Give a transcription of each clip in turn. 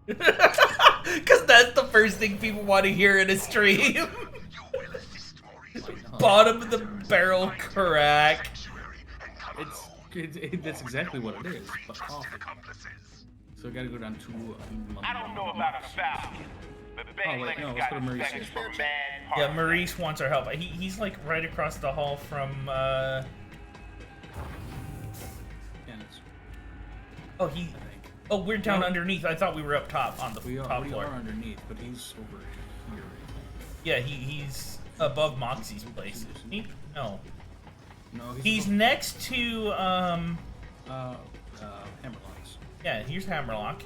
Because that's the first thing people want to hear in a stream. Bottom of the barrel crack. That's exactly what it is, but coffee. So I gotta go down to. I don't know about a Falcon. Oh wait, no, let's go to Maurice. Yeah, Maurice wants our help. He's like right across the hall from. Oh, he. Oh, we're down underneath. I thought we were up top on the top floor. We are underneath, but he's over here. Yeah, he's above Moxie's place. No. No, he's next to Hammerlocks. Yeah, here's Hammerlock.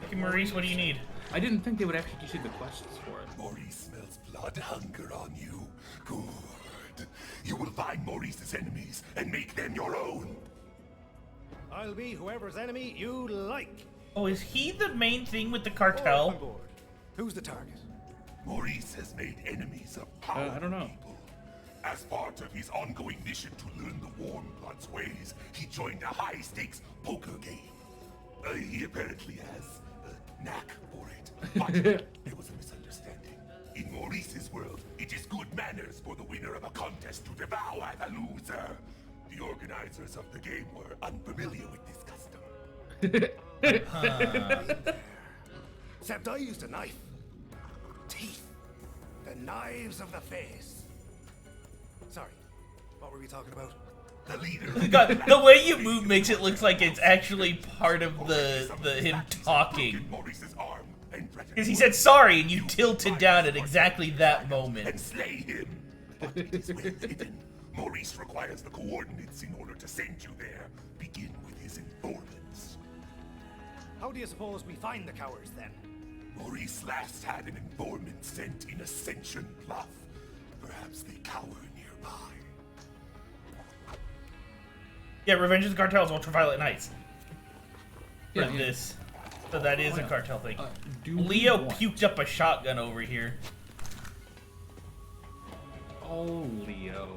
Okay, Maurice, what do you need? I didn't think they would actually give you the questions for it. Maurice smells blood hunger on you. Good. You will find Maurice's enemies and make them your own. I'll be whoever's enemy you like. Oh, is he the main thing with the cartel? Who's the target? Maurice has made enemies of powerful I don't know. people. As part of his ongoing mission to learn the Warm Blood's ways, he joined a high-stakes poker game. He apparently has a knack for it, but there was a misunderstanding. In Maurice's world, it is good manners for the winner of a contest to devour the loser. The organizers of the game were unfamiliar with this custom. Except I used a knife. Teeth. The knives of the face. Sorry, what were we talking about? The leader. God, the way you move makes it look like it's actually part of the him talking. Because he said sorry and you tilted down at exactly that moment. And slay him. But it is well hidden. Maurice requires the coordinates in order to send you there. Begin with his informants. How do you suppose we find the cowards then? Maurice last had an informant sent in Ascension Bluff. Perhaps they cower nearby. Yeah, Revenge of the Cartel's Ultraviolet Nights. For Yeah, this. So that is a cartel thing. Leo puked up a shotgun over here. Oh, Leo.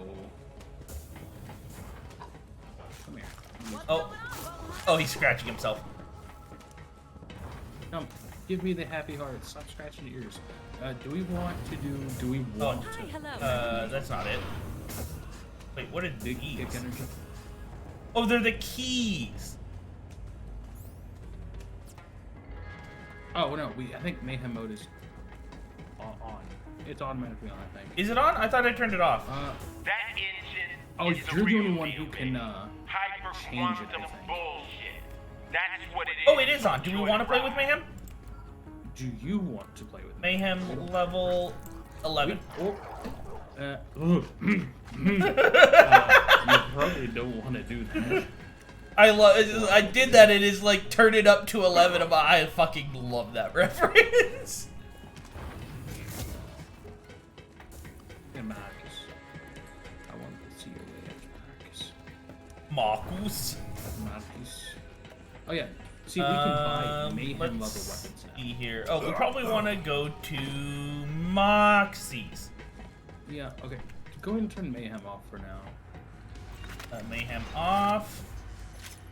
Come here. Oh, he's scratching himself. Come, give me the happy heart. Stop scratching your ears. Do we want to? That's not it. Wait, what are these? Energy. Oh, they're the keys. Oh no, I think Mayhem mode is on. It's automatically on, I think. Is it on? I thought I turned it off. That engine you're the only one who can change it, I think. Bullshit. That's what it is. Oh, it is on. Do we want to play with Mayhem? Do you want to play with Mayhem level 11? You probably don't want to do that. I did that. It is like turn it up to 11. I fucking love that reference. Hey, Marcus. I want to see your way, Marcus. Marcus. Oh yeah. See, we can buy Mayhem level weapons now. See here. Oh, we probably want to go to Moxie's. Yeah. Okay. Go ahead and turn Mayhem off for now. Mayhem off.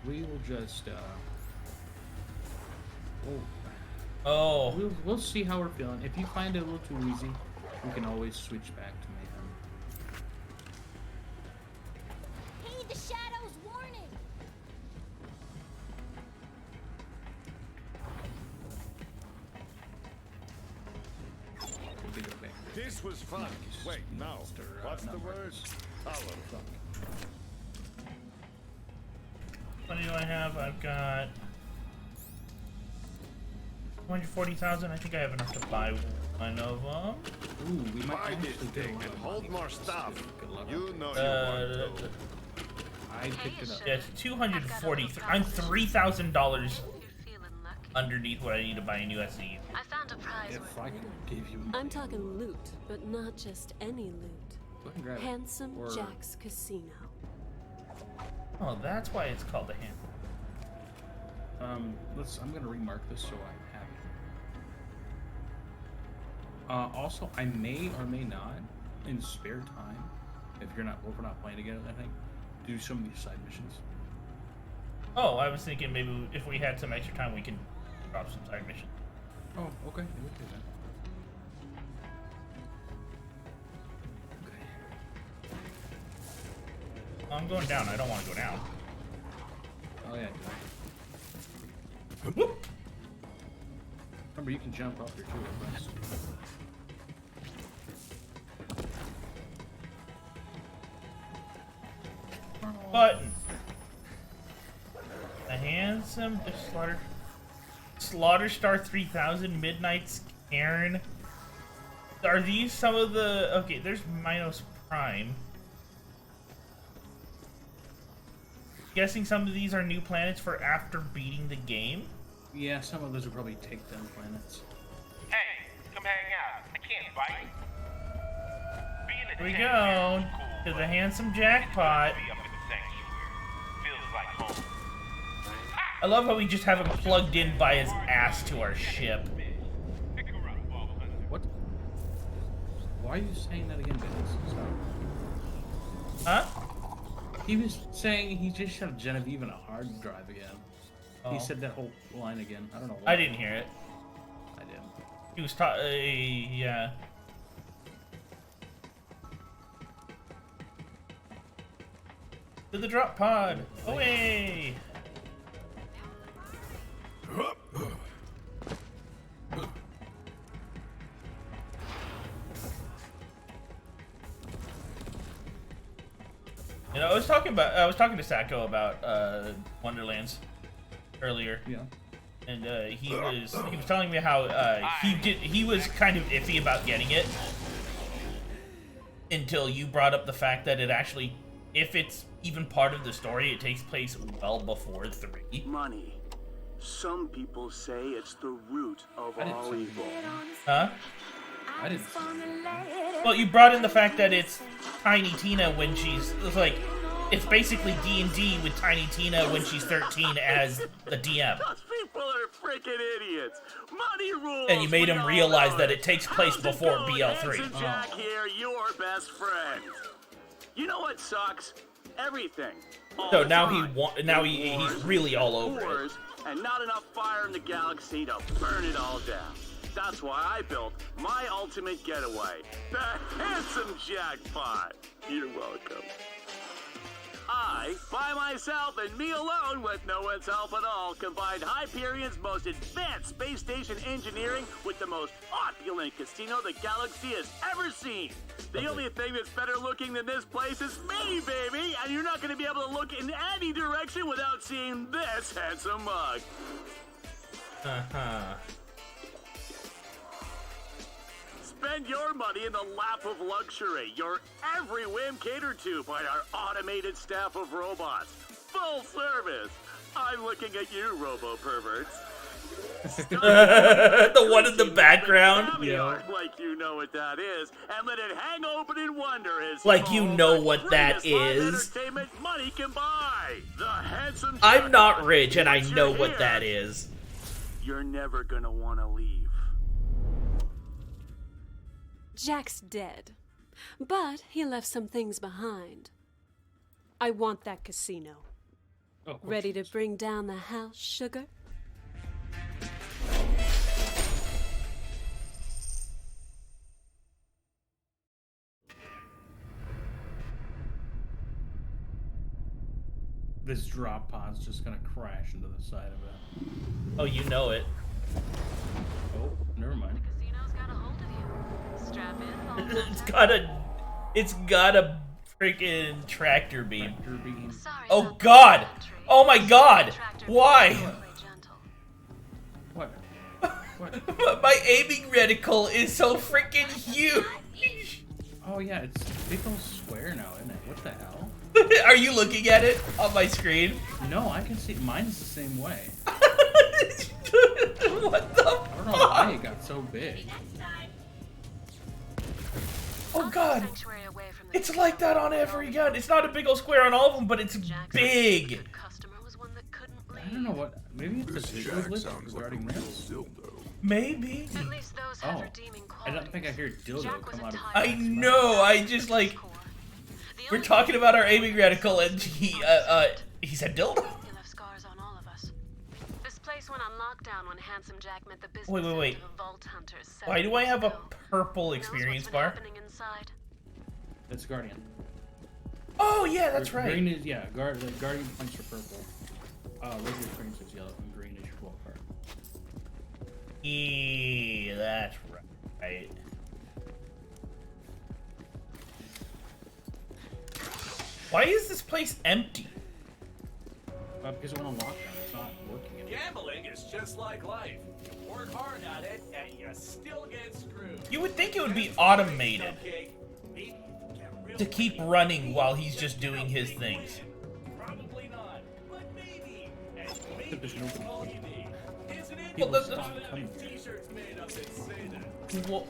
We will just. Oh. We'll see how we're feeling. If you find it a little too easy, we can always switch back to Mayhem. Heed the Shadow's warning. This was fun. Wait, no. What's the word? What do I have? I've got 240,000. I think I have enough to buy one of them. Ooh, we might Buy this actually get thing one. and hold more stuff. Good luck. You know you want to. I picked it up. Yeah, it's 240. I'm $3,000 underneath what I need to buy a new SE. I found a prize. If I could give you. I'm talking loot, but not just any loot. Go ahead and grab it. Handsome Or- Jack's Casino. Oh, that's why it's called a hand. I'm gonna remark this so I have it. Also, I may or may not, in spare time, if we're not playing together, I think, do some of these side missions. Oh, I was thinking maybe if we had some extra time, we could drop some side mission. Oh, okay. We can do that. Okay. I'm going down. I don't want to go down. Oh yeah. Whoop. Remember, you can jump up here too. Rest. Button. A handsome Slaughter Star 3000 Midnight's Cairn. Are these some of the? Okay, there's Minos Prime. Guessing some of these are new planets for after beating the game. Yeah, some of those will probably take down planets. Hey, come hang out. I can't bite. Being a Here we champion go is cool, to the but handsome jackpot. be up in the sanctuary. Feels like home. I love how we just have him plugged in by his ass to our ship. Pick her up, ball hunter. What? Why are you saying that again, Dennis? Huh? He was saying he just shoved Genevieve in a hard drive again. Oh. He said that whole line again. I don't know why. I didn't hear it. I did. He was yeah. To the drop pod. Away. You know, I was talking to Sacco about Wonderlands earlier. Yeah. And he was telling me how he was kind of iffy about getting it until you brought up the fact that it actually, if it's even part of the story, it takes place well before 3. Money. Some people say it's the root of I didn't all say evil. Huh? I didn't see that. Well, you brought in the fact that it's Tiny Tina when it's like, it's basically D&D with Tiny Tina when she's 13 as the DM. Those people are freaking idiots. Money rules. And you made we him all realize know that it takes place How's it before going, BL3. Handsome Jack here, your best friend. You know what sucks? Everything. All So the now time. he's Wars, really all over it. wars, and not enough fire in the galaxy to burn it all down. That's why I built my ultimate getaway, the Handsome Jackpot. You're welcome. I, by myself and me alone with no one's help at all, combined Hyperion's most advanced space station engineering with the most opulent casino the galaxy has ever seen. The only thing that's better looking than this place is me, baby, and you're not going to be able to look in any direction without seeing this handsome mug. Uh-huh. Spend your money in the lap of luxury. Your every whim catered to by our automated staff of robots. Full service. I'm looking at you, robo-perverts. The one in the background. Yeah. Like you know what that is, and let it hang open in wonder as Like you know what that greatest live is. entertainment money can buy. The handsome. I'm not rich, and I Once know you're what here, that is. You're never gonna want to leave. Jack's dead, but he left some things behind. I want that casino. Oh, of course Ready it to is. bring down the house, sugar? This drop pod's just gonna crash into the side of it. Oh, you know it. Oh, never mind. Casino's got a hold of you. Strap in, It's got a freaking tractor beam. Tractor beam. Sorry Oh about the God! entry. Oh my God! Tractor Why? beam, play gentle. What? What? My aiming reticle is so freaking huge. Oh yeah, it's a big old square now, isn't it? What the hell? Are you looking at it on my screen? No, I can see. Mine's the same way. What the I don't know why it got so big. Oh God! Sanctuary away from the It's like that on every gun. It's not a big old square on all of them, but it's Jack's big. customer was one that couldn't I don't know what. Maybe it's This a visual Jack glitch sounds like a regarding real rails. dildo. Maybe. At least those have Oh, redeeming I qualities. don't think I hear dildo Jack was come out of. entirely I know. I just like The we're only talking about our aiming reticle, and he said dildo. He left scars on all of us. This place place went on lockdown when Handsome Jack met the business Wait. end of Vault Hunters. Why do I have a 7 years ago. purple Knows experience what's been bar? happening inside. That's Guardian. Oh yeah, that's Green right. is the Guardian points are purple. Regular experience is yellow, and green is your vault card. Yeah, that's right. Why is this place empty? Because it went on lockdown. It's not working anymore. Gambling is just like life. You work hard at it, and you still get screwed. You would think it would be automated to keep running while he's just doing his things. Probably not, but maybe. And Except there's maybe nobody. all you need. Isn't it? Well, that's- Not enough t-shirts made up that say that. Well,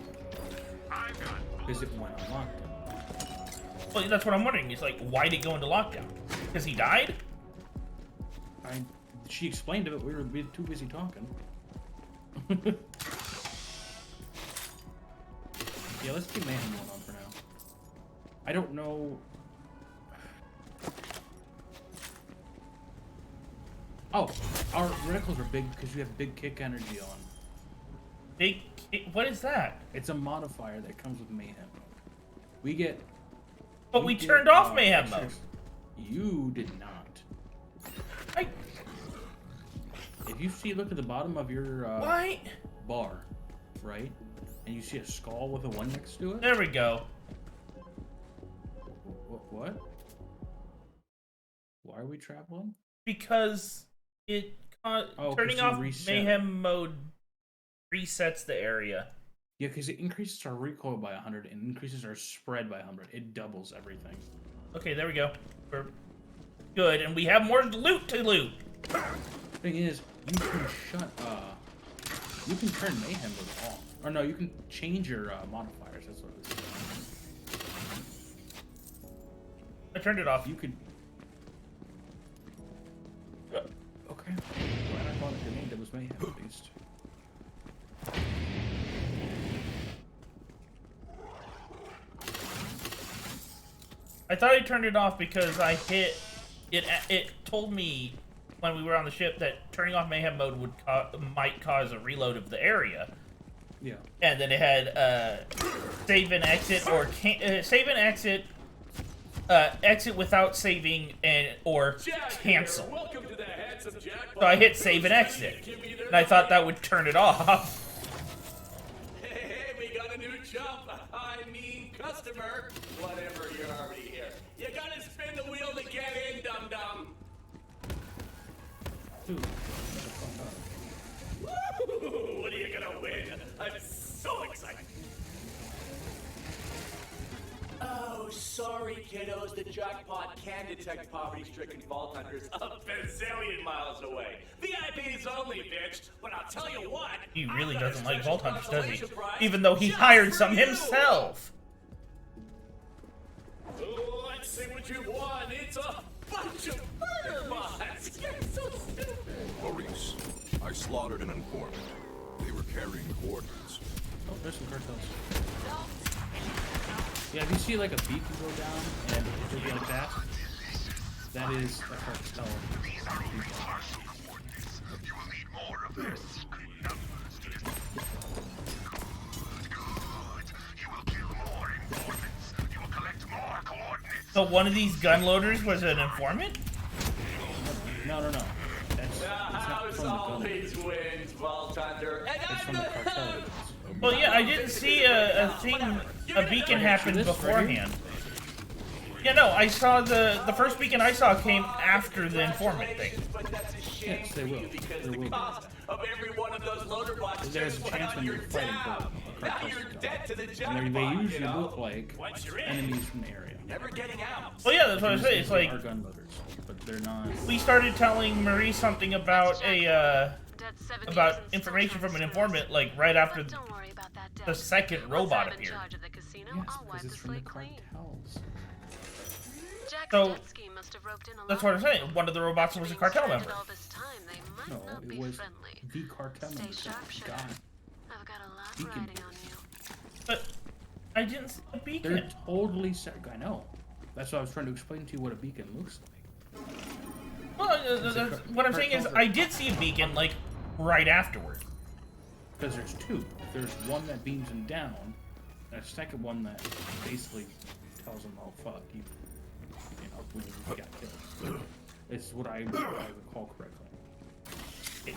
Because it went on lockdown. well, that's what I'm wondering. It's like, why did it go into lockdown? Because he died? She explained it, but we were too busy talking. Yeah, let's keep Mayhem going on for now. I don't know. Oh, our reticles are big because we have big kick energy on. Big. What is that? It's a modifier that comes with Mayhem. We get. But we get, turned off Mayhem extra- mode. You did not. If you see, look at the bottom of your Why? bar, right? And you see a skull with a 1 next to it? There we go. What? Why are we traveling? Because it turning 'cause you off reset. Mayhem mode resets the area. Yeah, because it increases our recoil by 100 and increases our spread by 100. It doubles everything. Okay, there we go. We're good, and we have more loot to loot. Thing is, you can you can turn Mayhem mode off. Or no, you can change your modifiers. That's what it was. I turned it off. You could. Okay. Glad I thought a grenade that was Mayhem at least. I thought I turned it off because I hit it. It told me when we were on the ship that turning off Mayhem mode would might cause a reload of the area. Yeah. And then it had save and exit or save and exit, exit without saving or cancel. Welcome to the Handsome Jack. So I hit save and exit, and I thought that would turn it off. Hey, we got a new jump. I mean, customer. Whatever, you're already here. You gotta spin the wheel to get in, dum-dum. Dude. Woo! What are you gonna win? I'm so excited. Oh, sorry, kiddos. The jackpot can detect poverty-stricken vault hunters a bazillion miles away. VIPs only, bitch. But I'll tell you what. He really doesn't like vault hunters, does he? Even though he hired some himself. Let's see what you won. It's a bunch of murder bots. You're so stupid. Maurice, I slaughtered an informant. They were carrying coordinates. Oh, there's some cartels. Yeah, if you see like a beacon go down and it'll be like that, that is a cartel. You will need more of this. You will kill more informants. You will collect more coordinates. So one of these gun loaders was an informant? No. That's The not house from the gun. always wins, Vault Hunter. And It's I'm from the the cartel. host. Well, yeah, I didn't see a beacon happen This right beforehand. Yeah, no, I saw the first beacon I saw came after the informant thing. But that's a shame Yes, they for will. you because There the will be. cost of every one of those loader blocks There's just a went chance on when your you're fighting tab. for a Now cartel you're job. dead to the And they jackpot, usually you know? look like Once you're in, enemies from the area. never getting out. Well, yeah, that's what I say. It's They like are gun loaders, but they're not. we started telling Marie something about Dead 7 about years and information still from an trying to informant, like right after But don't worry about that the debt. second Once robot I'm in appeared. charge of the casino, Yes, I'll wipe because it's the from the slate clean. cartels. Jack's So, debt scheme must have roped in a that's lot what I'm of saying. One of the robots was a being cartel stranded member. all this time, they might No, not it be was friendly. the cartel Stay member. sharp, sugar. God, I've got a lot Beacon. riding on you. But I didn't see a they're beacon. totally set. I know. That's why I was trying to explain to you what a beacon looks like. Well, what I'm saying is, I did see a beacon. Like right afterward. Because there's two. There's one that beams him down, and a second one that basically tells him, "Oh fuck, you know, we got killed." It's what I recall correctly.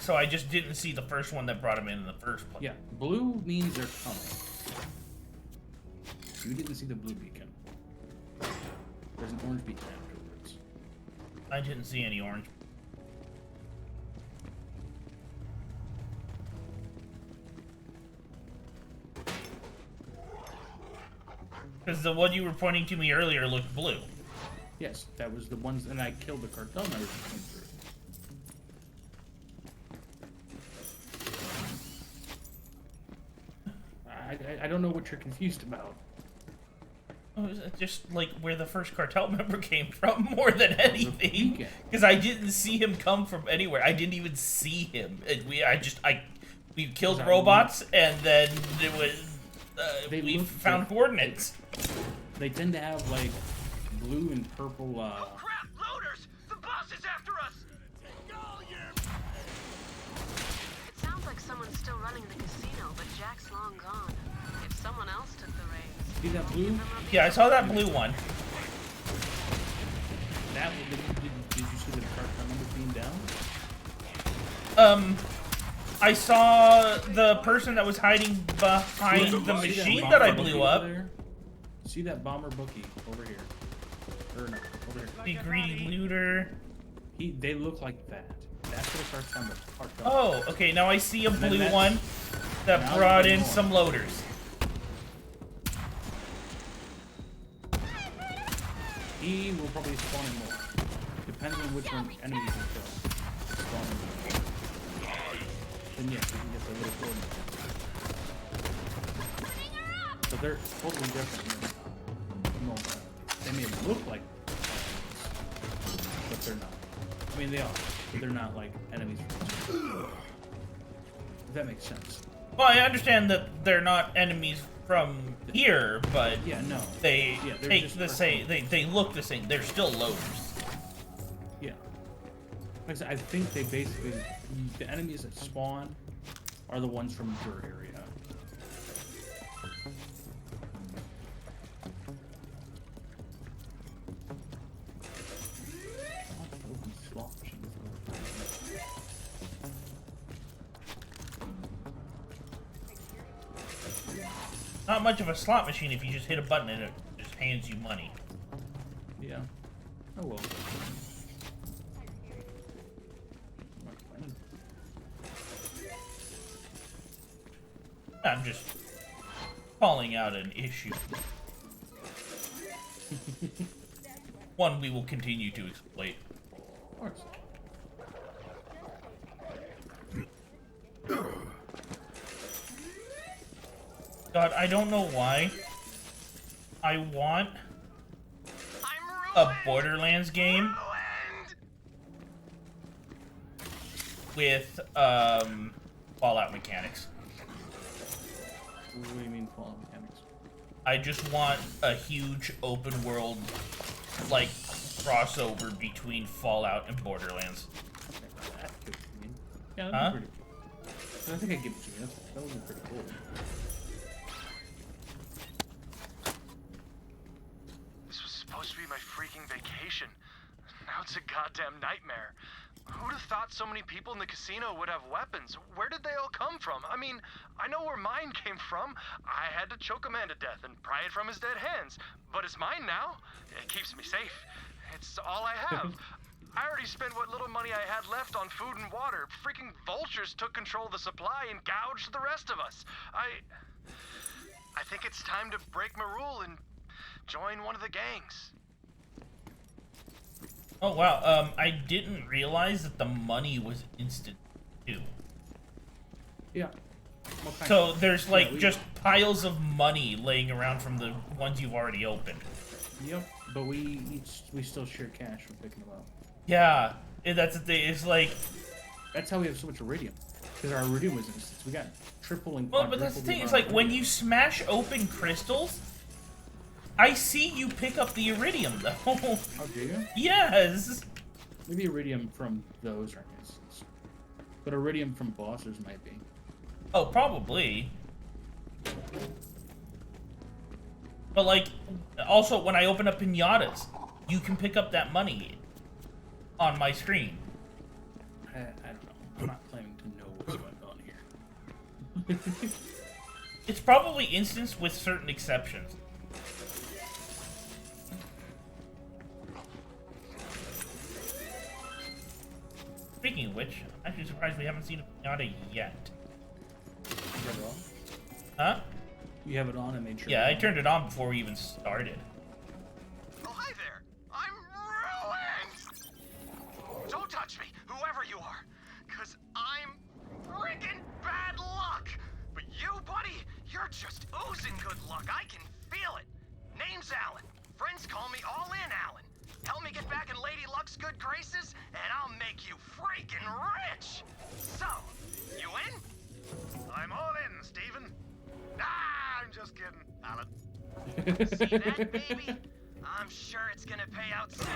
So I just didn't see the first one that brought him in the first place. Yeah, blue means they're coming. You didn't see the blue beacon. There's an orange beacon afterwards. I didn't see any orange. Because the one you were pointing to me earlier looked blue. Yes, that was the ones, and I killed the cartel members that came through. I don't know what you're confused about. Oh, is it just like where the first cartel member came from more than anything? Because I didn't see him come from anywhere. I didn't even see him. We killed robots, and then it was we found coordinates. They tend to have like blue and purple. Oh crap! Loaders! The boss is after us! It sounds like someone's still running the casino, but Jack's long gone. If someone else took the reins. See that blue? Yeah, I saw that blue one. That one, did you see the cartel number being down? I saw the person that was hiding behind the machine that I blew up. See that bomber bookie over here? Or no, over here. The greedy looter. They look like that. That's what a cartel. Oh, okay. Now I see a blue one that brought in some loaders. He will probably spawn in more. Depends on which one enemy you can kill. Spawn in more. Then yes, you can get the little coordinates. So they're totally different. They may look like enemies, but they're not. I mean, they are, but they're not like enemies. If that makes sense. Well, I understand that they're not enemies from here, but yeah, no, they take the same. They look the same. They're still loaders. Yeah, like I said, I think they basically the enemies that spawn are the ones from your area. Not much of a slot machine if you just hit a button and it just hands you money. Yeah. Oh well. I'm just calling out an issue. One we will continue to exploit. Of course. God, I don't know why. I want a Borderlands game with Fallout mechanics. What do you mean Fallout mechanics? I just want a huge open world like crossover between Fallout and Borderlands. Yeah, that'd be pretty cool. I think I get what you mean. That would be pretty cool. This was supposed to be my freaking vacation. Now it's a goddamn nightmare. Who'd have thought so many people in the casino would have weapons? Where did they all come from? I mean, I know where mine came from. I had to choke a man to death and pry it from his dead hands. But it's mine now. It keeps me safe. It's all I have. I already spent what little money I had left on food and water. Freaking vultures took control of the supply and gouged the rest of us. I think it's time to break my rule and join one of the gangs. Oh wow, I didn't realize that the money was instant too. Yeah. So there's like just piles of money laying around from the ones you've already opened. Yep, but we still share cash from picking them up. Yeah, that's the thing. It's like that's how we have so much iridium, because our iridium was instance. We got triple and well, but that's the thing. It's like when you smash open crystals, I see you pick up the iridium though. Oh, do you? Yes. Maybe iridium from those are instance. But iridium from bosses might be. Oh, probably. But like, also when I open up pinatas, you can pick up that money on my screen. I don't know. I'm not planning to know what's going on here. It's probably instanced with certain exceptions. Speaking of which, I'm actually surprised we haven't seen a pinata yet. You have it on? Huh? You have it on and made sure. Yeah, I turned it on before we even started. Oh, hi there. I'm ruined. Don't touch me, whoever you are, because I'm freaking bad luck. But you, buddy, you're just oozing good luck. I can feel it. Name's Alan. Friends call me All In Alan. Help me get back in Lady Luck's good graces, and I'll make you freaking rich. So, you in? I'm all in, Steven. Ah, I'm just kidding, Alan. See that, baby? I'm sure it's gonna pay out soon,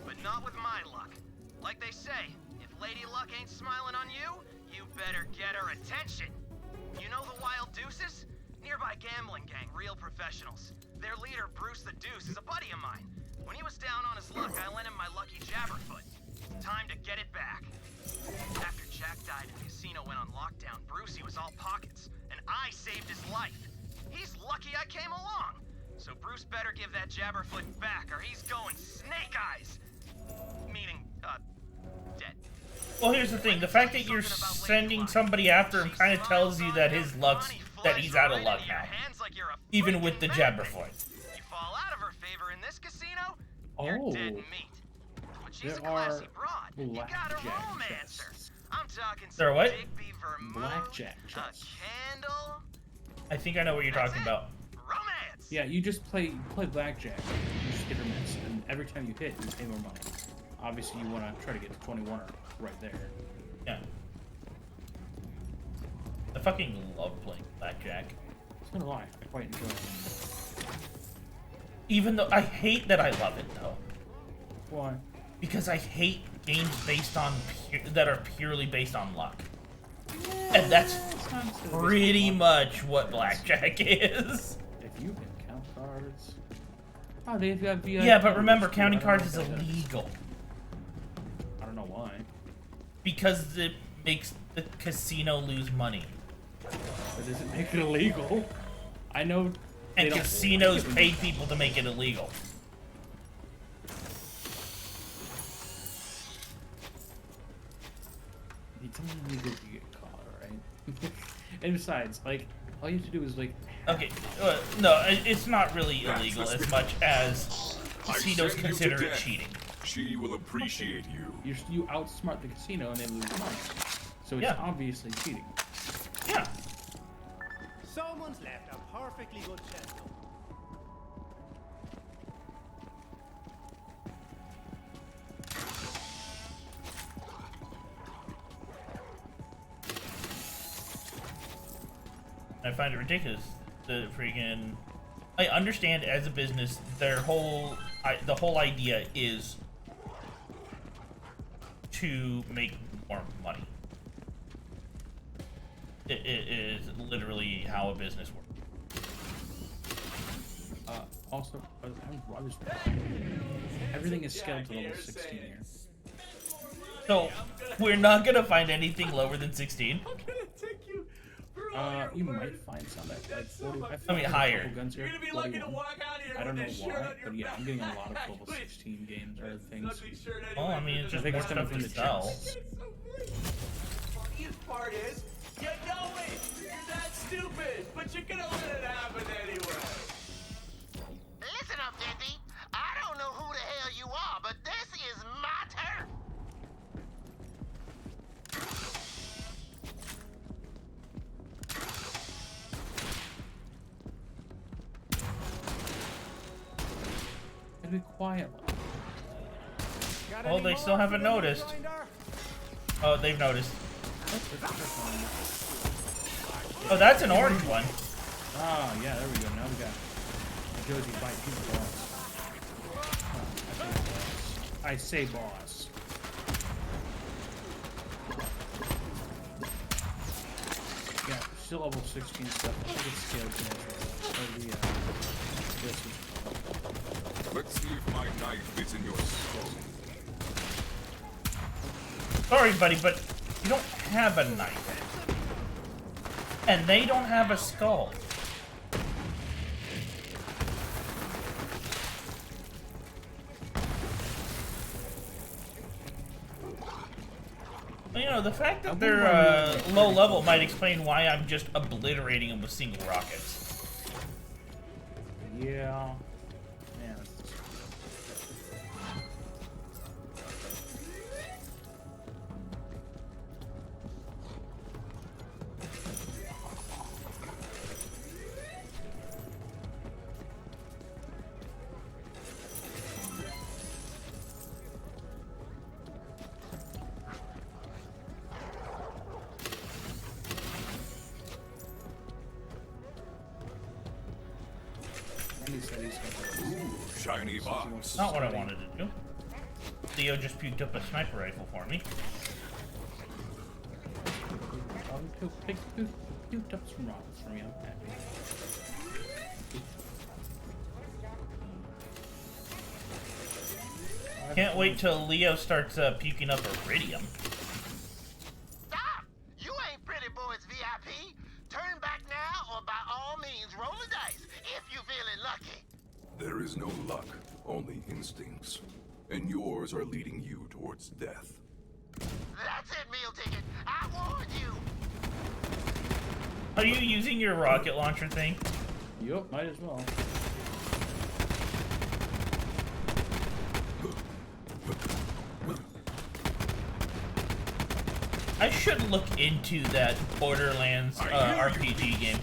but not with my luck. Like they say, if Lady Luck ain't smiling on you, you better get her attention. You know the Wild Deuces? Nearby gambling gang, real professionals. Their leader, Bruce the Deuce, is a buddy of mine. When he was down on his luck, I lent him my lucky jabberfoot. Time to get it back. After Jack died and the casino went on lockdown, Brucey was all pockets, and I saved his life. He's lucky I came along. So Bruce better give that jabberfoot back, or he's going snake eyes. Meaning, dead. Well, here's the thing. The fact that you're sending somebody after him kind of tells you that his luck's... that he's out of luck now. Even with the jabberfoot. You fall out of her favor in this casino, Oh. you're dead meat. But she's a classy broad. You got a romancer. I'm talking There are some what? Digby Vermouth, Blackjack a chests. candle. I think I know what you're talking about. Romance. Yeah, you just play blackjack. You just get her miss, and every time you hit, you pay more money. Obviously, you want to try to get to 21 right there. Yeah. I fucking love playing blackjack. So do I. I quite enjoy it. Even though I hate that I love it though. Why? Because I hate games based on that are purely based on luck. And that's pretty much what blackjack is. If you can count cards. Oh, they've got VIP. Yeah, but remember, counting cards is illegal. I don't know why. Because it makes the casino lose money. But does it make it illegal? I know. And casinos pay people to make it illegal. You don't need to get caught, right? And besides, like, all you have to do is like. Okay, no, it's not really illegal as much as casinos consider it cheating. She will appreciate you. You outsmart the casino and they lose money, so it's obviously cheating. Yeah. Someone's left a perfectly good chest. I find it ridiculous. The freaking... I understand as a business, the whole idea is to make more money. It is literally how a business works. Also, everything is scaled to level 16 here. So, we're not gonna find anything lower than 16? You might find some at like 40. I mean, higher. Guns here, 41. I don't know why, but yeah, I'm getting a lot of level 16 games or things. Oh, I mean, it's just more stuff to sell. Funniest part is, you know it! You're that stupid! But you're gonna let it happen anyway! Listen up, Dindy. I don't know who the hell you are, but this is my turn. Be quiet. Oh, they still haven't noticed. Oh, they've noticed. Oh, that's an orange one. Ah, yeah, there we go. Now we got Josie fight people boss. I say boss. still level 16 stuff. I think it's scaled to Let's see if my knife fits in your skull. Sorry, buddy, but you don't have a knife. And they don't have a skull. You know, the fact that they're low level might explain why I'm just obliterating them with single rockets. Yeah. Man. Shiny box. Not what I wanted to do. Theo just puked up a sniper rifle for me. Puked up some rockets for me. I'm happy. Can't wait till Leo starts puking up iridium. Stop! You ain't Pretty Boys VIP. Turn back now, or by all means, roll the dice if you feeling lucky. There is no luck, only instincts. And yours are leading you towards death. That's it, meal ticket. I warned you. Are you using your rocket launcher thing? Yup, might as well. I should look into that Borderlands RPG game.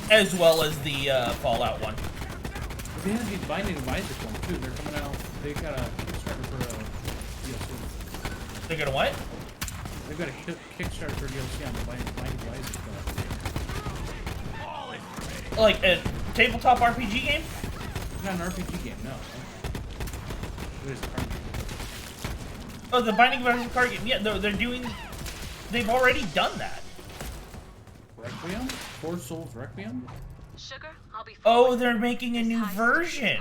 As well as the Fallout one. They have the Binding of Isaac one too. They're coming out. They got a Kickstarter for DLC. They're gonna what? They've got a Kickstarter for DLC on the Binding of Isaac. Like a tabletop RPG game? It's not an RPG game, no. It is a card game. Oh, the Binding of Isaac card game. Yeah, they're doing. They've already done that. Requiem? Four Souls Requiem? Sugar, I'll be Oh, they're making a new version.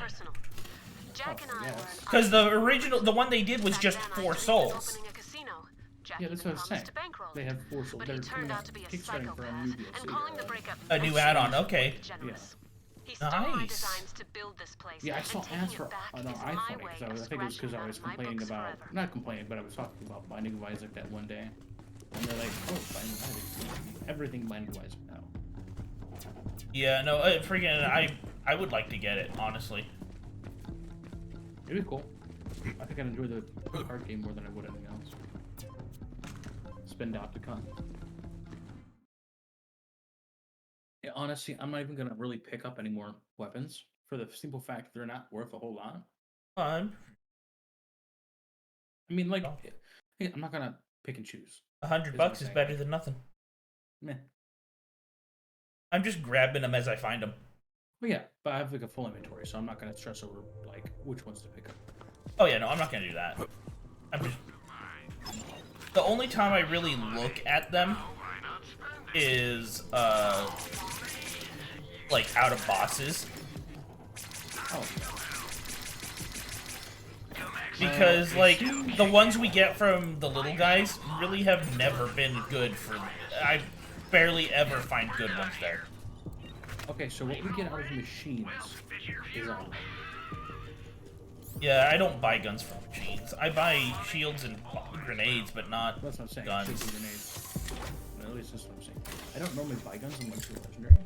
Jack and I Because the original, the one they did was just 4 souls. Yeah, that's what I was saying. They have 4 souls. They're coming out Kickstarting for a new DLC. A new add-on, okay. Yeah. Nice. Yeah, I saw ads for on iPhone because I think it was because I was complaining about, not complaining, but I was talking about Binding of Isaac that one day. And they're like, oh, Binding of Isaac. Everything Binding of Isaac now. Yeah, no, freaking, I would like to get it, honestly. It'd be cool. I think I'd enjoy the card game more than I would anything else. Spend Opticon. Yeah, honestly, I'm not even gonna really pick up any more weapons for the simple fact they're not worth a whole lot. Fun. I mean, like, yeah, I'm not gonna pick and choose. $100 is better than nothing. Meh. I'm just grabbing them as I find them. Well, yeah, but I have like a full inventory, so I'm not gonna stress over like which ones to pick up. Oh yeah, no, I'm not gonna do that. I'm just. The only time I really look at them is like out of bosses. Oh. Because like the ones we get from the little guys really have never been good for. I barely ever find good ones there. Okay, so what we get out of machines is on. Yeah, I don't buy guns from machines. I buy shields and grenades, but not That's what I'm saying. guns. Shields and grenades. At least that's what I'm saying. I don't normally buy guns unless they're legendary.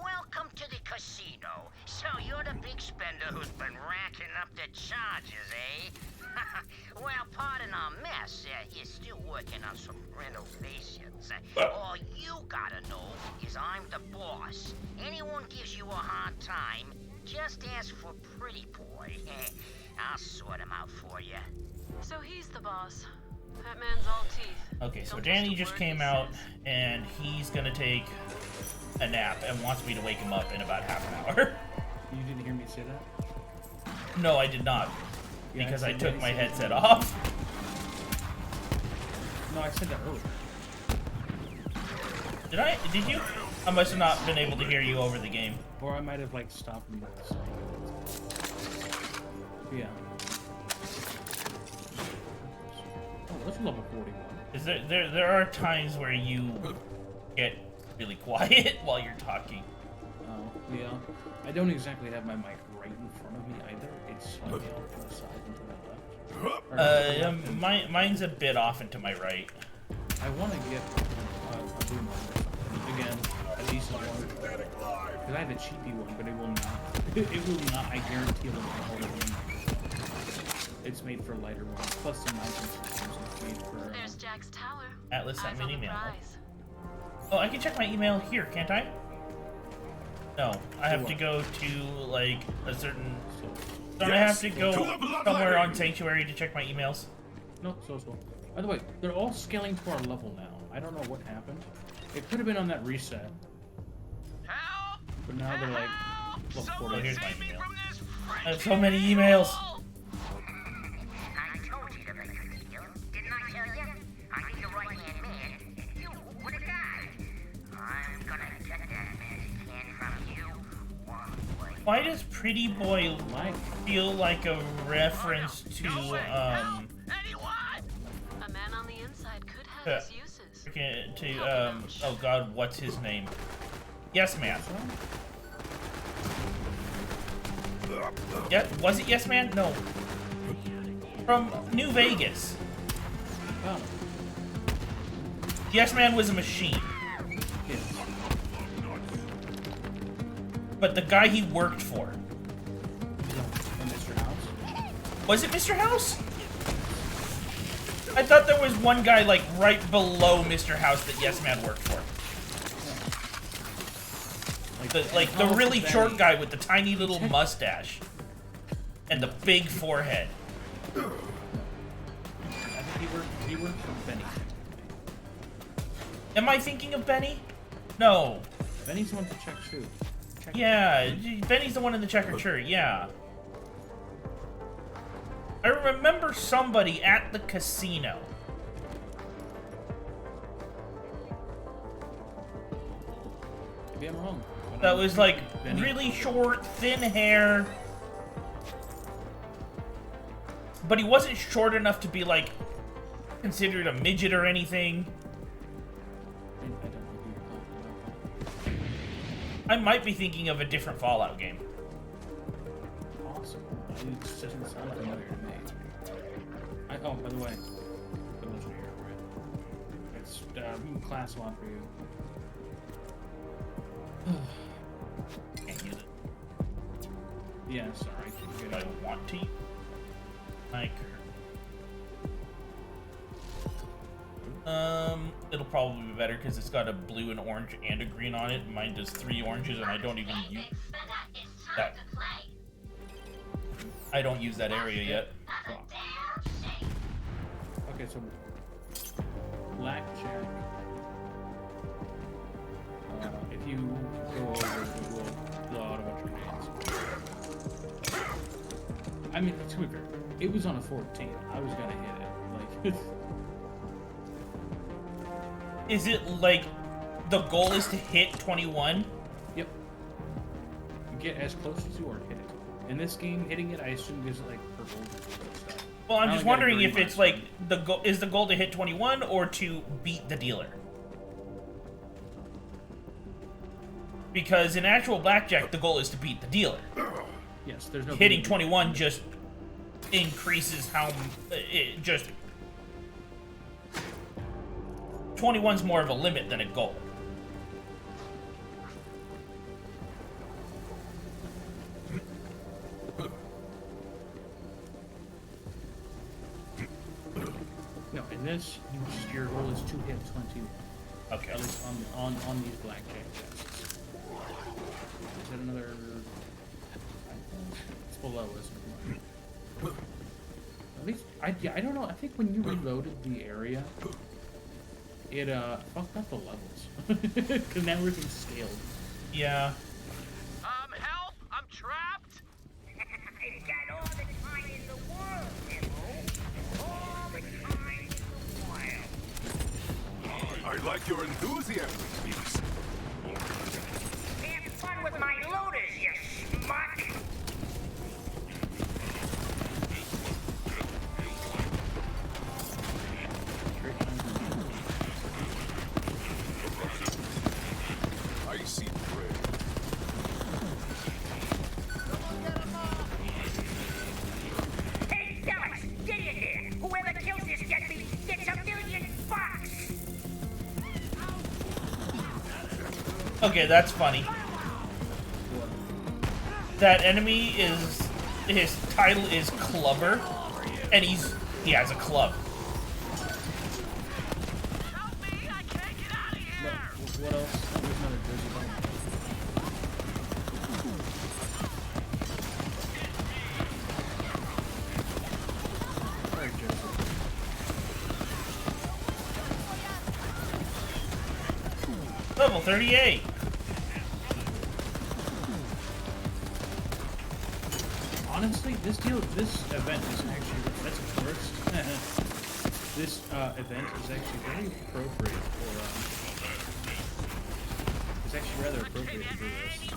Welcome to the casino. So you're the big spender who's been racking up the charges, eh? Well, pardon our mess. You're still working on some renovations. All you gotta know is I'm the boss. Anyone gives you a hard time, just ask for Pretty Boy. I'll sort him out for you. So he's the boss. That man's all teeth. Okay, so Don't Danny trust a just word came he out, says. and he's gonna take a nap and wants me to wake him up in about half an hour. You didn't hear me say that? No, I did not, Yeah, because I said took Danny my said headset that. off. No, I said that earlier. Did I? Did you? I must have not been able to hear you over the game. Or I might have, like, stopped and saying it. Yeah. Oh, that's level 41. Is there are times where you get really quiet while you're talking. Oh, yeah. I don't exactly have my mic right in front of me either. It's slightly off to the side and to the left. Or to the left and- Mine's a bit off and to my right. I want to get a boom again, a decent one. Because I have a cheapy one, but it will not. It will not. I guarantee it will not hold it. It's made for lighter ones. Plus the mounting systems it's made for. There's Jack's tower. Atlas sent Eyes me on an the email. prize. Oh, I can check my email here, can't I? No, I have to go to like a certain. Don't I have to go somewhere on Sanctuary to check my emails? No, so. By the way, they're all scaling to our level now. I don't know what happened. It could have been on that reset. But now they're like, level 40. Oh, here's my email. I have so many emails. I told you to make a deal. Didn't I tell you? I need the right-hand man. You were the guy. I'm gonna get that magic hand from you one way. Why does Pretty Boy feel like a reference to A man on the inside could have his uses. oh god, what's his name? Yes Man. Yeah, was it Yes Man? No. From New Vegas. Oh. Yes Man was a machine. But the guy he worked for. Mr. House? Was it Mr. House? I thought there was one guy like right below Mr. House that Yes Man worked for. Like the really short guy with the tiny little mustache. And the big forehead. I think he worked for Benny. Am I thinking of Benny? No. Benny's the one to check too. Yeah, Benny's the one in the checkered shirt, yeah. I remember somebody at the casino. Maybe I'm wrong. That was like Benny. really short, thin hair. But he wasn't short enough to be like considered a midget or anything. I might be thinking of a different Fallout game. Awesome. It just doesn't sound familiar to me. Oh, by the way, the legendary right? It's class one for you. Can't use it. Yeah, sorry. If I want to. I it'll probably be better because it's got a blue, an orange, and a green on it. Mine does 3 oranges, and I don't even use that. I don't use that area yet. Okay, so blackjack. If you go over, it will blow out a bunch of grenades. I mean, to be fair, it was on a 14. I was gonna hit it. Like, Is it like the goal is to hit 21? Yep. Get as close as you are, hit it. In this game, hitting it, I assume gives it like purple stuff. Well, I'm I just only got a wondering green if it's last like the goal is the goal to hit 21 or to beat the dealer. Because in actual blackjack, the goal is to beat the dealer. Yes, there's no hitting 21 just increases how it just 21's more of a limit than a goal. No, in this, your goal is to hit 21. Okay. At least on these blackjack chests. Is that another? It's below, isn't it? At least, I don't know. I think when you reloaded the area, it fucked up the levels. Because now everything's scaled. Yeah. Help! I'm trapped! I've got all the time in the world, Nemo. All the time in the world. I like your enthusiasm, Beast. Have fun with my loaders, you schmuck. Icy prey. Hey, fellas, get in here. Whoever kills this deadbeat gets $1,000,000. Okay, that's funny. That enemy is, his title is Clubber, and he has a club. Help me! I can't get out of here! What else? There's another Jersey bomb. Sorry, Jersey. Level 38. Honestly, this event isn't actually, that's a first. This event is actually very appropriate for, it's actually rather appropriate for this.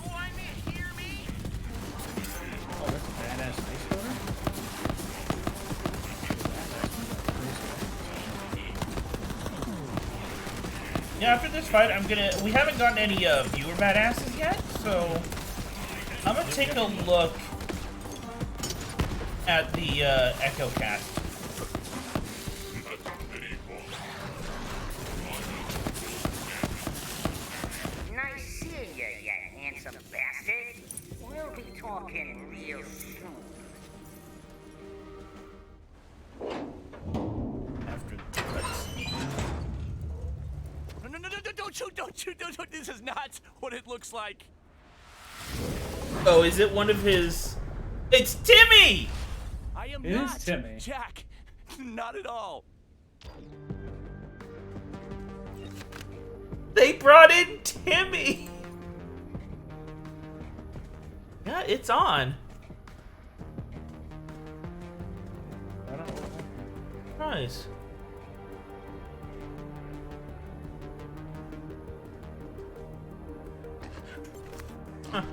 Oh, that's a badass ice loader? Yeah, after this fight, we haven't gotten any viewer badasses yet, so I'm gonna take a look at the Echo Cast. Nice seeing you, you handsome bastard. We'll be talking real soon. After the cutscene. No, don't shoot. This is not what it looks like. Oh, is it one of his? It's Timmy! I am It is not Timmy. Jack. Not at all. They brought in Timmy! Yeah, it's on. I don't know. Nice. Huh.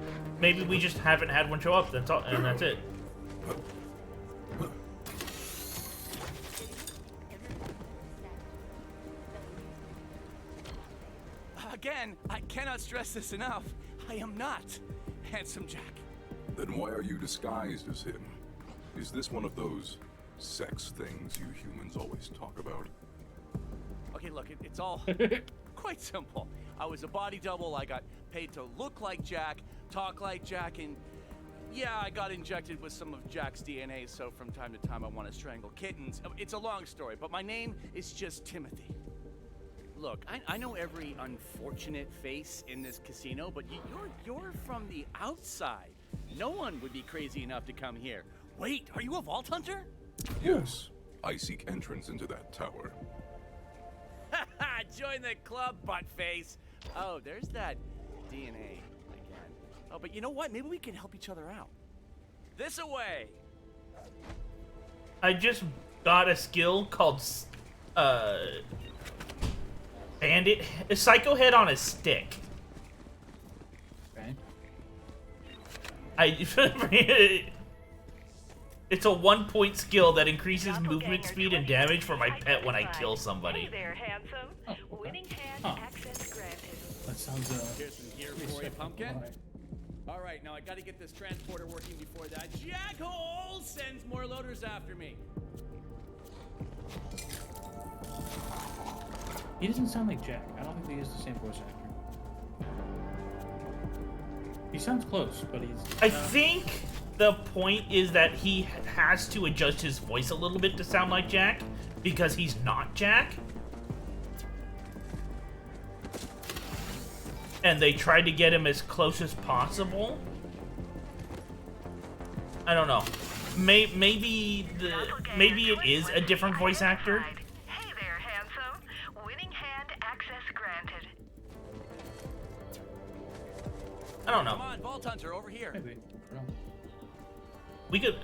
Maybe we just haven't had one show up, that's all, and that's it. Again, I cannot stress this enough. I am not Handsome Jack. Then why are you disguised as him? Is this one of those sex things you humans always talk about? Okay, look, it's all quite simple. I was a body double. I got paid to look like Jack, talk like Jack, and yeah, I got injected with some of Jack's DNA, so from time to time I want to strangle kittens. It's a long story, but my name is just Timothy. Look, I know every unfortunate face in this casino, but you're from the outside. No one would be crazy enough to come here. Wait, are you a vault hunter? Yes. I seek entrance into that tower. Join the club, buttface. Oh, there's that DNA again. Oh, but you know what? Maybe we can help each other out. This away. I just got a skill called Bandit, a Psycho Head on a stick. Okay. It's a 1-point skill that increases movement speed and damage for my pet when I kill somebody. Hey there, handsome. Oh, okay. Winning hand Huh. access granted. That sounds, Here's some gear for you, pumpkin. All right, now I got to get this transporter working before that jackhole sends more loaders after me. He doesn't sound like Jack. I don't think they use the same voice actor. He sounds close, but he's... I think the point is that he has to adjust his voice a little bit to sound like Jack, because he's not Jack. And they tried to get him as close as possible. I don't know. maybe it is a different voice actor. Hey there, handsome. Winning hand access granted. I don't know. Come on, Vault Hunter, over here. Maybe. No.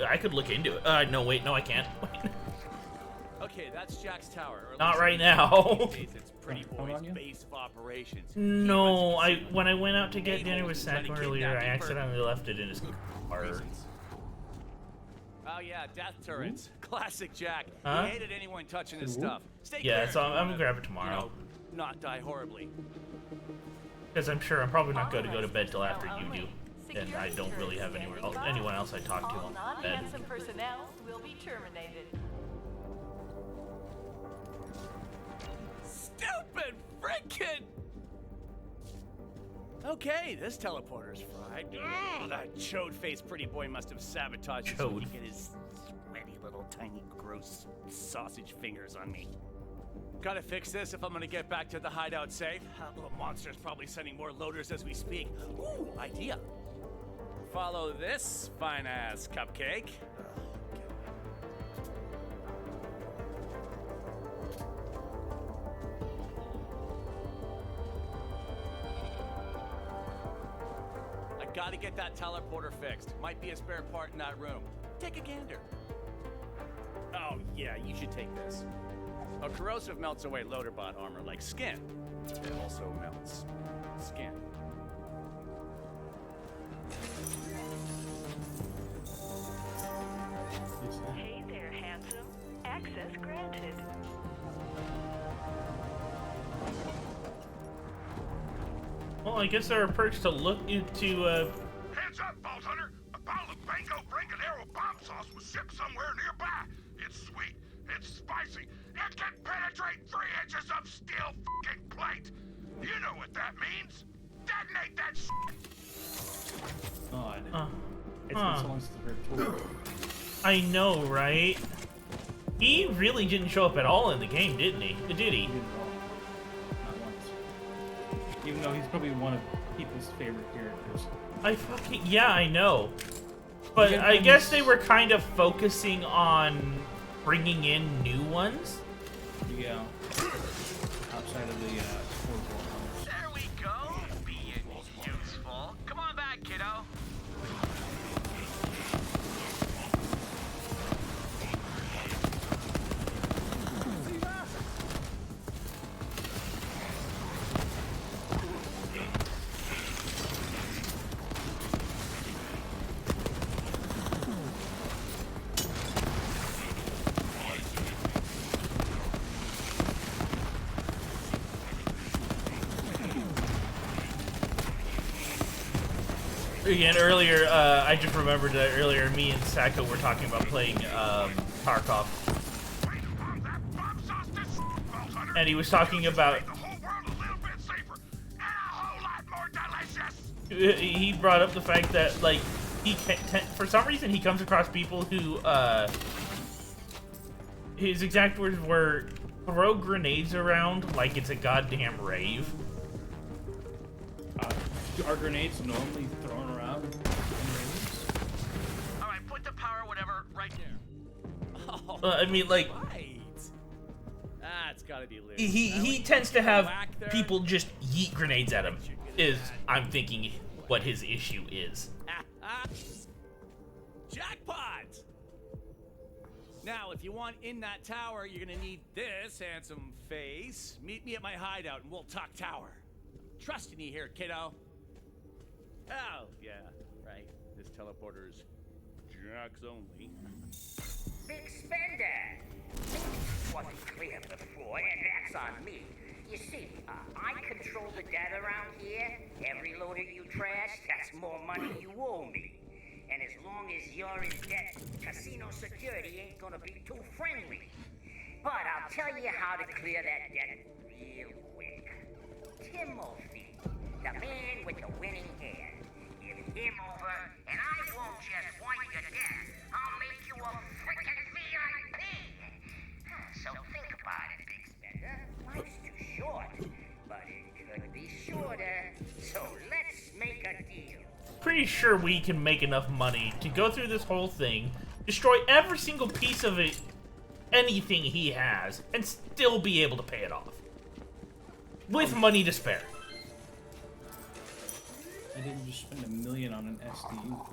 I could look into it. No, wait, no, I can't. Okay, that's Jack's tower. Or at Not least right now. It's Pretty Boy's base of operations. No, when I went out to get dinner with Sacco earlier, I accidentally left it in his car. Oh yeah, death turrets. Classic Jack. Huh? He hated anyone touching his stuff. Stay Yeah, clear so if you I'm wanna, gonna grab it tomorrow. You know, not die horribly. Because I'm sure I'm probably not going to go to bed till after you do. And I don't really have anyone else I talk to on bed. Non-handsome personnel will be terminated. Stupid frickin'! Okay, this teleporter's fried. Oh, that chode-faced pretty boy must have sabotaged it so he could get his sweaty little tiny gross sausage fingers on me. Gotta fix this if I'm gonna get back to the hideout safe. That little monster's probably sending more loaders as we speak. Ooh, idea. Follow this fine-ass cupcake. I gotta get that teleporter fixed. Might be a spare part in that room. Take a gander. Oh, yeah, you should take this. A corrosive melts away loaderbot armor like skin. It also melts skin. Hey there, handsome. Access granted. Well, I guess there are perks to look into, Hands up, Vault Hunter! A bottle of Bango Brancanero bomb sauce was shipped somewhere nearby. It's sweet, it's spicy, it can penetrate 3 inches of steel fucking plate. You know what that means? Detonate that shit! God. It's been so long since I've heard Tool. I know, right? He really didn't show up at all in the game, didn't he? Did he? He didn't at all. Not once. Even though he's probably one of people's favorite characters. Yeah, I know. But I guess they were kind of focusing on bringing in new ones. Yeah. Outside of the sport. There we go. Being useful. Come on back, kiddo. Again, earlier, I just remembered that earlier me and Sacco were talking about playing Tarkov. And he was talking about... He brought up the fact that, like, he for some reason he comes across people who, his exact words were, throw grenades around like it's a goddamn rave. Are grenades normally thrown around in raves? Alright, put the power whatever right there. Oh, I mean, like... right. That's gotta be loose. He tends to have people just yeet grenades at him, is, I'm thinking, what his issue is. Jackpot! Now, if you want in that tower, you're gonna need this handsome face. Meet me at my hideout and we'll talk tower. Trusting you here, kiddo. Oh, yeah, right. This teleporter's Jack's only. Big spender! Wasn't clear before, and that's on me. You see, I control the data around here. Every loader you trash, that's more money you owe me. And as long as you're in debt, casino security ain't gonna be too friendly. But I'll tell you how to clear that debt real quick. Timothy, the man with the winning hand. Give him over, and I won't just wipe your debt. I'll make you a frickin' VIP. So think about it, Big Spender. Life's too short, but it could be shorter. So let's make a deal. Pretty sure we can make enough money to go through this whole thing, destroy every single piece of it, anything he has, and still be able to pay it off. With money to spare. I didn't just spend $1 million on an SDU.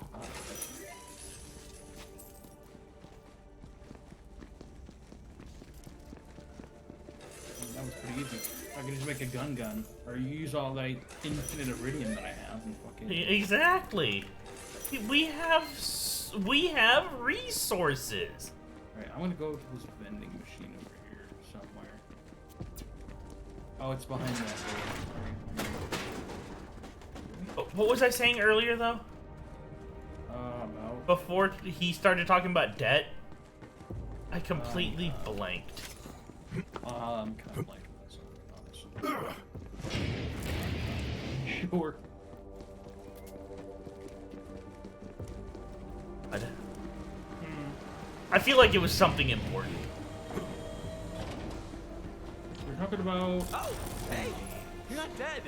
That was pretty easy. I can just make a gun, or use all that infinite iridium that I have and fucking. Exactly. We have resources. All right, I'm gonna go to this vending machine over here somewhere. Oh, it's behind that door. What was I saying earlier, though? No. Before he started talking about debt, I completely blanked. I'm kind of blank on this, honestly. Sure. I feel like it was something important. We're talking about. Oh, hey, you're not dead.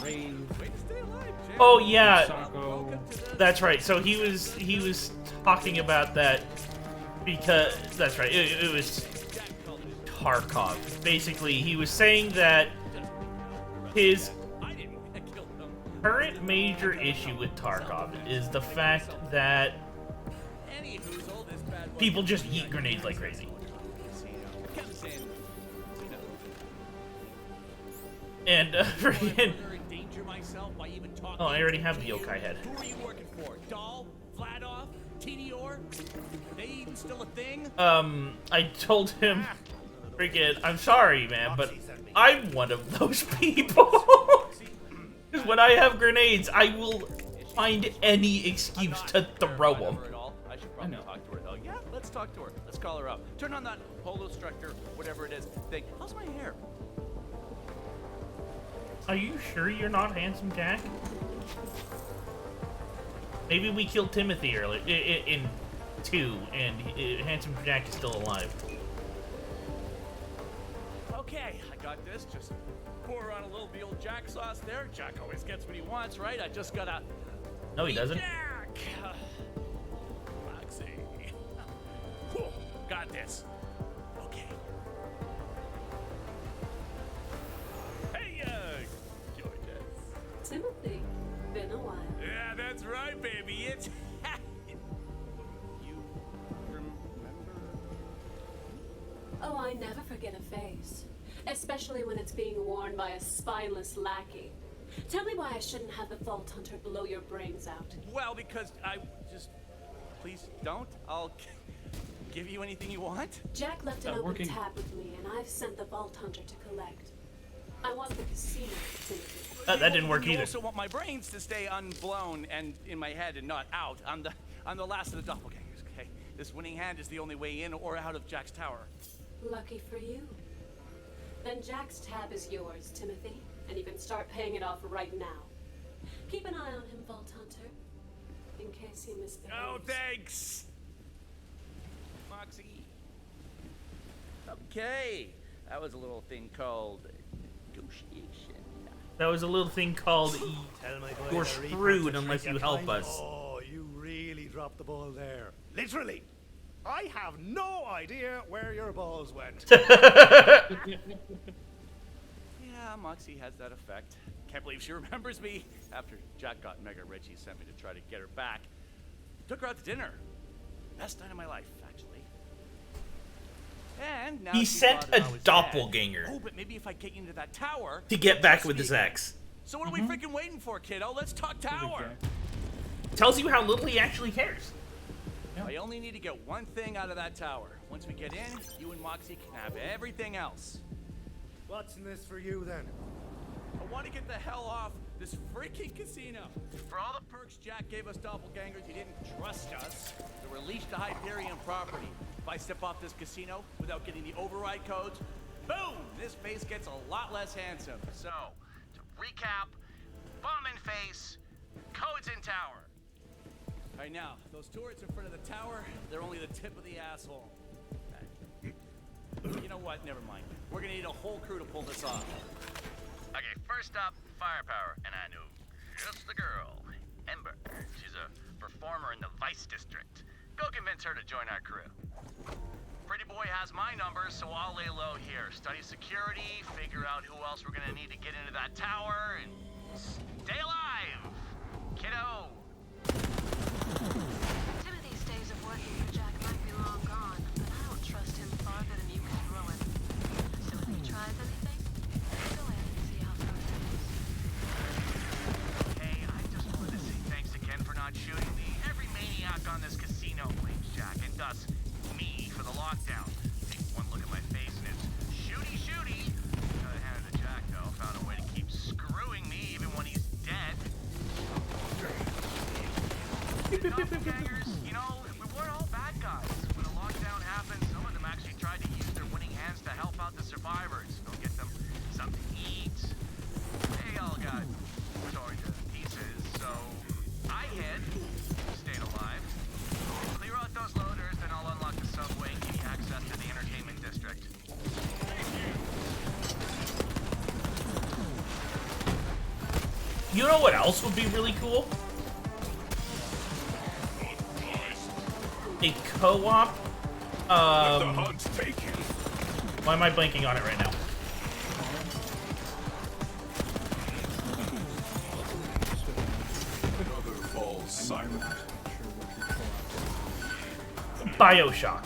Rave. Way to stay alive, Jay. Oh yeah, Sako. that's right. So he was talking about that because that's right. It was Tarkov. Basically, he was saying that his current major issue with Tarkov is the fact that people just yeet grenades like crazy. And freaking. Oh, I already have the yokai head. Who are you working for? Dahl? Vladov? TDR? They even still a thing? I told him, freaking, I'm sorry, man, but I'm one of those people. Because when I have grenades, I will find any excuse to throw them. I should probably talk to her though. Yeah, let's talk to her. Let's call her up. Turn on that holo structure, whatever it is, thing. How's my hair? Are you sure you're not Handsome Jack? Maybe we killed Timothy earlier in 2, and Handsome Jack is still alive. Okay, I got this. Just pour on a little of the old Jack sauce there. Jack always gets what he wants, right? I just gotta. No, he doesn't. Jack. Roxy. Whew, got this. Okay. Hey, Georges. Timothy, been a while. Yeah, that's right, baby. It's. You remember? Oh, I never forget a face. Especially when it's being worn by a spineless lackey. Tell me why I shouldn't have the Vault Hunter blow your brains out. Well, because I just... Please don't. I'll give you anything you want. Jack left an open tab with me, and I've sent the Vault Hunter to collect. I want the casino, Timothy. That didn't work you either. Also want my brains to stay unblown and in my head and not out. I'm the last of the doppelgangers, okay? This winning hand is the only way in or out of Jack's tower. Lucky for you. Then Jack's tab is yours, Timothy, and you can start paying it off right now. Keep an eye on him, Vault Hunter, in case he misbehaves. Oh, thanks! Moxie. Okay, that was a little thing called negotiation. That was a little thing called you're screwed unless you help us. Oh, you really dropped the ball there. Literally. I have no idea where your balls went. Yeah, Moxie has that effect. Can't believe she remembers me. After Jack got mega rich, he sent me to try to get her back. Took her out to dinner. Best night of my life, actually. And now He she sent thought a I was doppelganger. dead. Oh, but maybe if I get you into that tower To get back with his ex. So what are we freaking waiting for, kiddo? Let's talk tower. Tells you how little he actually cares. I only need to get one thing out of that tower. Once we get in, you and Moxie can have everything else. What's in this for you then? I want to get the hell off this freaking casino. For all the perks Jack gave us doppelgangers, he didn't trust us to release the Hyperion property. If I step off this casino without getting the override codes, boom, this face gets a lot less handsome. So, to recap, bomb in face, codes in tower. All right, now, those turrets in front of the tower, they're only the tip of the asshole. You know what? Never mind. We're gonna need a whole crew to pull this off. Okay, first up, firepower, and I know just the girl, Ember. She's a performer in the Vice District. Go convince her to join our crew. Pretty boy has my number, so I'll lay low here. Study security, figure out who else we're gonna need to get into that tower, and stay alive, kiddo. Timothy's days of working for Jack might be long gone, but I don't trust him farther than you can throw him. So if he tries anything, go ahead and see how far it goes. Hey, I just wanted to say thanks again for not shooting me. Every maniac on this casino blames Jack, and thus me for the lockdown. Take one look at my face and it's shooty shooty. Gotta hand it to Jack though. Found a way to keep screwing me even when he's dead. Doppelgangers, you know, we weren't all bad guys. When the lockdown happened, some of them actually tried to use their winning hands to help out the survivors. Go get them something to eat. They all got torn to pieces, so I hid, stayed alive. Clear out those loaders, then I'll unlock the subway and give you access to the entertainment district. You know what else would be really cool? A co-op. Why am I blanking on it right now? Another false silent. BioShock.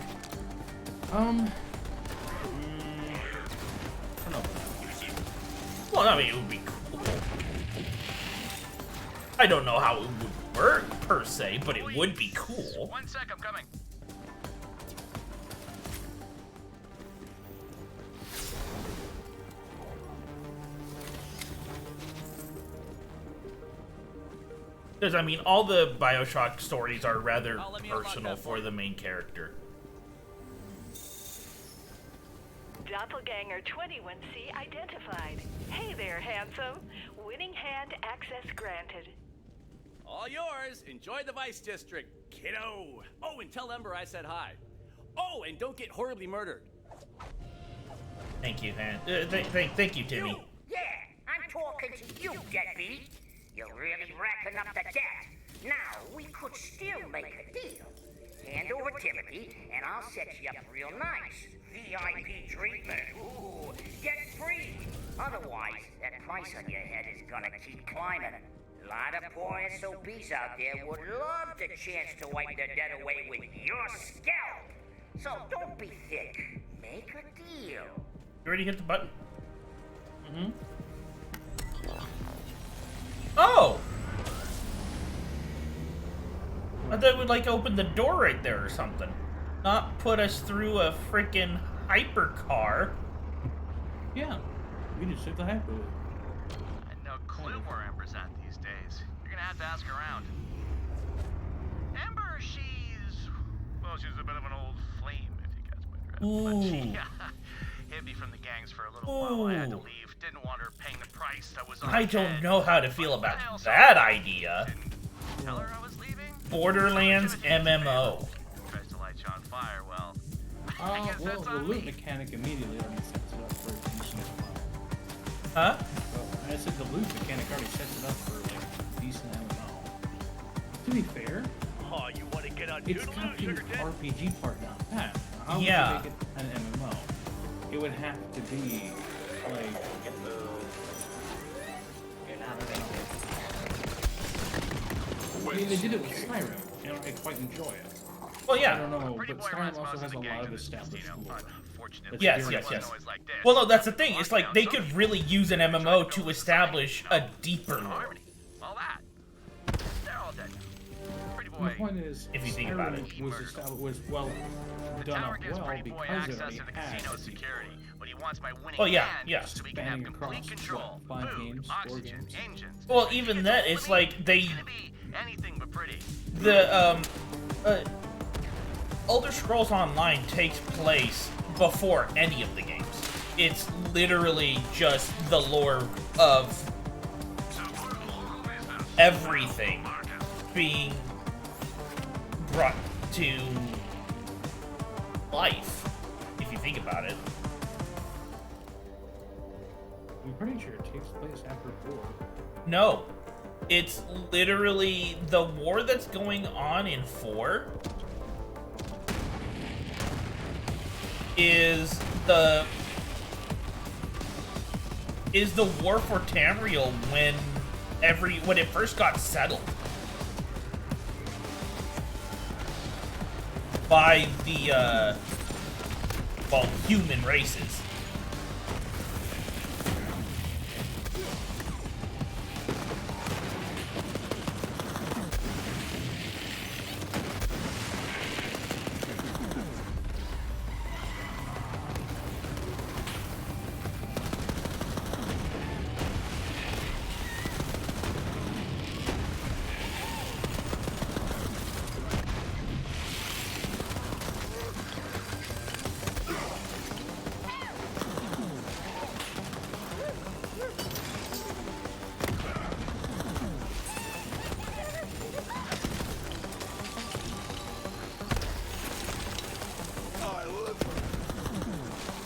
I don't know. Well, I mean, it would be cool. I don't know how it would work per se, but it would be cool. 1 sec, I'm coming. Because, I mean, all the BioShock stories are rather personal for the main character. Doppelganger 21C identified. Hey there, handsome. Winning hand access granted. All yours. Enjoy the Vice District, kiddo. Oh, and tell Ember I said hi. Oh, and don't get horribly murdered. Thank you, man. Thank you, Timmy. Yeah, I'm talking to you, deadbeat. You're really racking up the debt. Now, we could still make a deal. Hand over Timothy, and I'll set you up real nice. VIP treatment. Ooh, get free. Otherwise, that price on your head is gonna keep climbing. A lot of poor SOBs out there would love the chance to wipe their debt away with your scalp. So don't be thick. Make a deal. You already hit the button? Mm-hmm. Oh! I thought it would, like, open the door right there or something. Not put us through a freaking hypercar. Yeah, we just took the hyper loop. I had no clue where Ember's at these days. You're gonna have to ask around. Ember, she's a bit of an old flame, if you catch my drift. But she hid me from the gangs for a little while. I had to leave. Didn't want her paying the price that was on I don't know how to feel about that idea. Tell her I was leaving? Borderlands MMO. Tries to light you on fire, well. Well, the loot mechanic immediately already sets it up for a decent amount. Huh? I said the loot mechanic already sets it up for like a decent amount. To be fair, Oh, you want to get on it's got the RPG part down pat. How would you Yeah. make it an MMO? It would have to be like I mean, they did it with Skyrim, and I quite enjoy it. Well, yeah. I don't know, but Skyrim also has a lot of established lore. Yes. Well, no, that's the thing. It's like they could really use an MMO to establish a deeper lore. All that. They're all dead. Pretty The boy. point is, If you think about it. was well The done tower up gives well Pretty Boy because it access already to the had casino security, but he wants my winning Oh, yeah, hand yeah. so we can have Spanning complete across, control. what, 5 Food, games, 4 oxygen, games? engines. Well, even that, it's like they... It's gonna be anything but pretty. The, Elder Scrolls Online takes place before any of the games. It's literally just the lore of everything being brought to life, if you think about it. I'm pretty sure it takes place after 4. No. It's literally the war that's going on in 4 is the war for Tamriel when it first got settled by the human races.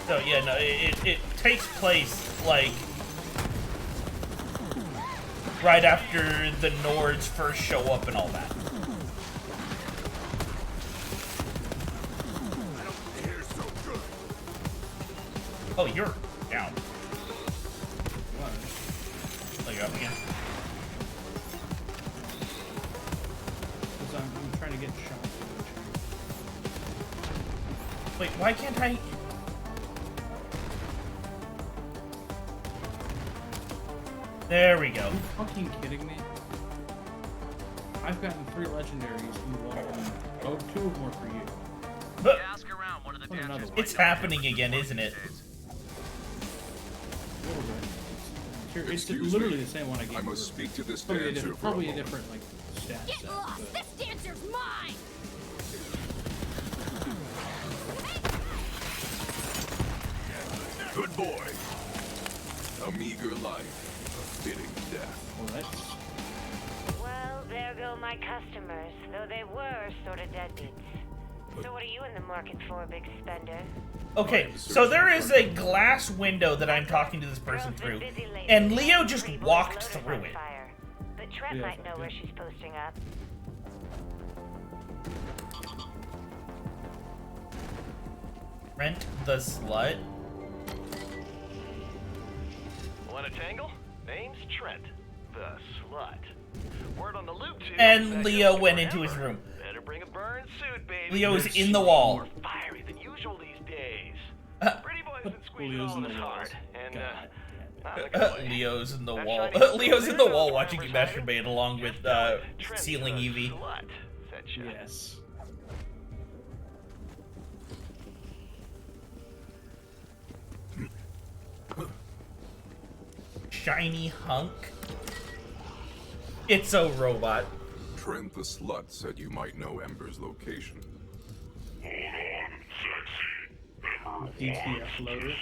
So yeah, no, it takes place like right after the Nords first show up and all that. Oh, you're down. Oh, you're up again. Because I'm trying to get shot. Wait, why can't I? There we go. Are you fucking kidding me? I've gotten 3 legendaries in one of them. Oh, 2 of them were for you. But Ask around, one of the dancers it's happening again, isn't it? A little bit. It's literally the same one I gave you. I must speak to this Probably dancer a different like stat Get set. lost! But This dancer's mine! Good boy. A meager life, a fitting death. well, that's Well, there go my customers, though they were sort of deadbeats. So what are you in the market for, big spender? Okay, so there is a glass window that I'm talking to this person through, and Leo just walked through it. But Trent Yeah, might know okay. where she's posting up. Rent the slut. Want a tangle? Name's Trent, the slut. Word on the loop too. And Leo went into his room. Better bring a burn suit, baby. Leo is in the wall. More fiery than usual these days. Pretty boys and squeeze Leo's all in is the walls. hard. And God. not in a good way. Leo's in the That wall. shiny Leo's in the little wall bit watching you of advertising. masturbate along with Just know it. Trent's Ceiling the Evie. Slut, said she. yes. Shiny hunk. It's a robot. Trent the slut said you might know Ember's location. DTF loader.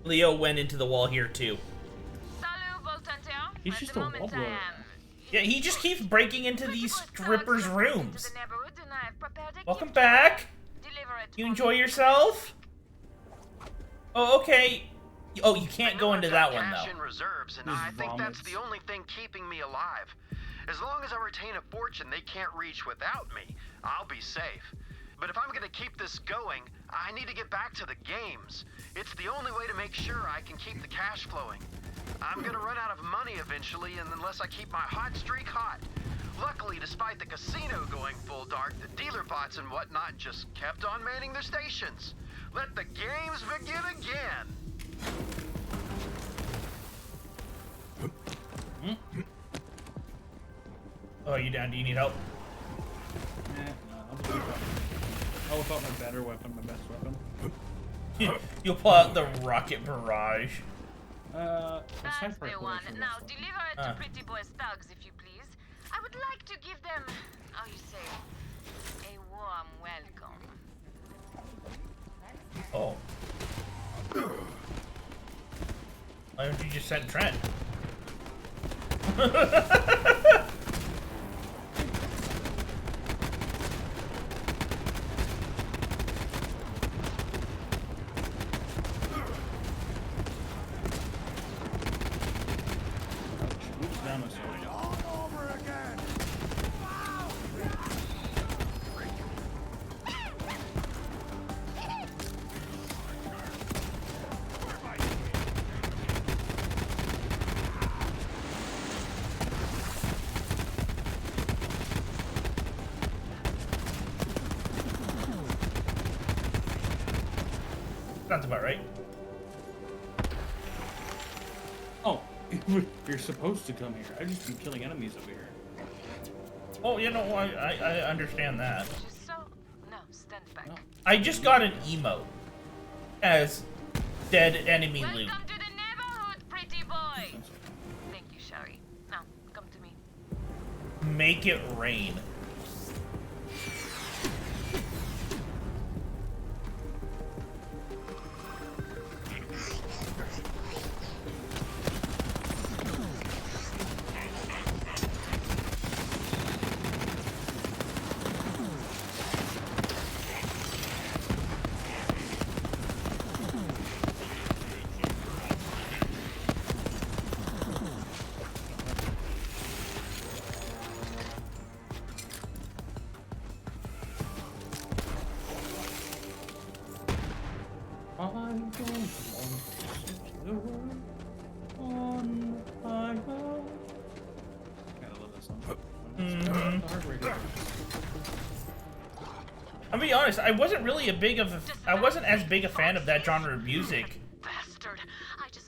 Leo went into the wall here too. He's just a wall blower. Yeah, he just keeps breaking into these strippers' rooms. Welcome back. You enjoy yourself? Oh, okay. Oh, you can't go into that one Cash though. in reserves, and I think that's the only thing keeping me alive. As long as I retain a fortune they can't reach without me, I'll be safe. But if I'm gonna keep this going, I need to get back to the games. It's the only way to make sure I can keep the cash flowing. I'm gonna run out of money eventually, and unless I keep my hot streak hot. Luckily, despite the casino going full dark, the dealer bots and whatnot just kept on manning their stations. Let the games begin again. Oh, are you down? Do you need help? I'll whip out my better weapon, my best weapon. You'll pull out the rocket barrage. A That's sniper the rifle one. actually Now looks deliver it to Pretty Boy's thugs, if you please. I would like to give them, how you say, a warm welcome. Oh. Why don't you just send Trent? Oops, down this way. sounds about right. Oh, you're supposed to come here. I've just been killing enemies over here. Oh, you know, I understand that. No, stand back. I just got an emote as dead enemy loot. Welcome to the neighborhood, pretty boy. Thank you, Shari. Now, come to me. Make it rain. I'll be honest, I wasn't really I wasn't as big a fan of that genre of music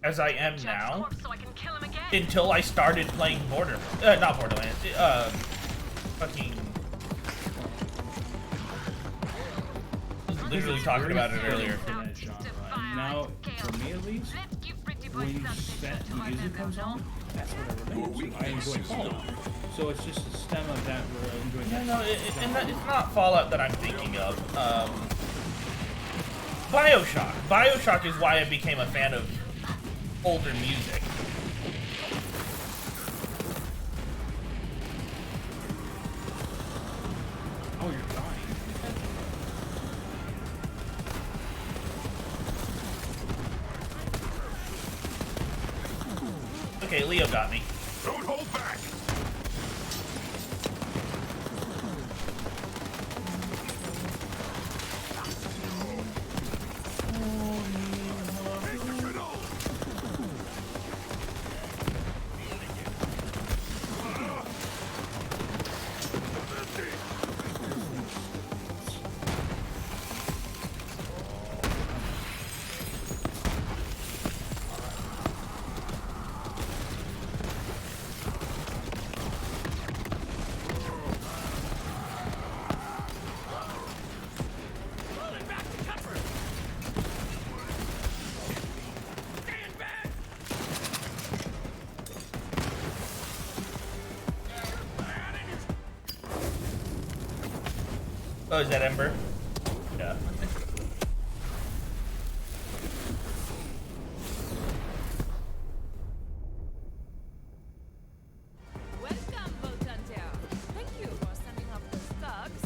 as I am now until I started playing not Borderlands, fucking literally talking about it earlier. Now, for me at least, when that music comes on, that's what I relate to. I enjoy Fallout. So it's just a stem of that where I enjoy that. No, it's not Fallout that I'm thinking of. Bioshock. Bioshock is why I became a fan of older music. Oh, you're dying. Okay, Leo got me. Don't hold back. Oh, is that Ember? Yeah. Welcome, Boat Hunter. Thank you for sending up the stocks.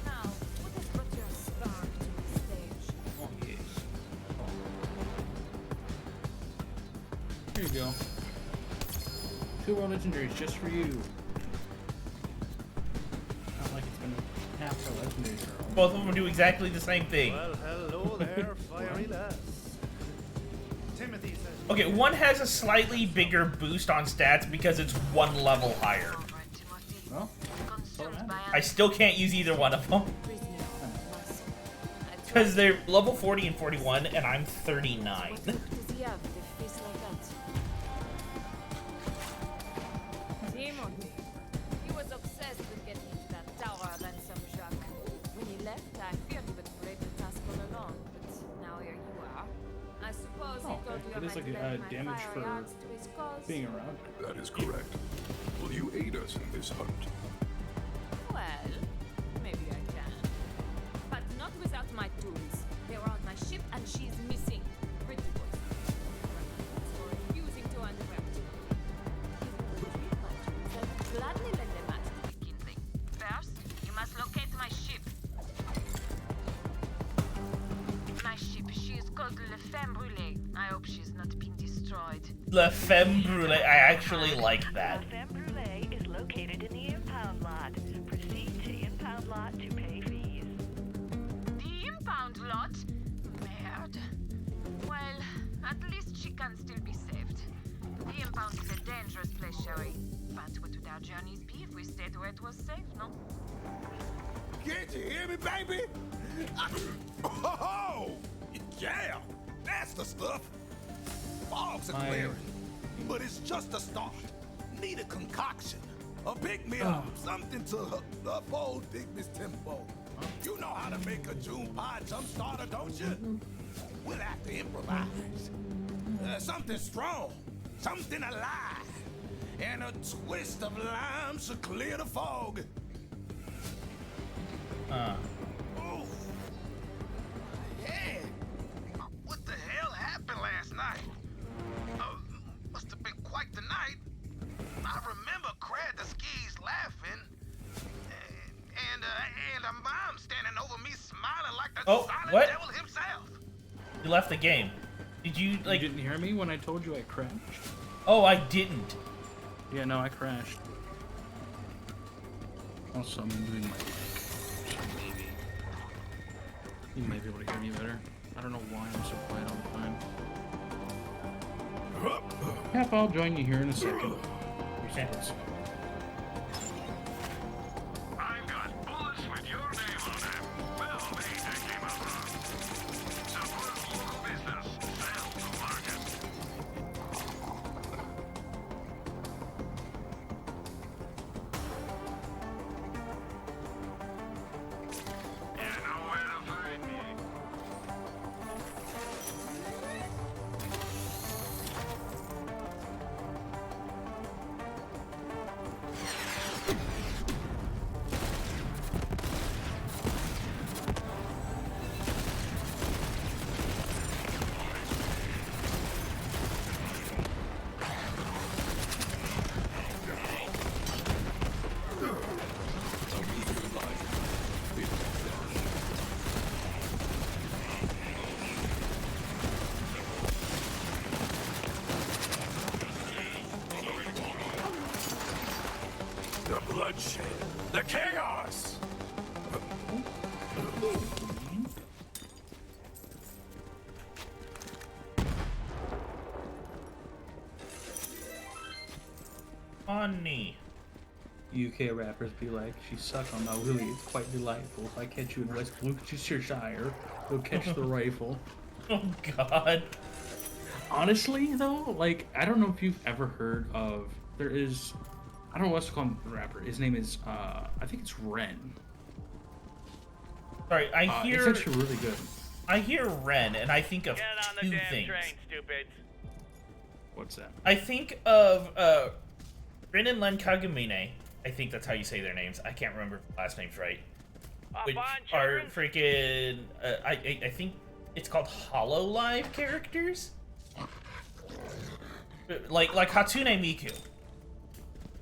Now, what has brought your spark to the stage? Oh, yes. Here you go. 2 more legendaries just for you. Not like it's been half the legendaries are all. Both of them do exactly the same thing. Well, hello there, fiery lass. Timothy says. Okay, one has a slightly bigger boost on stats because it's 1 level higher. Well, I still can't use either one of them. Because they're level 40 and 41, and I'm 39. Does he have with a face like that? Timothy. He was obsessed with getting into that tower of Ransom Jacques. When he left, I feared he would brave the task all along, but now here you are. I suppose he told you it is I might like lend my damage fiery for arts to his cause. being around. That is correct. Will you aid us in this hunt? Well, maybe I can. But not without my tools. They were on my ship and she's missing. Pretty boys. For refusing to underwear to me. I'd gladly lend them out to the kindling. First, you must locate my ship. My ship, she is called Le Femme Brûlée. I hope she's not been destroyed. La Femme Brûlée, I actually like that. La Femme Brûlée is located in the impound lot. Proceed to impound lot to pay fees. The impound lot? Merde. Well, at least she can still be saved. The impound is a dangerous place, Sherry. But what would our journeys be if we stayed where it was safe, no? Can't you hear me, baby? Oh, yeah. That's the stuff. Fogs are clearing, but it's just a start. Need a concoction, a pick-me-up, something to uphold Digby's tempo. You know how to make a June pie jump starter, don't you? We'll have to improvise. Something strong, something alive, and a twist of lime should clear the fog. Oh. Yeah. What the hell happened last night? Must have been quite the night. I remember Crad the skis laughing, and a mom standing over me smiling like the silent devil himself. You left the game. Did you, like... You didn't hear me when I told you I crashed? Oh, I didn't. Yeah, no, I crashed. Also, I'm doing my mic, so maybe you might be able to hear me better. I don't know why I'm so quiet all the time. Yep, I'll join you here in a second. Okay. I've got bullets with your name on them. Well, maybe I came out wrong. Support local business. Sell to market. You know where to find me. The bloodshed, the chaos. Funny. UK rappers be like, she suck on my willy, it's quite delightful. If I catch you in West Worcestershire, you'll catch the rifle. Oh, God. Honestly, though, like, I don't know if you've ever heard of, there is, I don't know what to call him, the rapper. His name is, I think it's Ren. Sorry, I hear... It's actually really good. I hear Ren, and I think of Get on the two damn things. train, stupids. What's that? I think of Rin and Len Kagumine. I think that's how you say their names. I can't remember if the last name's right. Which are freaking... I think it's called HoloLive characters? Like Hatsune Miku.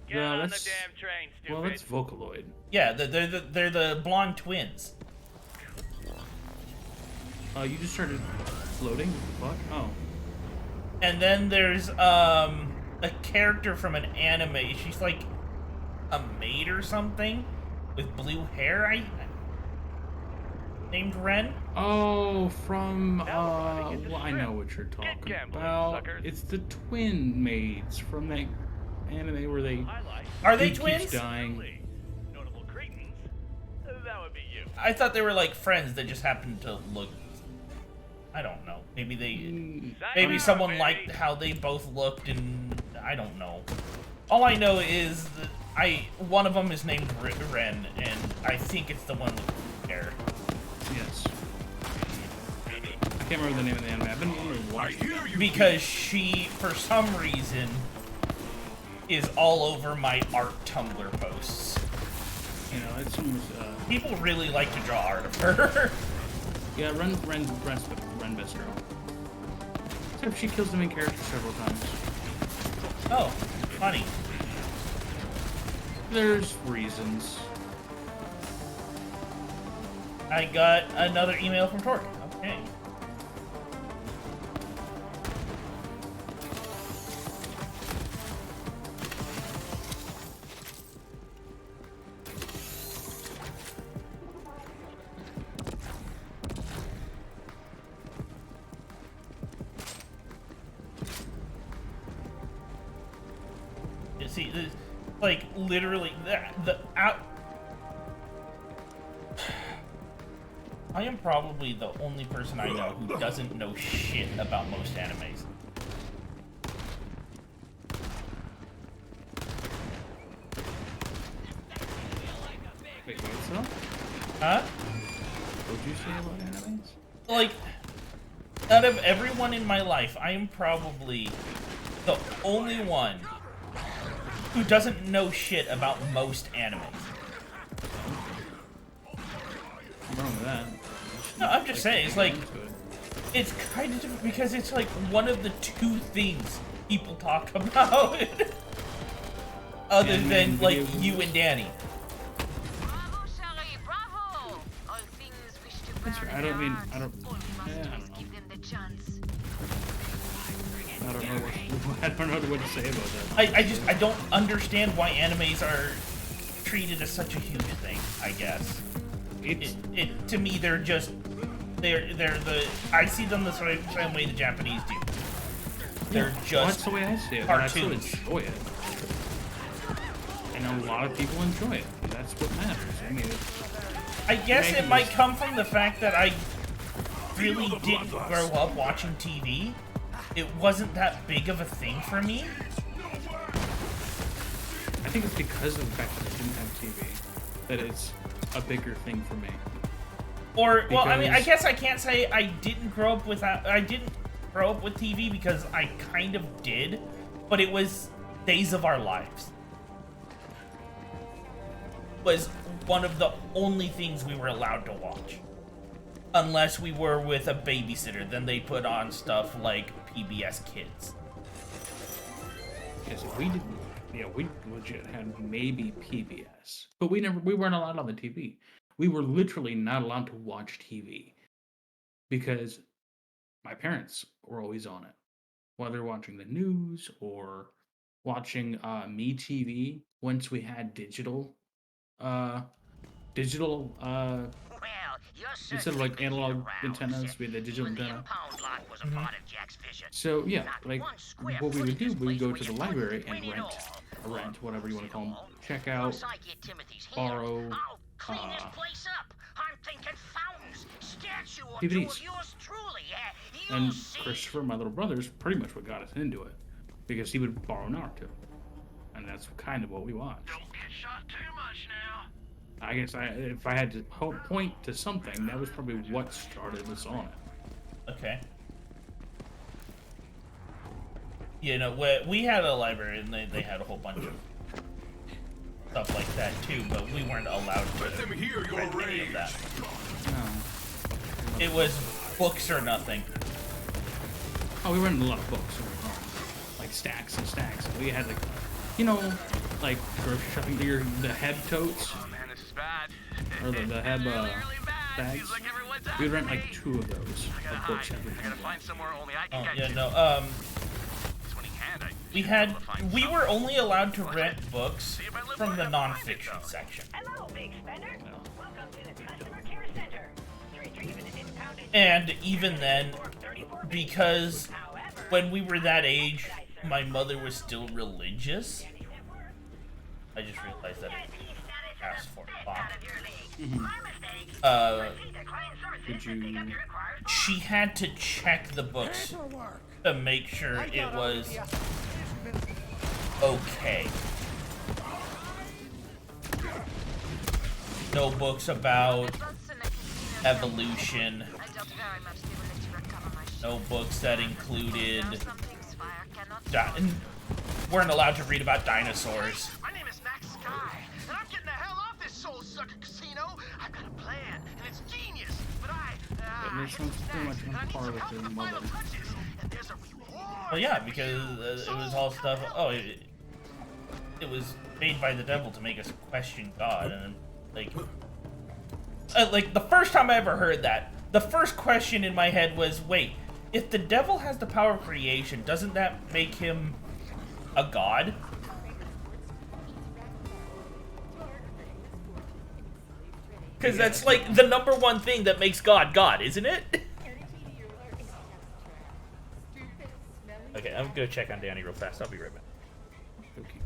Get on the damn train, stupid. Well, that's Vocaloid. Yeah, they're the blonde twins. You just started floating? What the fuck? Oh. And then there's a character from an anime. She's like a maid or something with blue hair. Named Ren. Oh, from well, I know what you're talking about. Suckers. It's the twin maids from that anime where they Are they keeps twins? dying. Notable cretins. That would be you. I thought they were like friends that just happened to look. I don't know. Maybe maybe someone liked how they both looked, and I don't know. All I know is that one of them is named Ren, and I think it's the one with blue hair. Yes. I can't remember the name of the anime. I've been wanting to watch it. Because she, for some reason, is all over my art Tumblr posts. You know, it's almost, people really like to draw art of her. Yeah, Ren Bestro. Except she kills the main character several times. Oh, funny. There's reasons. I got another email from Torque. Okay. You see, like literally I am probably the only person I know who doesn't know shit about most animes. Wait, what's up? Huh? What would you say about animes? Like, out of everyone in my life, I am probably the only one who doesn't know shit about most animes. What's wrong with that? No, I'm just saying, it's like, it's kind of different because it's like one of the two things people talk about. Other than, like, you and Danny. Bravo, Shari, bravo! All things wish to burn. That's right. I don't know. Give them the chance. I don't know what to say about that. I don't understand why animes are treated as such a huge thing, I guess. To me, they're the, I see them the same way the Japanese do. They're just that's the way I see it. cartoons. I still enjoy it. And a lot of people enjoy it. That's what matters. I mean, I guess it might come from the fact that I really didn't grow up watching TV. It wasn't that big of a thing for me. I think it's because of the fact that I didn't have TV that it's a bigger thing for me. Or, well, I mean, I guess I can't say I didn't grow up with TV because I kind of did, but it was Days of Our Lives. Was one of the only things we were allowed to watch. Unless we were with a babysitter, then they put on stuff like PBS Kids. Yes, we didn't. Yeah, we legit had maybe PBS, but we weren't allowed on the TV. We were literally not allowed to watch TV because my parents were always on it, whether watching the news or watching MeTV. Once we had digital, instead of like analog antennas, we had the digital antenna. So yeah, like what we would do, we would go to the library and rent, whatever you want to call them, check out, borrow, DVDs. And Christopher, my little brother's pretty much what got us into it, because he would borrow Naruto, and that's kind of what we watched. Don't get shot too much now. I guess if I had to point to something, that was probably what started us on it. Okay. You know, we had a library and they had a whole bunch of stuff like that too, but we weren't allowed to rent any of that. No. It was books or nothing. Oh, we rented a lot of books. Like stacks and stacks. We had like, you know, like grocery shopping, the Heb totes. Oh man, this is bad. Or the Heb bags. Like We'd rent like 2 of those. I gotta find somewhere only I can get we were only allowed to rent books from the non-fiction section. Hello, big spender. Welcome to the customer care center. Retrieve an impounded. And even then, because when we were that age, my mother was still religious. I just realized that it passed 4 o'clock. She had to check the books to make sure it was okay. No books about evolution. No books that included weren't allowed to read about dinosaurs. My name is Max Sky, and I'm getting the hell off this soul sucker casino. I've got a plan, and it's genius, but That sounds pretty much on par with your mother. Well, yeah, because it was all stuff. Oh, it was made by the devil to make us question God, and like the first time I ever heard that, the first question in my head was, wait, if the devil has the power of creation, doesn't that make him a god? Because that's like the #1 thing that makes God God, isn't it? Okay, I'm gonna check on Danny real fast. I'll be right back. Okay.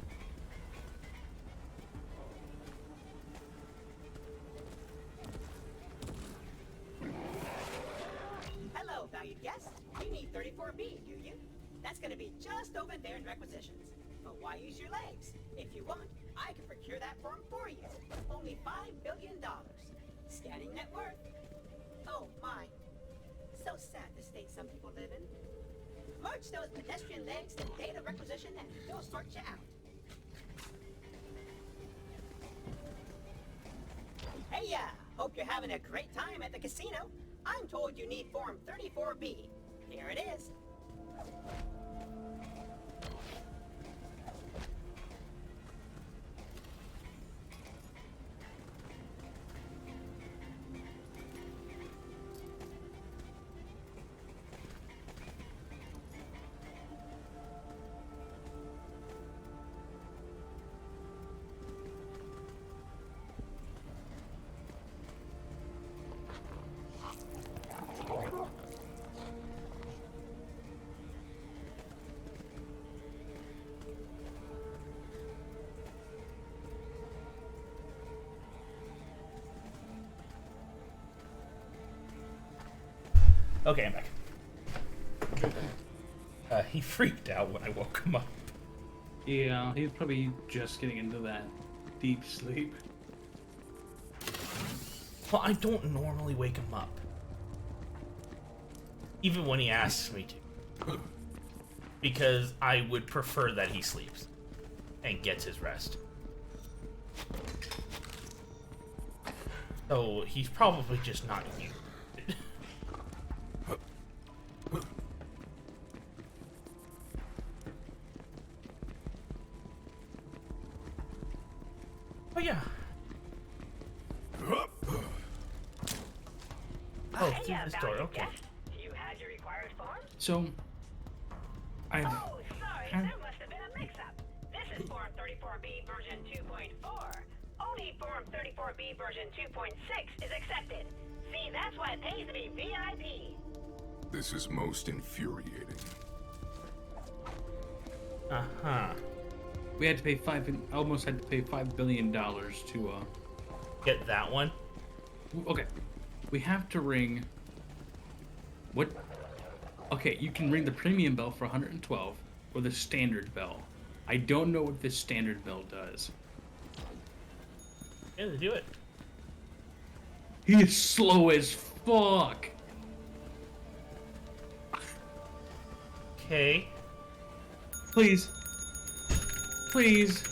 That's gonna be just over there in requisitions. But why use your legs? If you want, I can procure that form for you. Only $5 billion. Scanning net worth. Oh my. So sad the state some people live in. Merge those pedestrian legs to data requisition and they'll sort you out. Hey hope you're having a great time at the casino. I'm told you need Form 34B. Here it is. Okay, I'm back. He freaked out when I woke him up. Yeah, he's probably just getting into that deep sleep. Well, I don't normally wake him up. Even when he asks me to. Because I would prefer that he sleeps. And gets his rest. So, he's probably just not used. Oh yeah. Oh, through this door, okay. You had your required form? So, I've... Oh, sorry, there must have been a mix-up. This is Form 34B version 2.4. Only Form 34B version 2.6 is accepted. See, that's why it pays to be VIP. This is most infuriating. Uh-huh. We had to pay almost had to pay $5 billion to, get that one? Okay. We have to ring... What? Okay, you can ring the premium bell for 112, or the standard bell. I don't know what this standard bell does. Yeah, do it. He is slow as fuck! Okay. Oops. Please.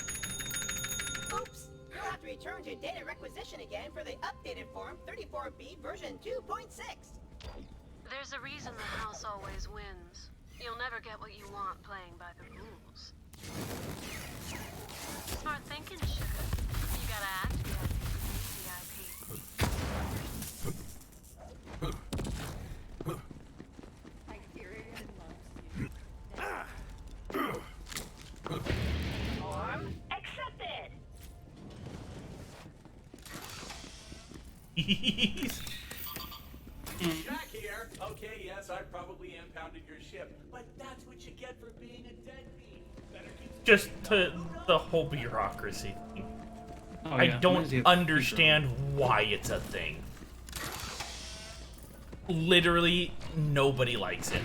You'll have to return to data requisition again for the updated Form 34B version 2.6. There's a reason the house always wins. You'll never get what you want playing by the rules. Smart thinking, sugar. You gotta act VIP. Form accepted. Jack here. Okay, yes, I probably impounded your ship, but that's what you get for being a deadbeat. Better keep Just to the whole bureaucracy thing. Oh, I yeah. don't understand why it's a thing. Literally, nobody likes it.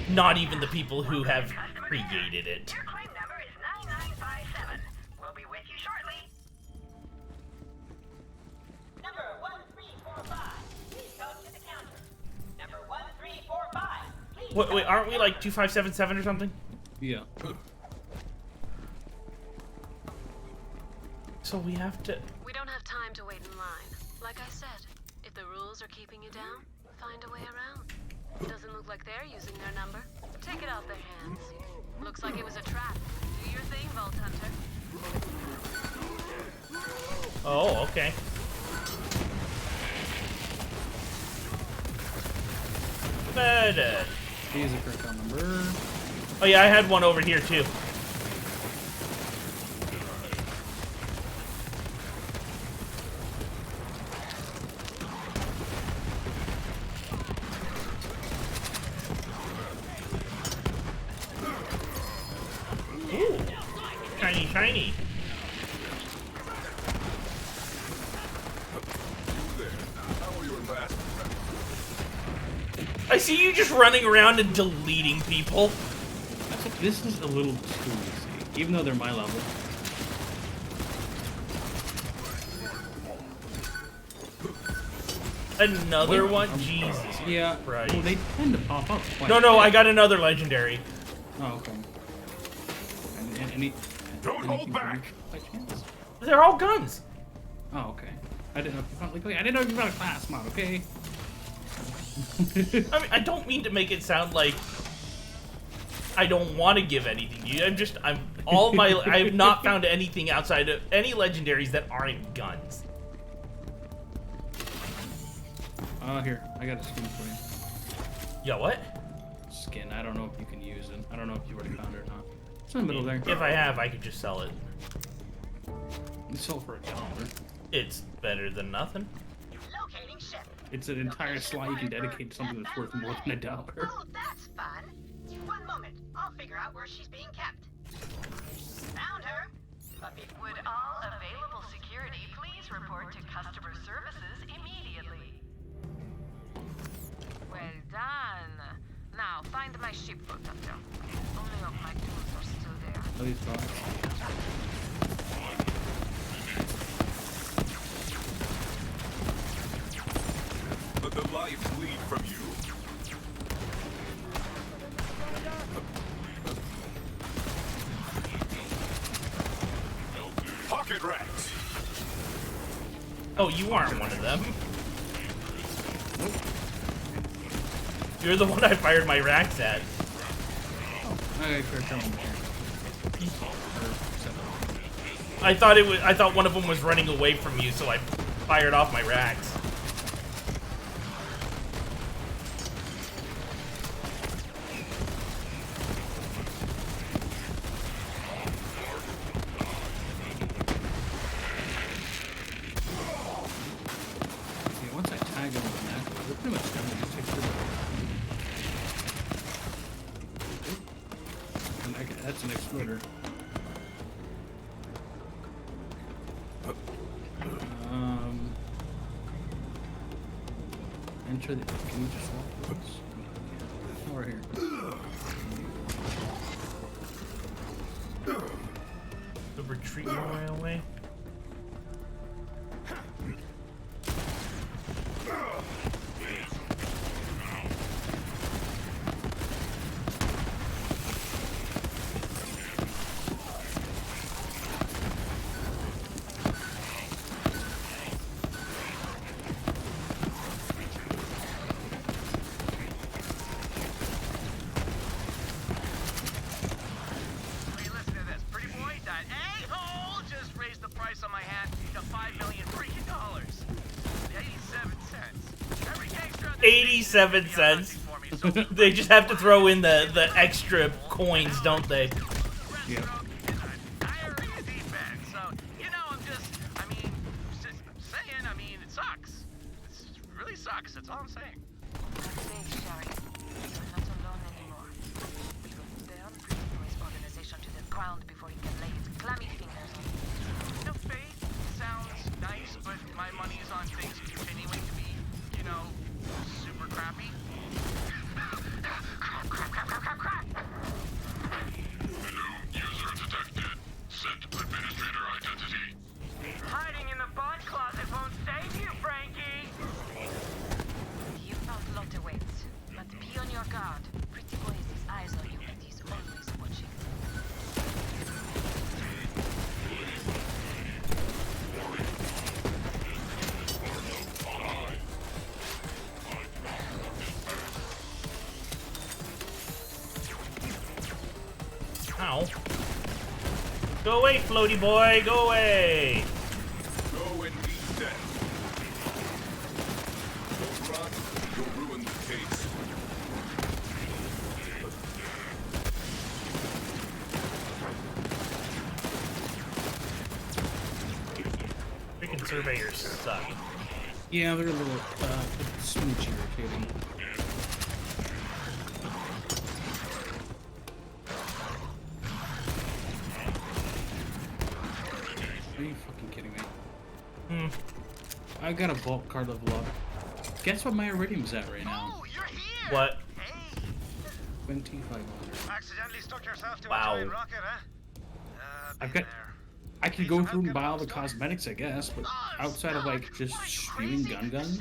Not even the people who have created it. Your claim number is 9957. We'll be with you shortly. Number 1345. Please go to the counter. Number 1345. Please Wait, aren't we like 2577 or something? Yeah. So we have to... We don't have time to wait in line. Like I said, if the rules are keeping you down, find a way around. Doesn't look like they're using their number. Take it out their hands. Looks like it was a trap. Do your thing, Vault Hunter. Oh, okay. Murder. Here's a correct number. Oh yeah, I had one over here too. Ooh, shiny, shiny. I see you just running around and deleting people. This is a little too easy, even though they're my level. Another one? Jesus. Yeah. Christ. Well, they tend to pop up. No, I got another legendary. Oh, okay. Any, Don't hold back. By chance? They're all guns. Oh, okay. I didn't know if you found a class mod. Okay. I mean, I don't mean to make it sound like I don't want to give anything to you. I have not found anything outside of any legendaries that aren't guns. Here, I got a skin for you. Yeah, what? Skin. I don't know if you can use it. I don't know if you already found it or not. It's in the middle there. If I have, I could just sell it. You sell it for $1. It's better than nothing. Locating ship. It's an entire slot you can dedicate to something that's worth more than $1. Oh, that's fun. One moment. I'll figure out where she's being kept. Found her. Would all available security please report to customer services immediately? Well done. Now, find my ship photo. Only hope my tools are still there. At least five. Let the life bleed from you. Pocket rats. Oh, you aren't one of them. You're the one I fired my racks at. I thought one of them was running away from you, so I fired off my racks. Once I tag them with that, they're pretty much done. Just take and that's an exploder. Enter the. Can you just walk with us? Oh, we're here. The retreat my way. On my hat to $5 million freaking dollars. 87 cents. Every gangster out there 87 cents. They just have to throw in the extra coins, don't they? Yeah. So, you know, I'm saying, it sucks. It really sucks, that's all I'm saying. Thanks, Sherry. You're not alone anymore. We will burn Pretty Boy's organization to the ground before he can lay his clammy fingers on it. You know, faith sounds nice, but my money is on things continuing to be, you know, super crappy. Crap. User detected. Set administrator identity. Hiding in the bot closet won't save you, Frankie! You found lot awaits, but be on your guard. Pretty Boy has his eyes on you, and he's always watching. Ow. Go away, floaty boy, go away! Go and be dead. Don't run, you'll ruin the case. Freaking surveyors suck. Yeah, they're a little smooch irritating. Are you fucking kidding me? I got a vault card level up. Guess what my iridium's at right now? What? 2500. Accidentally stuck yourself to a Wow. giant rocket, huh? I've got. I could go through and buy all the cosmetics, I guess, but outside of like just shooting guns,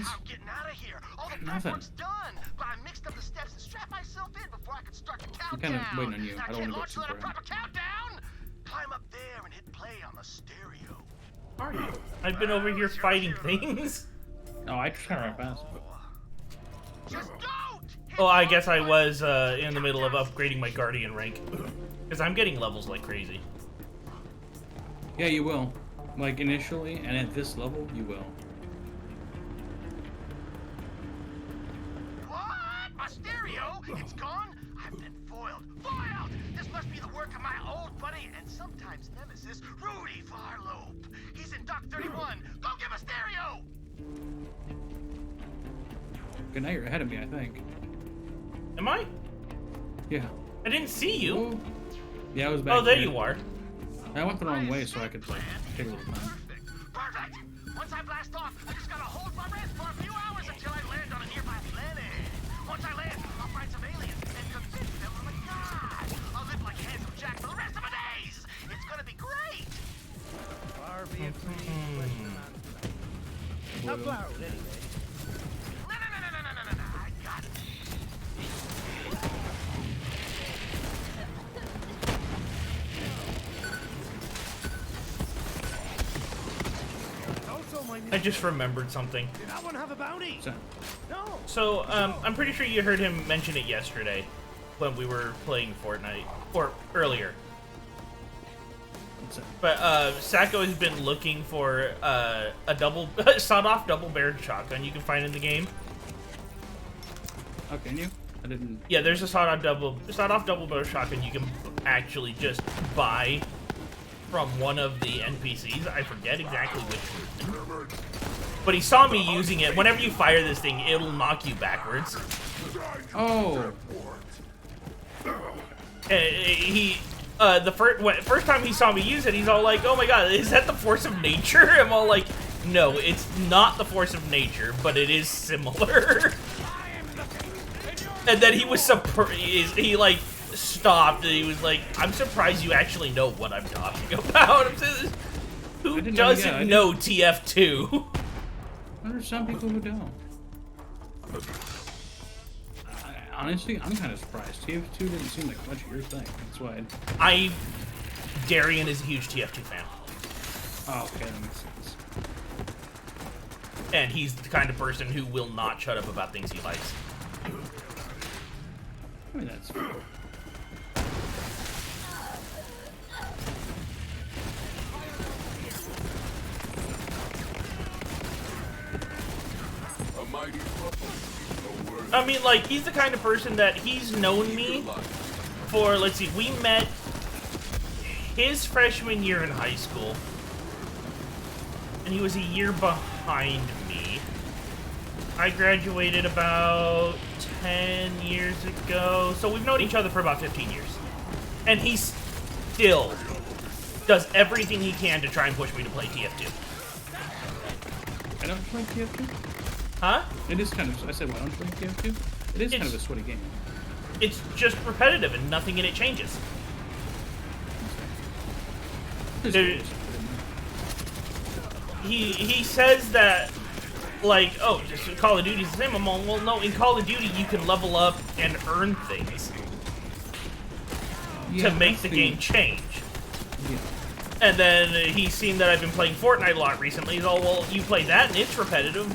nothing. Done, but I mixed up the steps and strapped myself in before I could start the I'm countdown. kind of waiting on you. I don't want to go Launch too on a far. proper countdown. Climb up there and hit play on the stereo. I've been over here fighting things. No, I try right past. Oh, I guess I was in the middle of upgrading my Guardian rank. Because I'm getting levels like crazy. Yeah, you will. Like initially, and at this level, you will. What? My stereo? It's gone? I've been foiled. Foiled! This must be the work of my old buddy and sometimes nemesis, Rudy Farlope. He's in Dock 31. Go give a stereo! Okay, now you're ahead of me, I think. Am I? Yeah. I didn't see you. Yeah, I was back Oh, there here. you are. I went the wrong way, so I could like take a little time. Perfect! Once I blast off, I just gotta hold my breath for a few hours until I land on a nearby planet. Once I land, I'll find some aliens and convince them I'm a god. I'll live like Handsome Jack for the rest of my days. It's gonna be great. Far be it from me to question a man's life. How borrowed, anyway? No, I got it. I just remembered something. Did that one have a bounty? No. So, I'm pretty sure you heard him mention it yesterday when we were playing Fortnite. Or earlier. But, Sacco has been looking for, a sawed-off double-barreled shotgun you can find in the game. Oh, can you? I didn't... Yeah, there's a sawed-off double-barrel shotgun you can actually just buy from one of the NPCs. I forget exactly which one. But he saw me using it. Whenever you fire this thing, it'll knock you backwards. Oh. He, the first time he saw me use it, he's all like, "Oh my god, is that the force of nature?" I'm all like, "No, it's not the force of nature, but it is similar." And then he was surprised. He like stopped and he was like, "I'm surprised you actually know what I'm talking about." Who doesn't know TF2? There's some people who don't. Honestly, I'm kind of surprised. TF2 didn't seem like much of your thing. That's why. Darian is a huge TF2 fan. Oh, okay, that makes sense. And he's the kind of person who will not shut up about things he likes. I mean, that's fair. I mean, like, he's the kind of person that he's known me for, let's see, we met his freshman year in high school, and he was a year behind me. I graduated about 10 years ago, so we've known each other for about 15 years. And he still does everything he can to try and push me to play TF2. I don't play TF2? Huh? It is kind of, I said, why don't you play TF2? It is kind of a sweaty game. It's just repetitive and nothing in it changes. He says that, like, oh, just Call of Duty's the same. I'm all, well, no, in Call of Duty you can level up and earn things to make the game change. Yeah. And then he's seen that I've been playing Fortnite a lot recently. He's all, well, you play that and it's repetitive,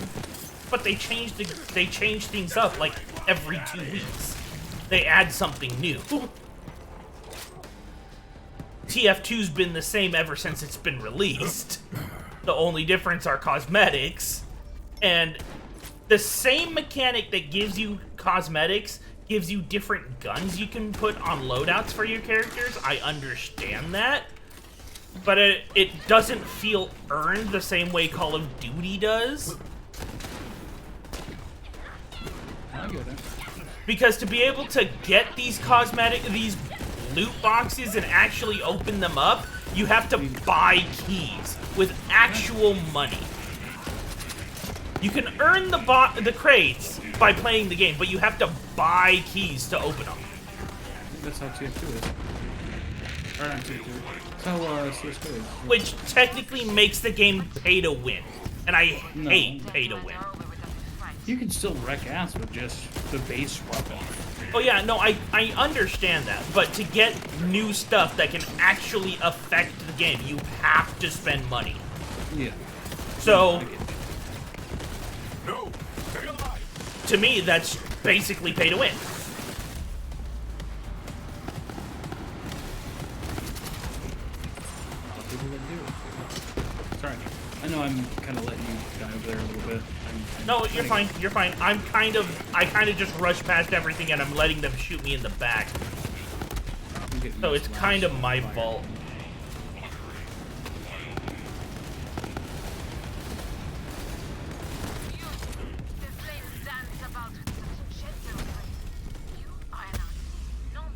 but they change things up like every 2 weeks. They add something new. TF2's been the same ever since it's been released. The only difference are cosmetics. And the same mechanic that gives you cosmetics gives you different guns you can put on loadouts for your characters. I understand that. But it doesn't feel earned the same way Call of Duty does. I get it. Because to be able to get these these loot boxes and actually open them up, you have to buy keys with actual money. You can earn the crates by playing the game, but you have to buy keys to open them. That's how TF2 is. Or not TF2. That's how CS2 is. Which technically makes the game pay to win. And I hate pay to win. You can still wreck ass with just the base weapon. Oh yeah, no, I understand that. But to get new stuff that can actually affect the game, you have to spend money. Yeah. So, to me, that's basically pay to win. Sorry. I know I'm kind of letting you dive there a little bit. No, you're fine. You're fine. I kind of just rushed past everything and I'm letting them shoot me in the back. So it's kind of my fault.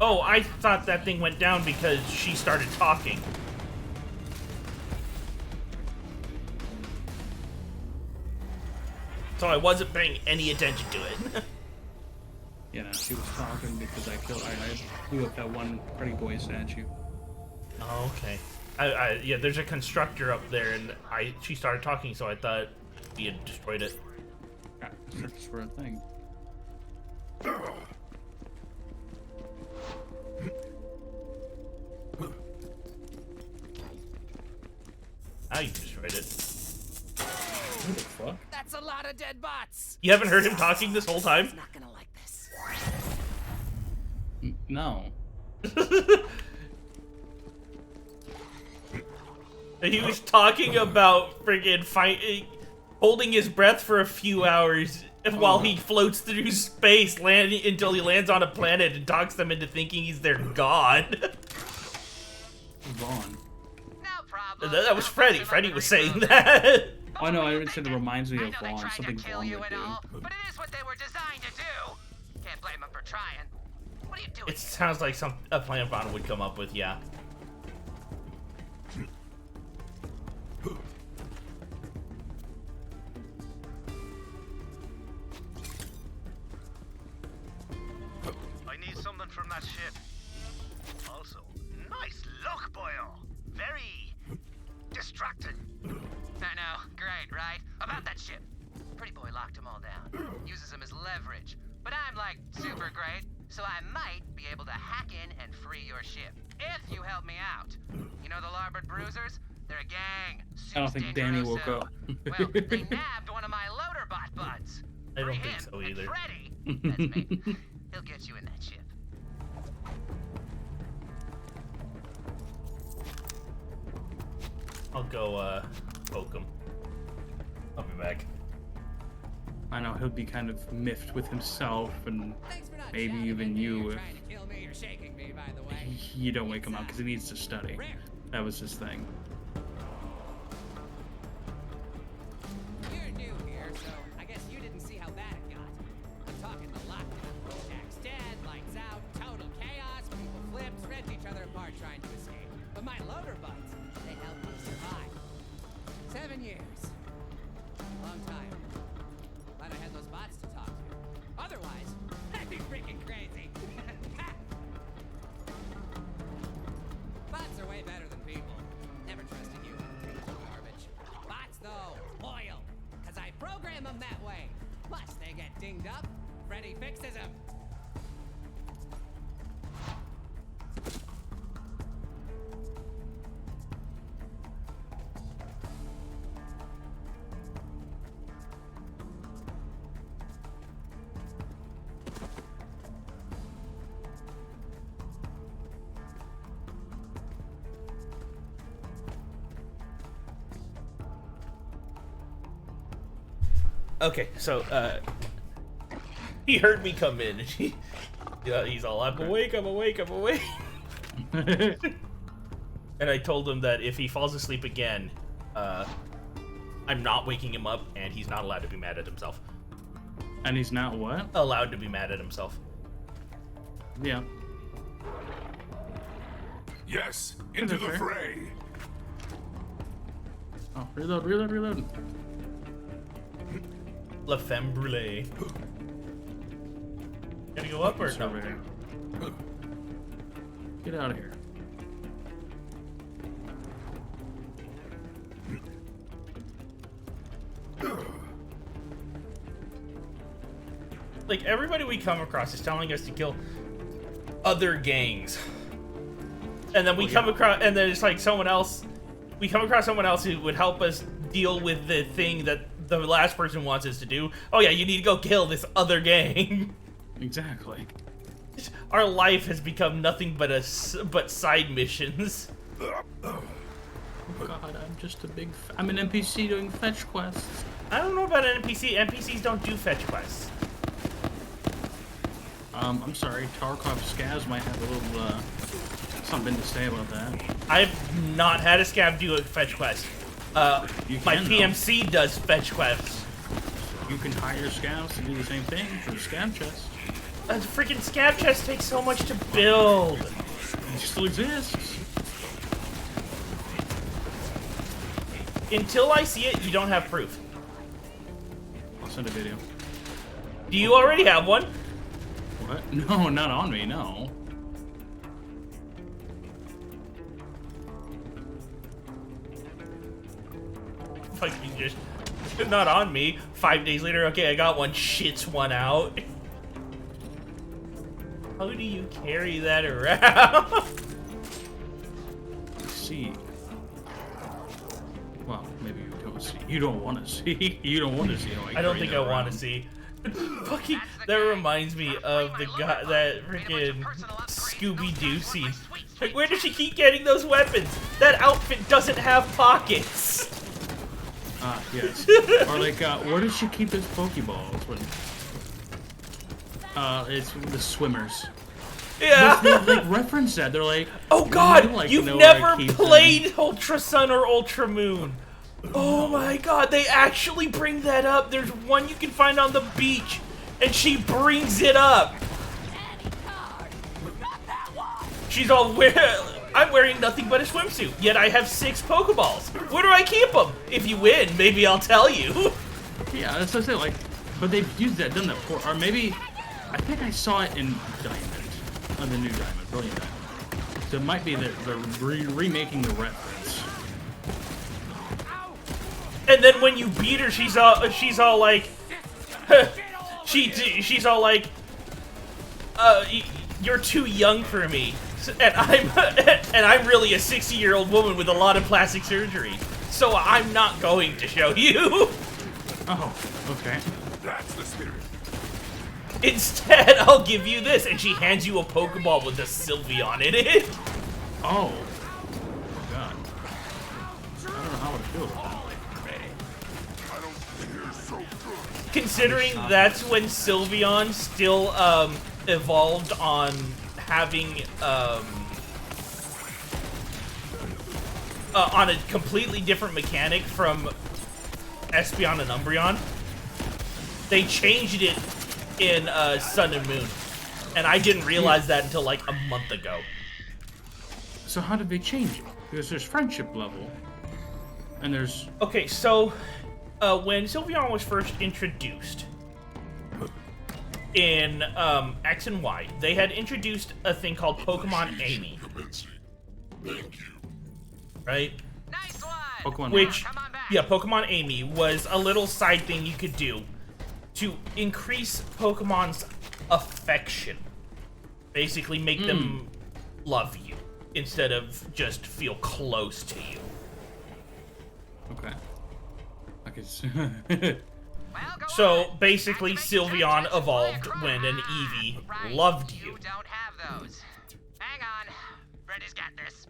Oh, I thought that thing went down because she started talking. So I wasn't paying any attention to it. Yeah, no, she was talking because I blew up that one pretty boy statue. Oh, okay. Yeah, there's a constructor up there, and she started talking, so I thought we had destroyed it. Yeah, constructors were a thing. Now you destroyed it. What the fuck? That's a lot of dead bots. You haven't heard him talking this whole time? Not gonna like this. No. He was talking about friggin' fighting, holding his breath for a few hours while he floats through space, until he lands on a planet and talks them into thinking he's their god. Vaughn. That was Freddy. Freddy was saying that. Oh no, I said it reminds me of Vaughn. Something Vaughn would do. But it is what they were designed to do. Can't blame them for trying. What are you doing? It sounds like a plan Vaughn would come up with, yeah. I need something from that ship. Also, nice look, boyo. Very distracting. I know, great, right? About that ship. Pretty boy locked them all down. Uses them as leverage. But I'm like super great, so I might be able to hack in and free your ship. If you help me out. You know the Larboard Bruisers? They're a gang. I don't think Danny woke up. Well, they nabbed one of my loader bot buds. I don't think so either. Freddy, that's me. He'll get you in that ship. I'll go, poke him. I'll be back. I know, he'll be kind of miffed with himself and maybe even you if you don't wake him up because he needs to study. That was his thing. You're new here, so I guess you didn't see how bad it got. I'm talking the lockdown. Jack's dead, lights out, total chaos, people flipped, ripped each other apart trying to escape. But my loader buds, they helped me survive. 7 years. Long time. Glad I had those bots to talk to. Otherwise, I'd be freaking crazy. Bots are way better than people. Never trusted you. Garbage. Bots, though, loyal. Because I program them that way. Plus, they get dinged up. Freddy fixes them. Okay, so, he heard me come in, and he's all, I'm awake, I'm awake, I'm awake. And I told him that if he falls asleep again, I'm not waking him up, and he's not allowed to be mad at himself. And he's not what? Allowed to be mad at himself. Yeah. Yes, into the fray. Oh, reload, reload, reload. La Femme Brûlée. Gonna go up or no? Get out of here. Like, everybody we come across is telling us to kill other gangs. And then we come across, and then it's like someone else, we come across someone else who would help us deal with the thing that the last person wants us to do. Oh yeah, you need to go kill this other gang. Exactly. Our life has become nothing but side missions. Oh god, I'm just a big... I'm an NPC doing fetch quests. I don't know about an NPC. NPCs don't do fetch quests. I'm sorry, Tarkov Scavs might have a little, something to say about that. I've not had a scav do a fetch quest. My PMC does fetch quests. You can hire scavs to do the same thing for the scav chest. A freaking scav chest takes so much to build. It still exists. Until I see it, you don't have proof. I'll send a video. Do you already have one? What? No, not on me, no. Fucking just not on me. 5 days later, okay, I got one. Shits one out. How do you carry that around? See. Well, maybe you don't see. You don't want to see. You don't want to see how I don't think I want to see. Fucking, that reminds me of the guy, that freaking Scooby-Doo scene. Like, where does she keep getting those weapons? That outfit doesn't have pockets. Ah, yes. Or like, where does she keep his Pokeballs? When... it's the swimmers. Yeah. But they like reference that. They're like, oh god, like, you've never played Ultra Sun or Ultra Moon. Oh my god, they actually bring that up. There's one you can find on the beach, and she brings it up. She's all I'm wearing nothing but a swimsuit, yet I have 6 Pokeballs. Where do I keep them? If you win, maybe I'll tell you. Yeah, that's what I say. Like, but they've used that, done that before, or maybe I think I saw it in Diamond, the new Diamond, Brilliant Diamond. So it might be that they're remaking the reference. And then when you beat her, she's all like, she's all like, you're too young for me, and I'm really a 60-year-old woman with a lot of plastic surgery, so I'm not going to show you. Oh, okay. That's the spirit. Instead, I'll give you this, and she hands you a Pokeball with a Sylveon in it. Oh. God. I don't know how I would feel about that. Considering that's when Sylveon still evolved on having on a completely different mechanic from Espeon and Umbreon. They changed it in Sun and Moon, and I didn't realize that until like a month ago. So how did they change it? Because there's friendship level, and there's... Okay, so when Sylveon was first introduced in X and Y, they had introduced a thing called Pokemon Amy. Right? Nice one. Pokemon Which, yeah, Pokemon Amy was a little side thing you could do to increase Pokemon's affection. Basically make them love you instead of just feel close to you. Okay. I guess. So basically, Sylveon evolved when an Eevee loved you. Don't have those. Hang on. Freddy's got this.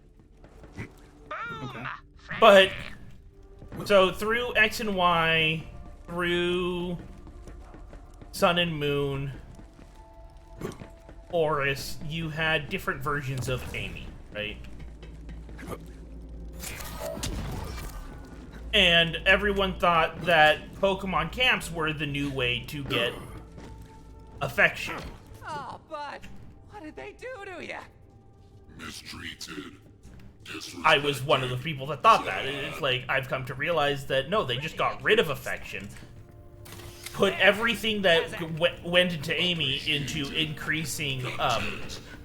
Okay. But so through X and Y, through Sun and Moon, Oris, you had different versions of Amy, right? And everyone thought that Pokemon camps were the new way to get affection. Oh, bud, what did they do to you? Mistreated. I was one of the people that thought that. It's like, I've come to realize that, no, they just got rid of affection. Put everything that went into Amy into increasing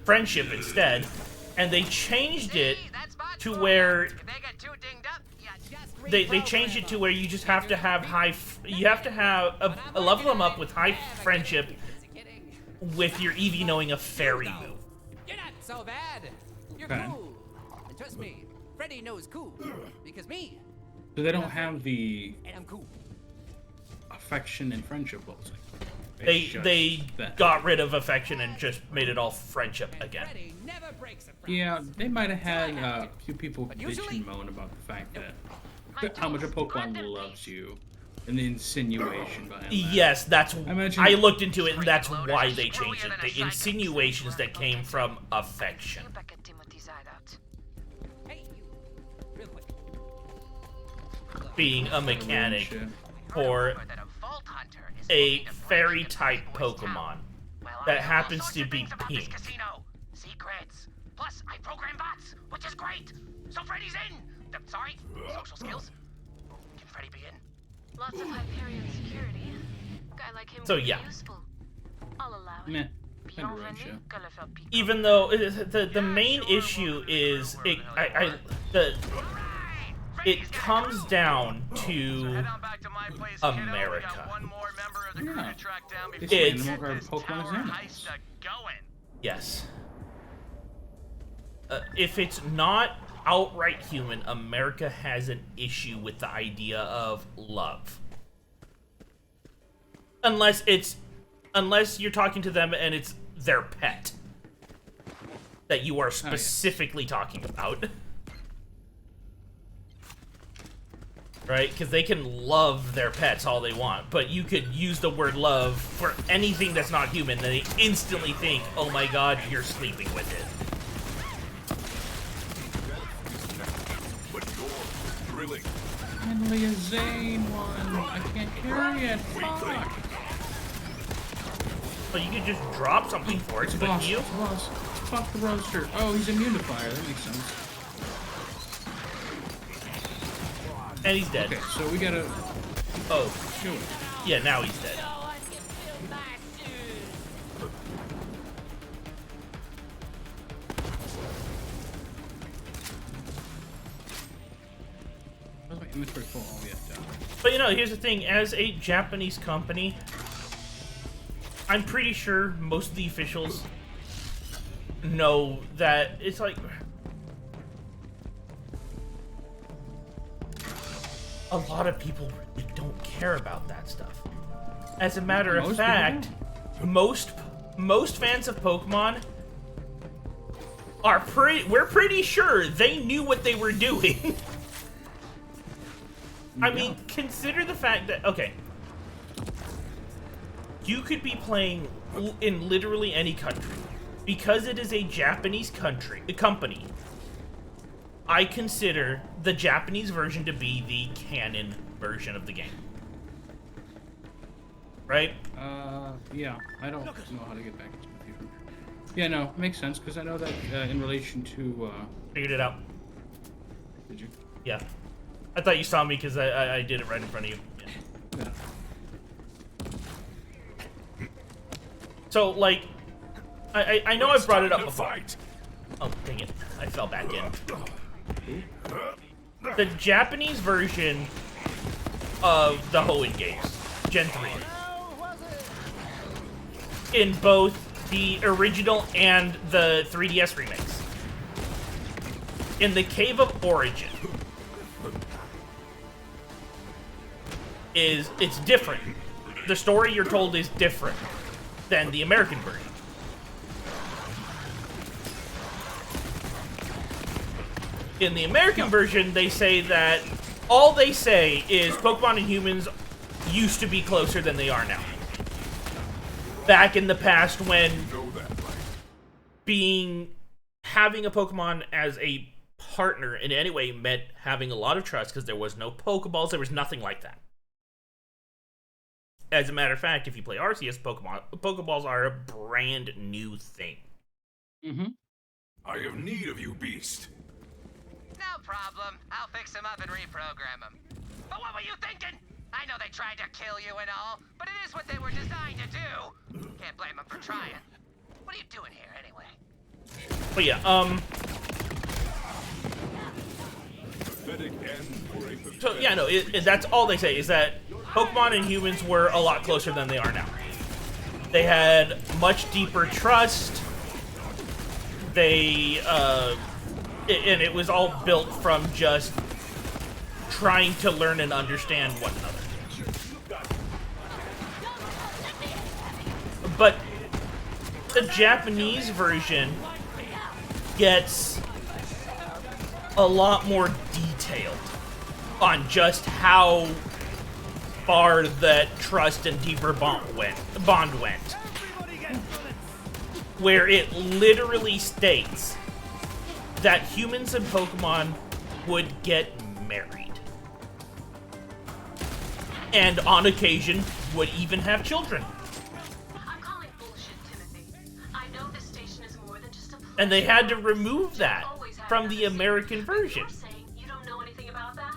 friendship instead. and they changed it to where they changed it to where you just have to have you have to have a level them up with high friendship with your Eevee knowing a fairy move. You're not so bad. You're Okay. cool. And trust me, Freddy knows cool. Because me. So they don't have the And I'm cool. affection and friendship levels. They got rid of affection and just made it all friendship again. Yeah, they might have had a few people bitch and moan about the fact that how much a Pokemon loves you, and the insinuation behind that. Yes, that's. imagine- I looked into it, and that's why they changed it. The insinuations that came from affection. Being a mechanic for a fairy type Pokemon that happens to be pink. Secrets. Plus, I program bots, which is great. So Freddy's in. Sorry, social skills. Can Freddy be in? Lots of Hyperion security. Guy like him So could be yeah. useful. I'll allow it. Meh. Kinda Even though the main issue is it comes down to America. Yeah. It's Pokemon is animals. yes. If it's not outright human, America has an issue with the idea of love. Unless you're talking to them and it's their pet that you are specifically talking about. Right? Because they can love their pets all they want, but you could use the word love for anything that's not human, and they instantly think, oh my god, you're sleeping with it. Finally a Zane one. I can't carry it. Fuck. Well, you could just drop something for it, It's a couldn't boss. you? It's a boss. Fuck the roaster. Oh, he's immune to fire. That makes sense. And he's dead. Okay, so we gotta. Oh. Kill it. Yeah, now he's dead. Where's my inventory full? Oh, yeah, down. But you know, here's the thing. As a Japanese company, I'm pretty sure most of the officials know that it's like... a lot of people really don't care about that stuff. As a matter of fact, most fans of Pokemon are we're pretty sure they knew what they were doing. I mean, consider the fact that, okay, you could be playing in literally any country. Because it is a Japanese company, I consider the Japanese version to be the canon version of the game. Right? Yeah. I don't know how to get back into the computer. Yeah, no, makes sense, because I know that in relation to, Figured it out. Did you? Yeah. I thought you saw me because I did it right in front of you. Yeah. So, like, I know I've brought it up before. Oh, dang it. I fell back in. The Japanese version of the Hoenn games, Gen 3, in both the original and the 3DS remakes. In the Cave of Origin, it's different. The story you're told is different than the American version. In the American version, they say that all they say is Pokemon and humans used to be closer than they are now. Back in the past, when having a Pokemon as a partner in any way meant having a lot of trust, because there was no Pokeballs, there was nothing like that. As a matter of fact, if you play Arceus, Pokeballs are a brand new thing. Mm-hmm. I have need of you, beast. No problem. I'll fix him up and reprogram him. But what were you thinking? I know they tried to kill you and all, but it is what they were designed to do. Can't blame them for trying. What are you doing here, anyway? But yeah, so yeah, no, that's all they say is that Pokemon and humans were a lot closer than they are now. They had much deeper trust. They, and it was all built from just trying to learn and understand one another. But the Japanese version gets a lot more detailed on just how far that trust and deeper bond went. Where it literally states that humans and Pokemon would get married. And on occasion, would even have children. I'm calling bullshit, Timothy. I know this station is more than just a place. And they had to remove that from the American version. You're saying you don't know anything about that?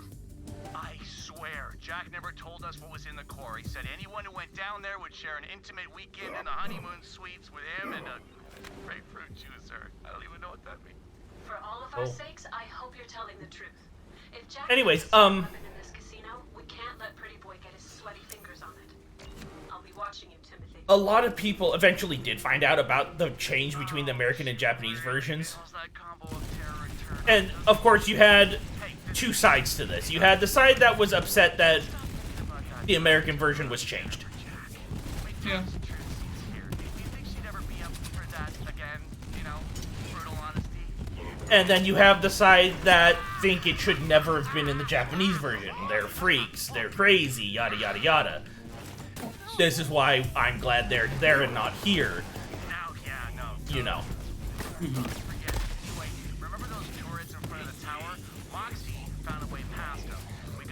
I swear, Jack never told us what was in the core. He said anyone who went down there would share an intimate weekend in the honeymoon suites with him and a grapefruit juicer. I don't even know what that means. For all of our sakes, I hope you're telling the truth. If Jack Anyways, in this casino, we can't let Pretty Boy get his sweaty fingers on it. I'll be watching you, Timothy. A lot of people eventually did find out about the change between the American and Japanese versions. And, of course, you had two sides to this. You had the side that was upset that the American version was changed. Yeah. And then you have the side that think it should never have been in the Japanese version. They're freaks, they're crazy, yada yada yada. This is why I'm glad they're there and not here. You know.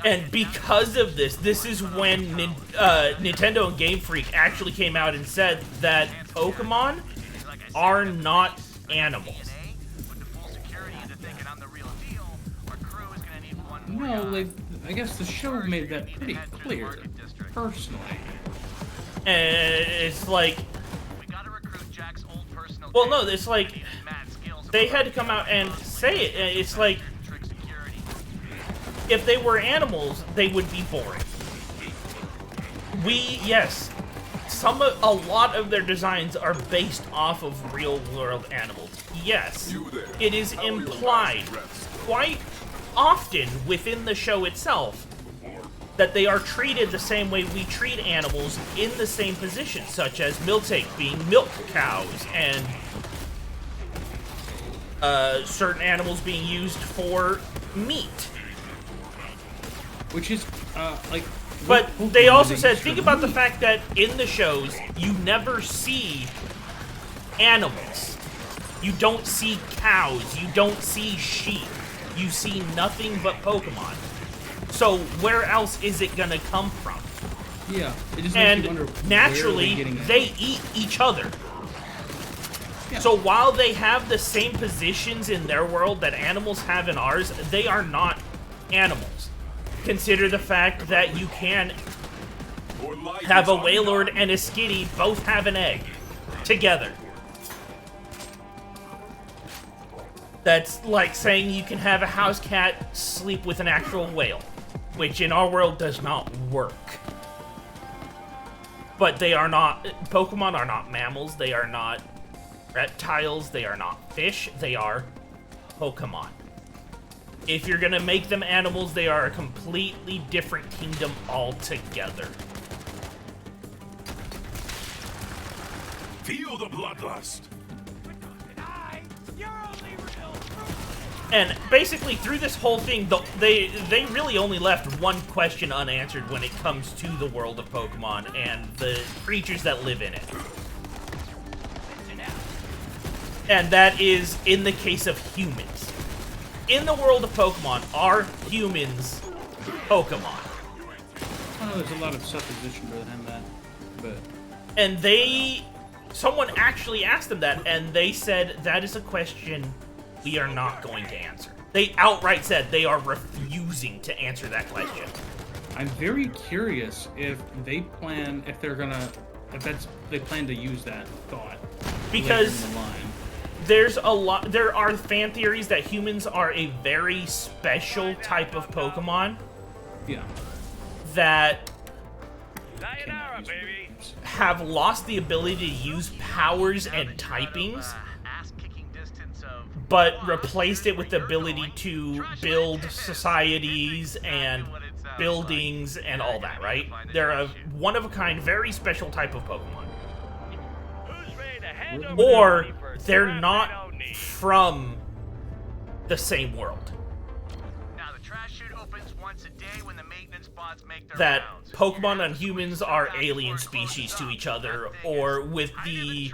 And because of this, this is when Nintendo and Game Freak actually came out and said that Pokemon are not animals. No, like, I guess the show made that pretty clear, personally. And it's like, well, no, it's like, they had to come out and say it. It's like, if they were animals, they would be boring. Yes, a lot of their designs are based off of real-world animals. Yes, it is implied quite often within the show itself that they are treated the same way we treat animals in the same position, such as Miltank being milk cows and certain animals being used for meat. Which is, like... But they also said, think about the fact that in the shows, you never see animals. You don't see cows, you don't see sheep. You see nothing but Pokemon. So where else is it gonna come from? Yeah, it just and makes you wonder naturally, they eat each other. Yeah. So while they have the same positions in their world that animals have in ours, they are not animals. Consider the fact that you can have a Wailord and a Skitty both have an egg together. That's like saying you can have a house cat sleep with an actual whale, which in our world does not work. But they are not, Pokemon are not mammals, they are not reptiles, they are not fish, they are Pokemon. If you're gonna make them animals, they are a completely different kingdom altogether. Feel the bloodlust. And basically, through this whole thing, they really only left one question unanswered when it comes to the world of Pokemon and the creatures that live in it. And that is in the case of humans. In the world of Pokemon, are humans Pokemon? I know there's a lot of supposition behind that, but... And someone actually asked them that, and they said that is a question we are not going to answer. They outright said they are refusing to answer that question. I'm very curious if they plan to use that thought because later in the line. there's a lot. There are fan theories that humans are a very special type of Pokemon. Yeah. That have lost the ability to use powers and typings, but replaced it with the ability to build societies and buildings and all that, right? They're a one-of-a-kind, very special type of Pokemon. Or they're not from the same world. That Pokemon and humans are alien species to each other, or with the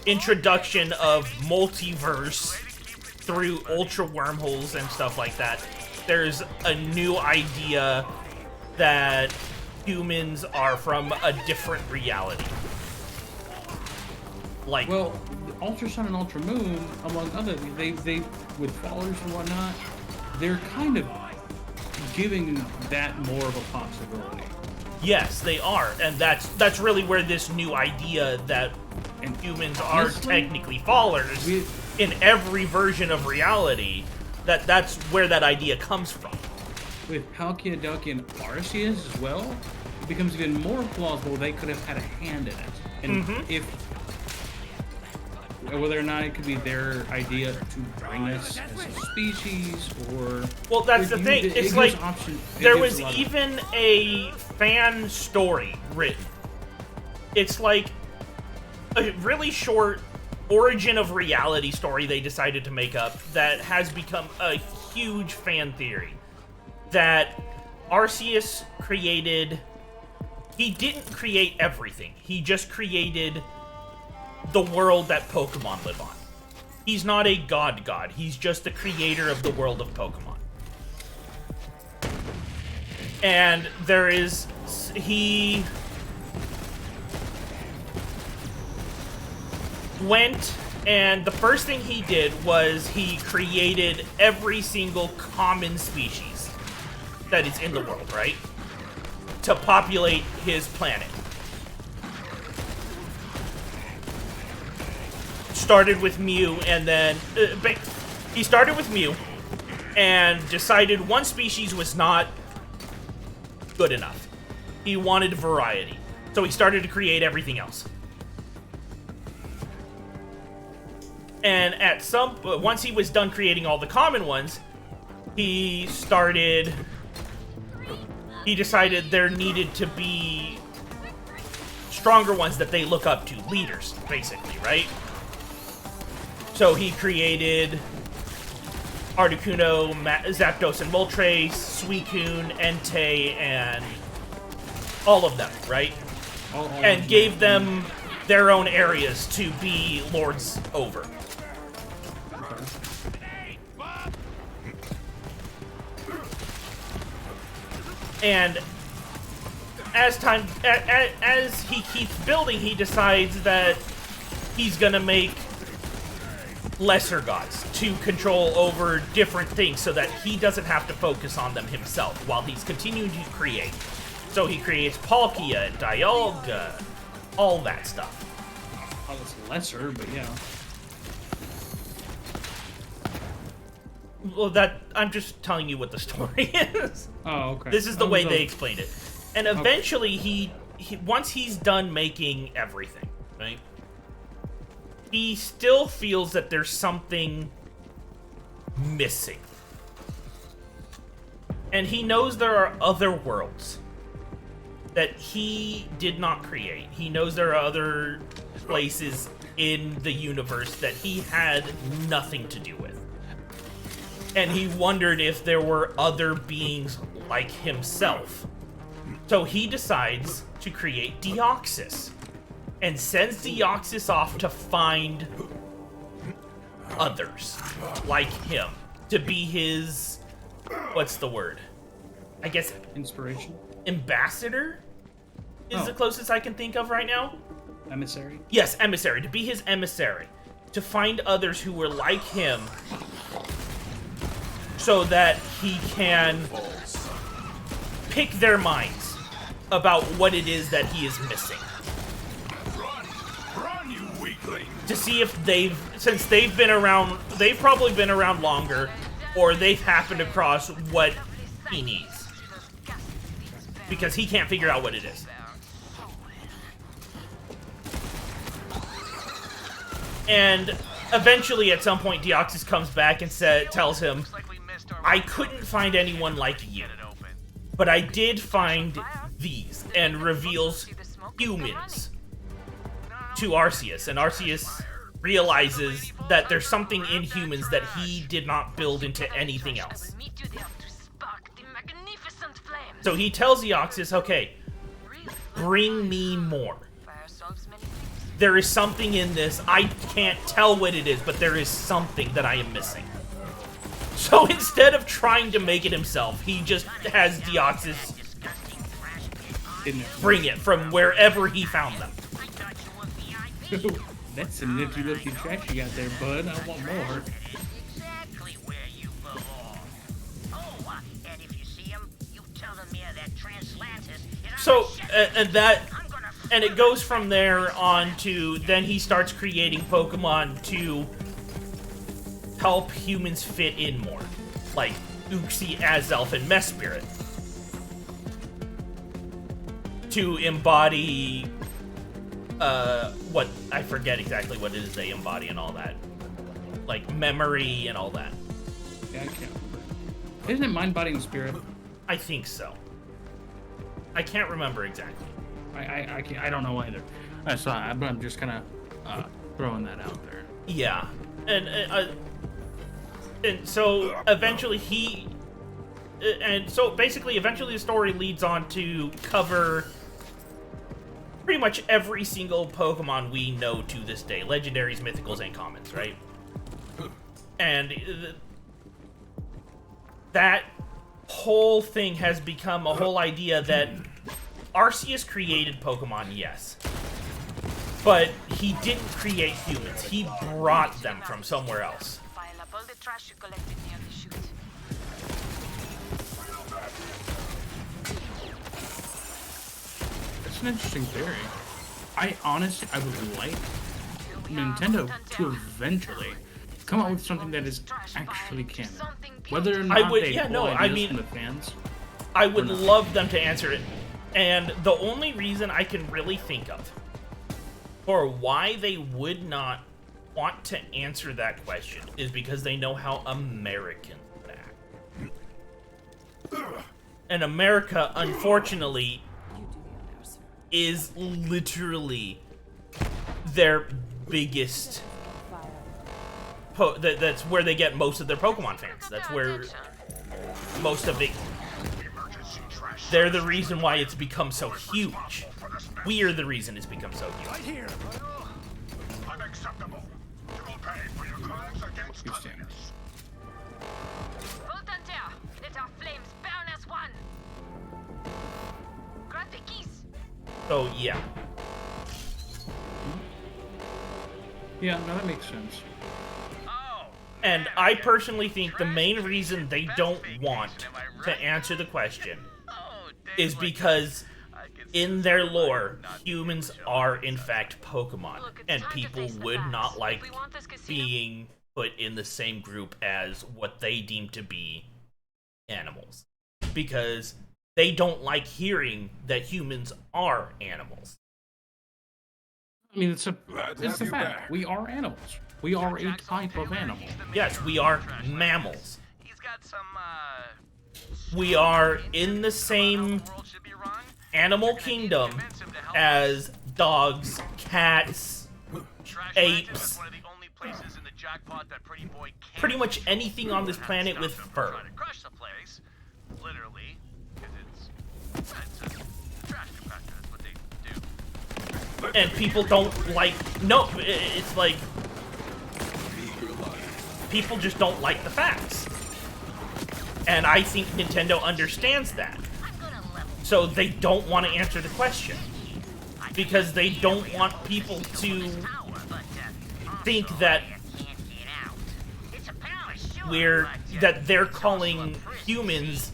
introduction of multiverse through ultra wormholes and stuff like that, there's a new idea that humans are from a different reality. Like, well, Ultra Sun and Ultra Moon, among other, they with followers and whatnot, they're kind of giving that more of a possibility. Yes, they are, and that's really where this new idea that humans are technically followers in every version of reality, that's where that idea comes from. With Palkia, Ducky, and Arceus as well, it becomes even more plausible they could have had a hand in it. And if whether or not it could be their idea to bring us as a species, or... Well, that's the thing. It's like, there was even a fan story written. It's like a really short origin of reality story they decided to make up that has become a huge fan theory. That Arceus created... He didn't create everything. He just created the world that Pokemon live on. He's not a god. He's just the creator of the world of Pokemon. And there is... He went, and the first thing he did was he created every single common species that is in the world, right? To populate his planet. Started with Mew, and then he started with Mew and decided one species was not good enough. He wanted variety, so he started to create everything else. And once he was done creating all the common ones, he decided there needed to be stronger ones that they look up to, leaders, basically, right? So he created Articuno, Zapdos, and Moltres, Suicune, Entei, and all of them, right? And gave them their own areas to be lords over. And as he keeps building, he decides that he's gonna make lesser gods to control over different things so that he doesn't have to focus on them himself while he's continuing to create. So he creates Palkia, Dialga, all that stuff. Oh, it's lesser, but yeah. Well, I'm just telling you what the story is. Oh, okay. This is the way they explained it. And eventually, he once he's done making everything, right? He still feels that there's something missing. And he knows there are other worlds that he did not create. He knows there are other places in the universe that he had nothing to do with. And he wondered if there were other beings like himself. So he decides to create Deoxys. And sends Deoxys off to find others like him. To be his... What's the word? I guess... Inspiration? Ambassador? Is the closest I can think of right now. Emissary? Yes, emissary. To be his emissary. To find others who were like him. So that he can pick their minds about what it is that he is missing. Run, you weakling! to see if since they've been around, they've probably been around longer, or they've happened across what he needs. Because he can't figure out what it is. And eventually, at some point, Deoxys comes back and tells him, I couldn't find anyone like you, but I did find these, and reveals humans to Arceus. And Arceus realizes that there's something in humans that he did not build into anything else. So he tells Deoxys, okay, bring me more. There is something in this. I can't tell what it is, but there is something that I am missing. So instead of trying to make it himself, he just has Deoxys bring it from wherever he found them. That's some nifty-lifty trash you got there, bud. I want more. Exactly where you belong. Oh, and if you see him, you tell the mayor that Translantis is... So, and it goes from there on to, then he starts creating Pokemon to help humans fit in more. Like Uxie, Azelf, and Mesprit. To embody, what, I forget exactly what it is they embody and all that. Like memory and all that. Yeah, I can't remember. Isn't it mind, body, and spirit? I think so. I can't remember exactly. I don't know either. But I'm just kind of throwing that out there. Yeah, and so eventually eventually the story leads on to cover pretty much every single Pokemon we know to this day, legendaries, mythicals, and commons, right? And that whole thing has become a whole idea that Arceus created Pokemon, yes. But he didn't create humans. He brought them from somewhere else. That's an interesting theory. I would like Nintendo to eventually come up with something that is actually canon. Whether or not the fans. I would love them to answer it. And the only reason I can really think of for why they would not want to answer that question is because they know how Americans act. And America, unfortunately, is literally their biggest... that's where they get most of their Pokemon fans. That's where most of it... They're the reason why it's become so huge. We're the reason it's become so huge. Right here. Unacceptable. You will pay for your crimes against communists. Let our flames burn as one. Grab the keys. So yeah. Yeah, no, that makes sense. And I personally think the main reason they don't want to answer the question is because in their lore, humans are in fact Pokemon, and people would not like being put in the same group as what they deem to be animals. Because they don't like hearing that humans are animals. I mean, it's a fact. We are animals. We are a type of animal. Yes, we are mammals. We are in the same animal kingdom as dogs, cats, apes, pretty much anything on this planet with fur. And people don't like... No, it's like... People just don't like the facts. And I think Nintendo understands that. So they don't want to answer the question. Because they don't want people to think that they're calling humans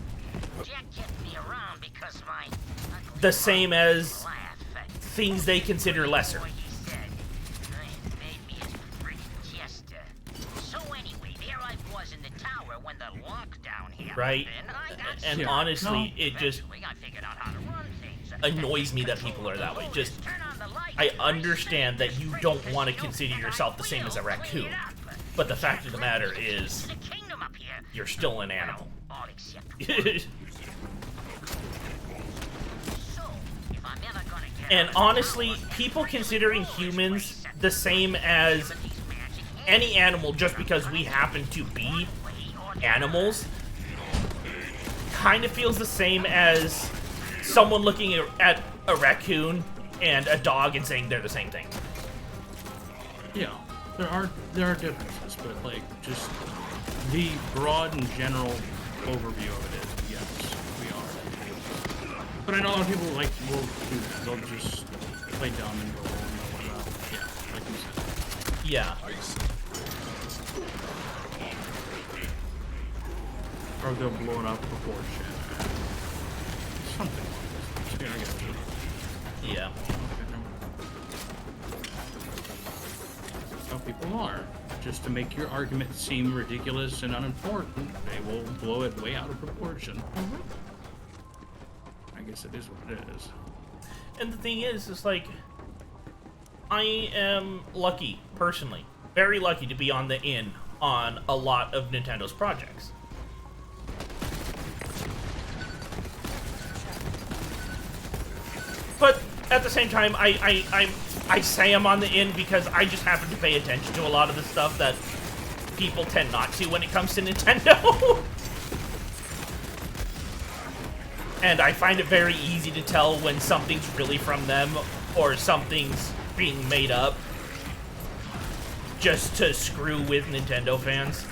the same as things they consider lesser. tower when the lockdown here. Right? And Yeah. honestly, it just I figured out how to run things. annoys me that people are that way. Just, I understand that you don't want to consider yourself the same as a raccoon, but the fact of the matter is, you're still an animal. And honestly, people considering humans the same as any animal just because we happen to be animals kind of feels the same as someone looking at a raccoon and a dog and saying they're the same thing. Yeah, there are differences, but like just the broad and general overview of it is yes, we are. But I know a lot of people like will do that. They'll just play dumb and go, well, yeah, like you said. Yeah. Or they'll blow it up before shit. Something like this. I guess. Yeah. How people are. Just to make your argument seem ridiculous and unimportant, they will blow it way out of proportion. I guess it is what it is. And the thing is, it's like, I am lucky, personally, very lucky to be on the in on a lot of Nintendo's projects. But at the same time, I say I'm on the in because I just happen to pay attention to a lot of the stuff that people tend not to when it comes to Nintendo. And I find it very easy to tell when something's really from them or something's being made up just to screw with Nintendo fans.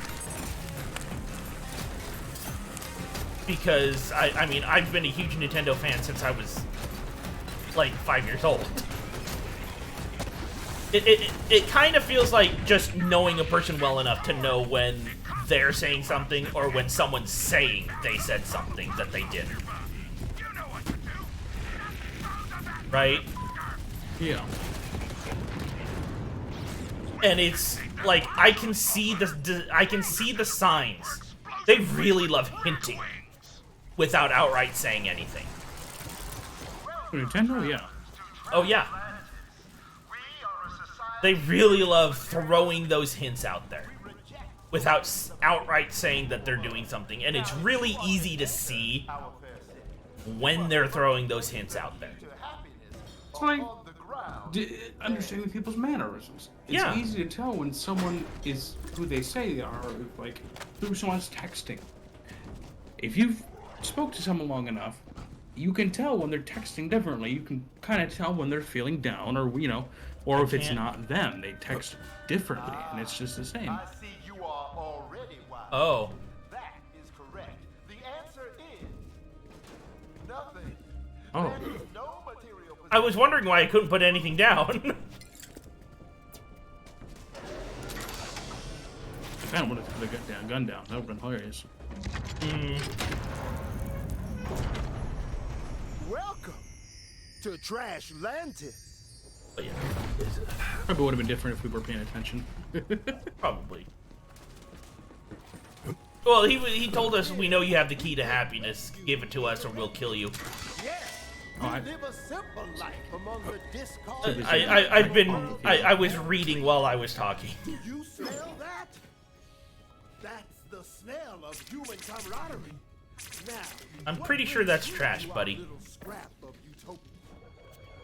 Because, I mean, I've been a huge Nintendo fan since I was, like, 5 years old. It kind of feels like just knowing a person well enough to know when they're saying something or when someone's saying they said something that they didn't. Right? Yeah. And it's like I can see the signs. They really love hinting without outright saying anything. Nintendo, yeah. Oh yeah. They really love throwing those hints out there without outright saying that they're doing something, and it's really easy to see when they're throwing those hints out there. It's like understanding people's mannerisms. It's easy to tell when someone is who they say they are, like through someone's texting. If you've spoke to someone long enough, you can tell when they're texting differently. You can kind of tell when they're feeling down, or or if it's not them, they text differently, and it's just the same. I see you are already wise. Oh. That is correct. The answer is nothing. Oh. There is no material I was wondering why I couldn't put anything down. I kind of wanted to put a gun down. That would have been hilarious. Welcome to Trash Lantis. But yeah, probably would have been different if we were paying attention. Probably. Well, he told us, we know you have the key to happiness. Give it to us or we'll kill you. Yes, we live a simple life among the discarded. I was reading while I was talking. Do you smell that? That's the smell of human camaraderie. Now, I'm pretty sure that's trash, buddy. scrap of utopia.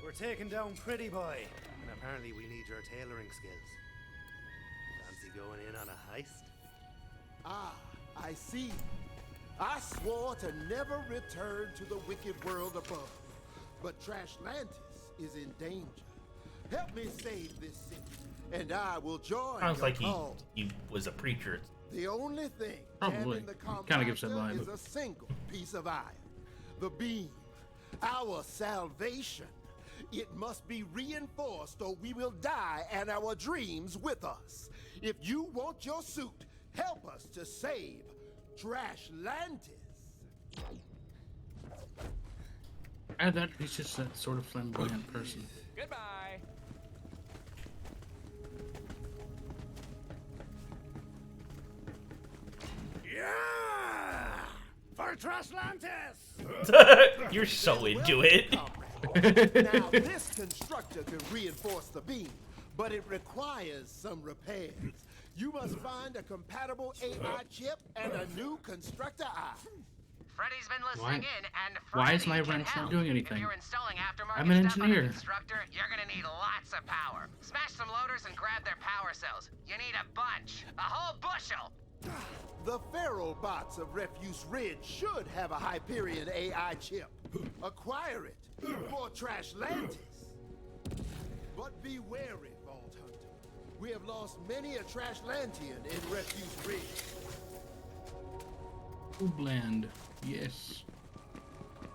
We're taking down Pretty Boy, and apparently we need your tailoring skills. Fancy going in on a heist? Ah, I see. I swore to never return to the wicked world above, but Trash Lantis is in danger. Help me save this city, and I will join. Sounds like call. he was a preacher. The only thing Probably. Kind of gives that vibe. is a single piece of iron. The beam. Our salvation. It must be reinforced or we will die and our dreams with us. If you want your suit, help us to save Trash Lantis. And that he's just that sort of flamboyant person. Goodbye. Trashlantis! You're so into it. Now, this constructor can reinforce the beam, but it requires some repairs. You must find a compatible AI chip and a new constructor eye. Freddy's been listening in, and Why is my Freddy can wrench not help. doing If anything? you're installing aftermarket I'm an stuff on a engineer. constructor, you're gonna need lots of power. Smash some loaders and grab their power cells. You need a bunch, a whole bushel. The Pharaoh bots of Refuse Ridge should have a Hyperion AI chip. Acquire it for Trashlantis. But be wary, Vault Hunter. We have lost many a Trashlantian in Refuse Ridge. Coobland, yes.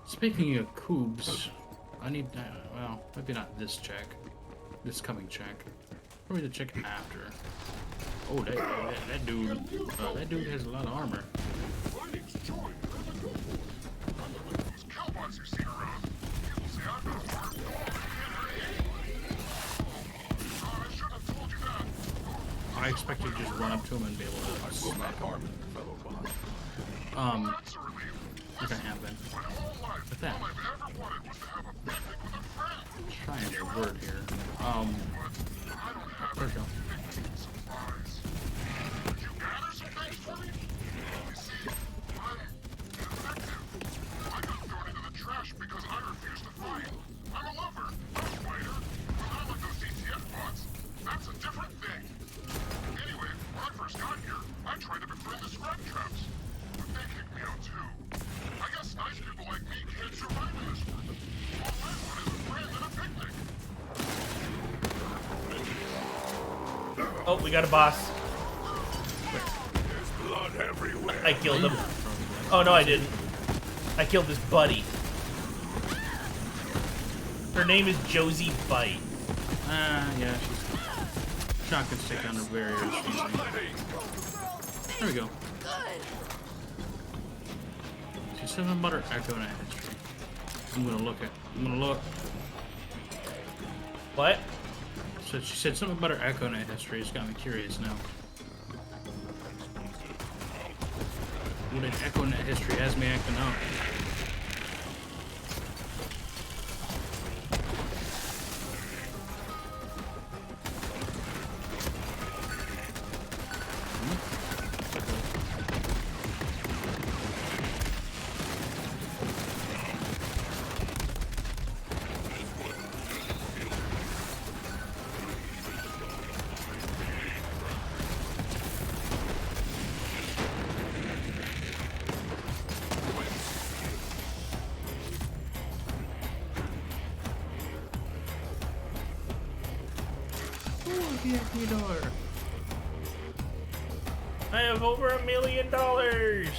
Speaking of coobs, I need well, maybe not this check. This coming check. Probably the check after. Oh, that dude has a lot of armor. I expect you to just run up to him and be able to smack him. Not gonna happen. With that. Trying to word here. There we go. Because I refuse to fight. I'm a lover, not a fighter. But not like those DTF bots. That's a different thing. Anyway, when I first got here, I tried to befriend the scrub traps. But they kicked me out too. I guess nice people like me can't survive in this world. All I want is a friend and a picnic. Oh, we got a boss. There's blood everywhere. I killed him. Oh no, I didn't. I killed his buddy. Her name is Josie Bite. Yeah, she's shotgun stick on her barriers. There we go. She said something about her Echo Night history. I'm gonna look. What? So she said something about her Echo Night history. It's got me curious now. What an Echo Night history has me acting out. I have over $1 million. I've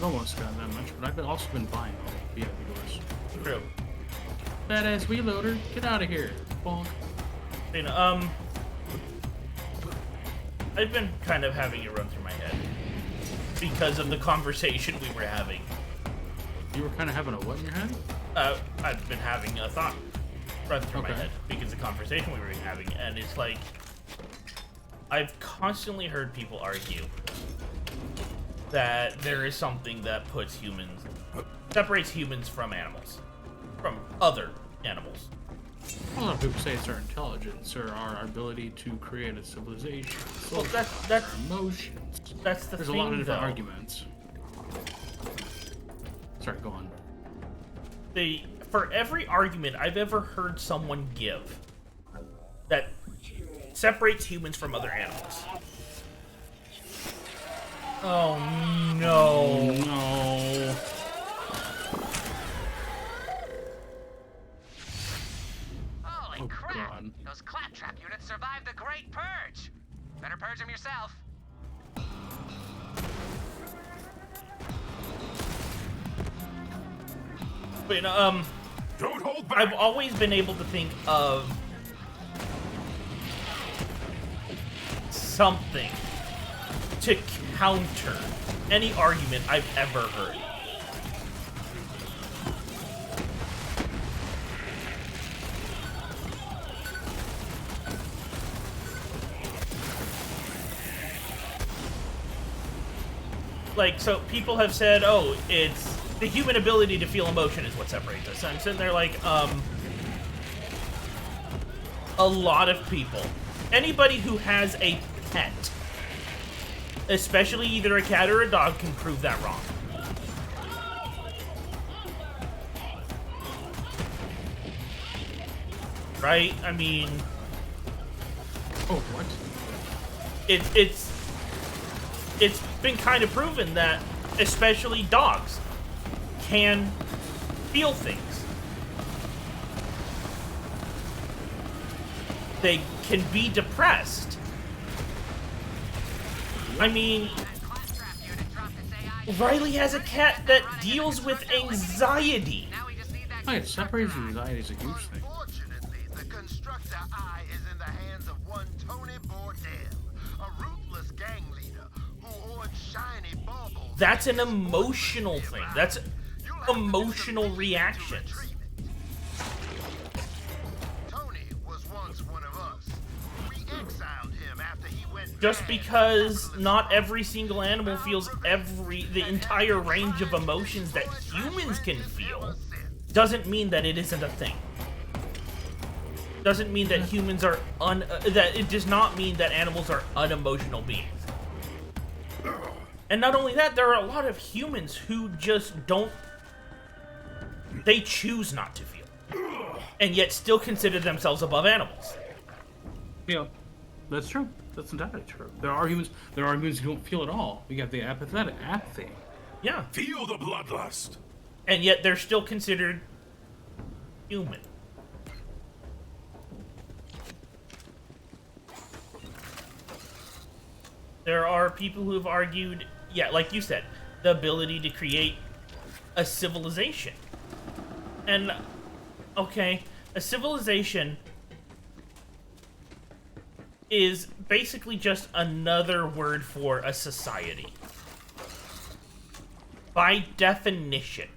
almost got that much, but I've also been buying all the VIP doors. True. Badass reloader, get out of here, bonk. You know, I've been kind of having it run through my head because of the conversation we were having. You were kind of having a what in your head? I've been having a thought run through my head because of the conversation we were having, and it's like I've constantly heard people argue that there is something that separates humans from animals, from other animals. A lot of people say it's our intelligence or our ability to create a civilization. Well, that's our emotions. That's the There's thing, a lot of different though. arguments. Sorry, go on. For every argument I've ever heard someone give that separates humans from other animals. Oh no. No. Holy crap! Those claptrap units survived the Great Purge. Better purge them yourself. But, don't hold back. I've always been able to think of something to counter any argument I've ever heard. like, so people have said, oh, it's the human ability to feel emotion is what separates us. And I'm sitting there like, a lot of people, anybody who has a pet, especially either a cat or a dog, can prove that wrong. Right? I mean... Oh, what? It's been kind of proven that, especially dogs, can feel things. They can be depressed. I mean, Riley has a cat that deals with anxiety. Oh, it separates anxiety is a huge thing. Fortunately, the constructor eye is in the hands of one Tony Bordell, a ruthless gang leader who hoards shiny baubles. That's an emotional thing. That's emotional reactions. Just because not every single animal feels the entire range of emotions that humans can feel, doesn't mean that it isn't a thing. Doesn't mean that humans are that it does not mean that animals are unemotional beings. And not only that, there are a lot of humans who just don't. They choose not to feel, and yet still consider themselves above animals. Yeah, that's true. That's entirely true. There are humans who don't feel at all. We got the apathy. Yeah. Feel the bloodlust. And yet they're still considered human. There are people who have argued, yeah, like you said, the ability to create a civilization. And, okay, a civilization is basically just another word for a society. By definition,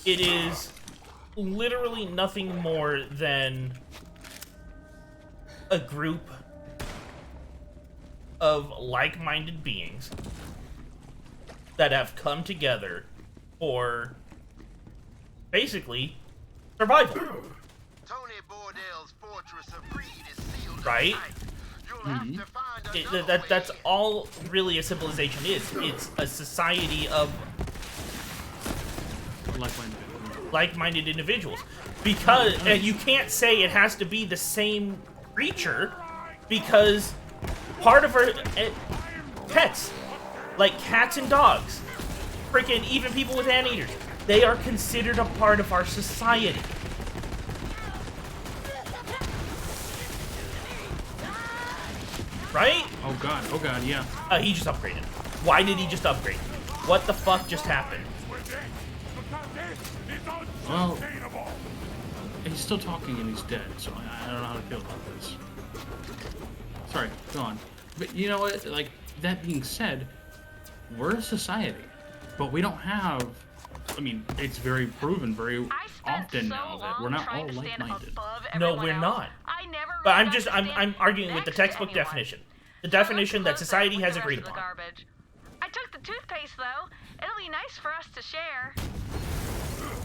it is literally nothing more than a group of like-minded beings that have come together for basically survival. Tony Bordell's fortress of greed is sealed. Right? Mm-hmm. That's all really a civilization is. It's a society of like-minded individuals. Because, and you can't say it has to be the same creature, because part of our pets, like cats and dogs, freaking even people with anteaters, they are considered a part of our society. Right? Oh god, yeah. He just upgraded. Why did he just upgrade? What the fuck just happened? Well, he's still talking and he's dead, so I don't know how to feel about this. Sorry, go on. But you know what? Like, that being said, we're a society, but we don't have... I mean, it's very proven very often now that we're not all like-minded. No, we're not. But I'm arguing with the textbook definition. The definition that society has agreed upon. I took the toothpaste, though. It'll be nice for us to share.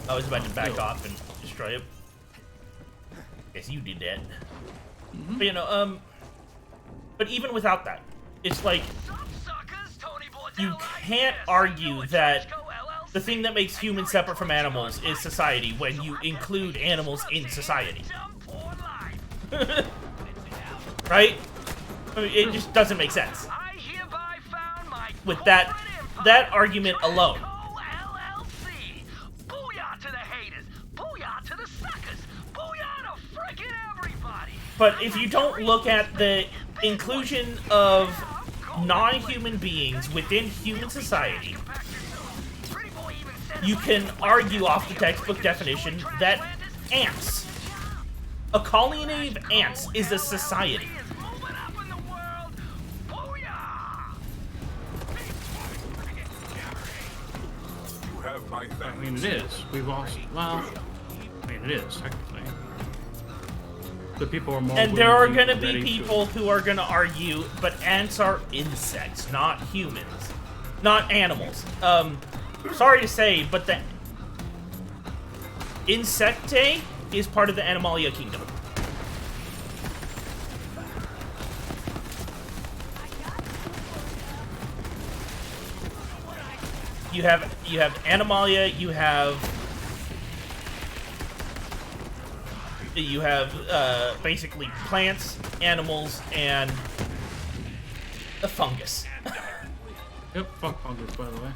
I was about to back off and destroy it. Guess you did that. Mm-hmm. But, you know, but even without that, it's like, you can't argue that the thing that makes humans separate from animals is society when you include animals in society. Right? I mean, it just doesn't make sense. With that argument alone. But if you don't look at the inclusion of non-human beings within human society, you can argue off the textbook definition that ants, a colony of ants, is a society. I mean, it is. We've also... Well, I mean, it is, technically. The people are more. And there are going to be people who are going to argue, but ants are insects, not humans, not animals. Sorry to say, but the Insectae is part of the Animalia kingdom. You have Animalia, you have basically plants, animals, and a fungus. Yep, fuck fungus, by the way.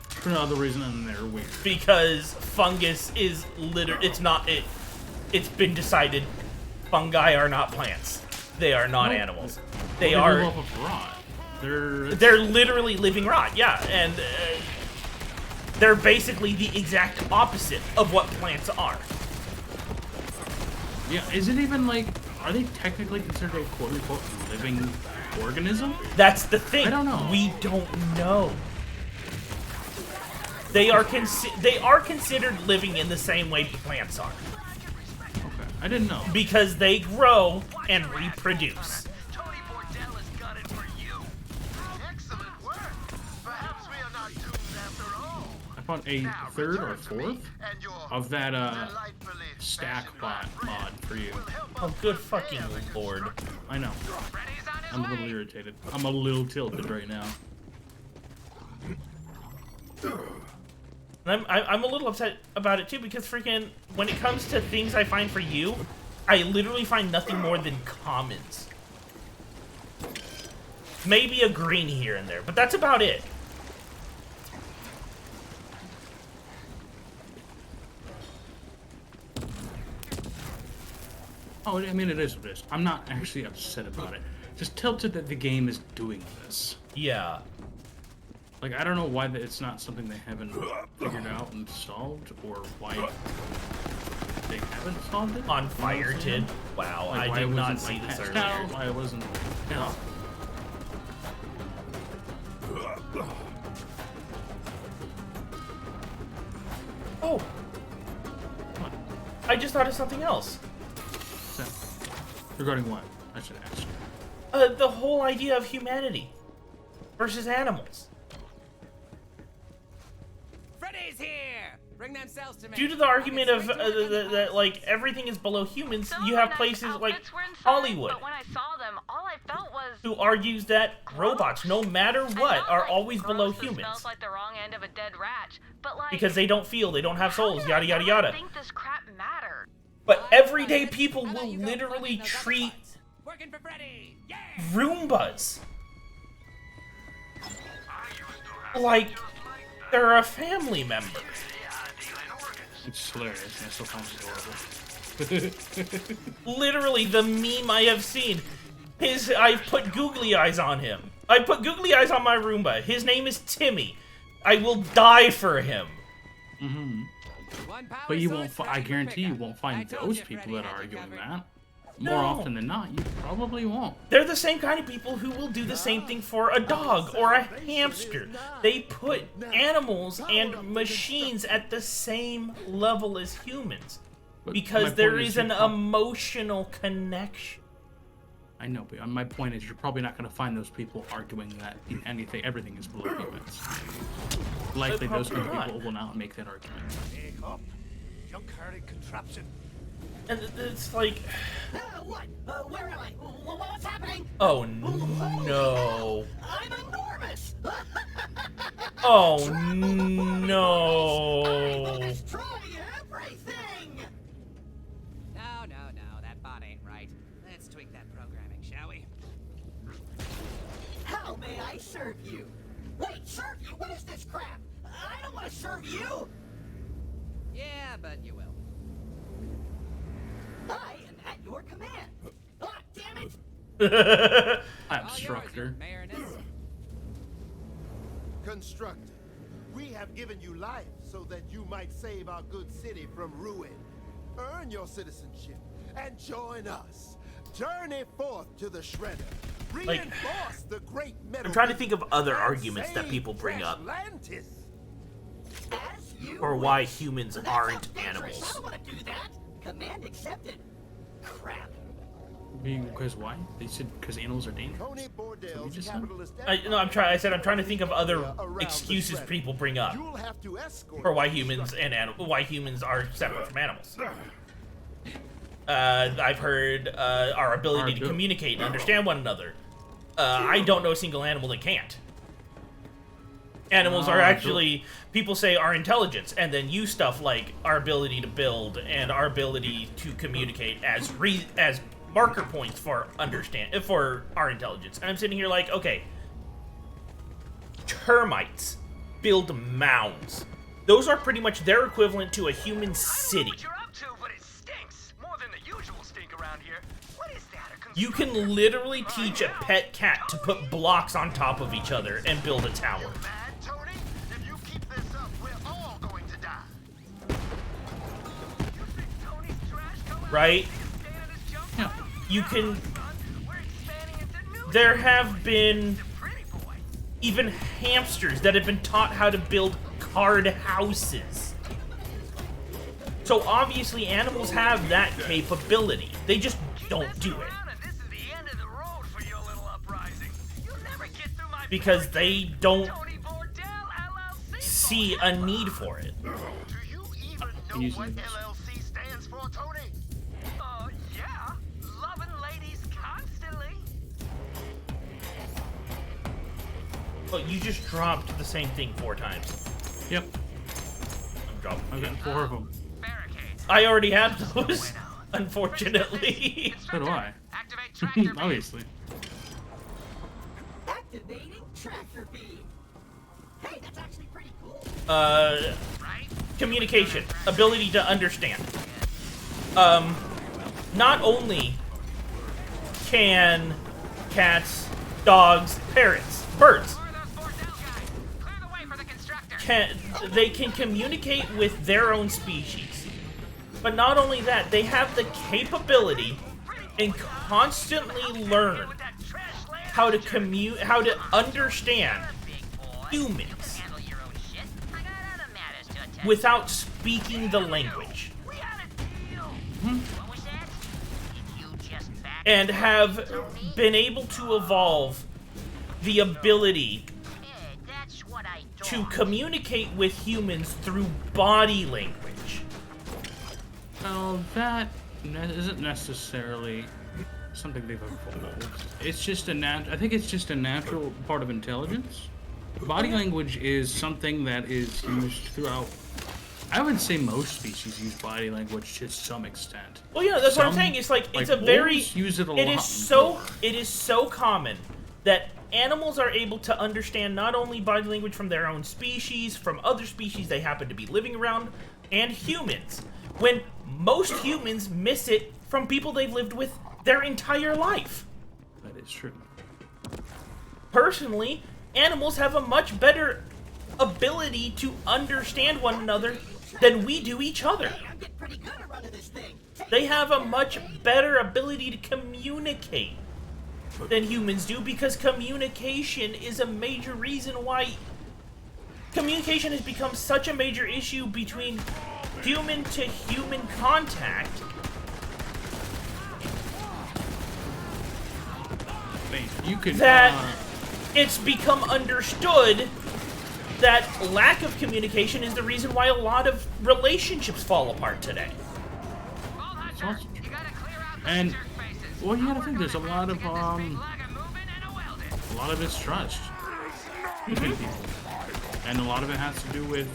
For no other reason than they're weird. Because fungus is it's been decided fungi are not plants. They are not animals. They are live off of rot. They're literally living rot, yeah, and they're basically the exact opposite of what plants are. Yeah, is it even like, are they technically considered a quote-unquote living organism? That's the thing. I don't know. We don't know. They are considered living in the same way plants are. Okay, I didn't know. Because they grow and reproduce. I found a third or fourth of that stack bot mod for you. Oh, good fucking lord. I know. I'm a little irritated. I'm a little tilted right now. I'm a little upset about it too, because freaking when it comes to things I find for you, I literally find nothing more than commons. Maybe a green here and there, but that's about it. Oh, I mean, it is what it is. I'm not actually upset about it. Just tilted that the game is doing this. Yeah. Like, I don't know why it's not something they haven't figured out and solved, or why they haven't solved it. On Firetid. Wow, like, I did not see this earlier. Why it wasn't, you know. Oh. What? I just thought of something else. So, regarding what? I should ask. The whole idea of humanity versus animals. Freddy's here! Bring themselves to me. Due to the argument of that like everything is below humans, you have places like Hollywood, but when I saw them, all I felt was who argues that robots, no matter what, are always below humans. Smells like the wrong end of a dead rat, but like because they don't feel, they don't have souls, yada yada yada. I think this crap mattered. But everyday people will literally treat Roombas like they're a family member. It's hilarious, and I still find it adorable. Literally, the meme I have seen is I've put googly eyes on him. I put googly eyes on my Roomba. His name is Timmy. I will die for him. Mm-hmm. But you won't. I guarantee you won't find those people that are arguing that. More often than not, you probably won't. They're the same kind of people who will do the same thing for a dog or a hamster. They put animals and machines at the same level as humans because there is an emotional connection. I know, but my point is, you're probably not going to find those people arguing that everything is below humans. Likely, those people will not make that argument. Wake up, junk-hearted contraption. And it's like... What? Where am I? What's happening? Oh, no. I'm enormous! Oh, no. I will destroy everything! No, that bot ain't right. Let's tweak that programming, shall we? How may I serve you? Wait, serve you? What is this crap? I don't want to serve you! Yeah, but you will. I am at your command. Ah, damn it! Obstructor. Constructor, we have given you life so that you might save our good city from ruin. Earn your citizenship and join us. Journey forth to the Shredder. Reinforce the great metal. I'm trying to think of other arguments that people bring up. Or why humans aren't animals. I don't want to do that. Command accepted. Crap. Because why? They said because animals are dangerous. So you just said? I'm trying to think of other excuses people bring up for why humans are separate from animals. I've heard our ability to communicate and understand one another. I don't know a single animal that can't. Animals are actually, people say our intelligence, and then use stuff like our ability to build and our ability to communicate as marker points for our intelligence. And I'm sitting here like, okay, termites build mounds. Those are pretty much their equivalent to a human city. You can literally teach a pet cat to put blocks on top of each other and build a tower. Right? Yeah. You can... There have been even hamsters that have been taught how to build card houses. So obviously animals have that capability. They just don't do it. Because they don't see a need for it. Oh, you just dropped the same thing 4 times. Yep. I've gotten 4 of them. I already had those, unfortunately. So do I. Obviously. Activating tractor beam. Hey, that's actually pretty cool. Communication, ability to understand. Not only can cats, dogs, parrots, birds, they can communicate with their own species. But not only that, they have the capability and constantly learn how to understand humans without speaking the language. And have been able to evolve the ability to communicate with humans through body language. Well, that isn't necessarily something they've evolved. It's just I think it's just a natural part of intelligence. Body language is something that is used throughout. I would say most species use body language to some extent. Well, yeah, that's what I'm saying. It's like it's a very use it a it lot. is so common that animals are able to understand not only body language from their own species, from other species they happen to be living around, and humans, when most humans miss it from people they've lived with their entire life. That is true. Personally, animals have a much better ability to understand one another than we do each other. They have a much better ability to communicate than humans do, because communication is a major reason why communication has become such a major issue between human to human contact. You could that it's become understood that lack of communication is the reason why a lot of relationships fall apart today. And well, you gotta think there's a lot of it's trust between people, and a lot of it has to do with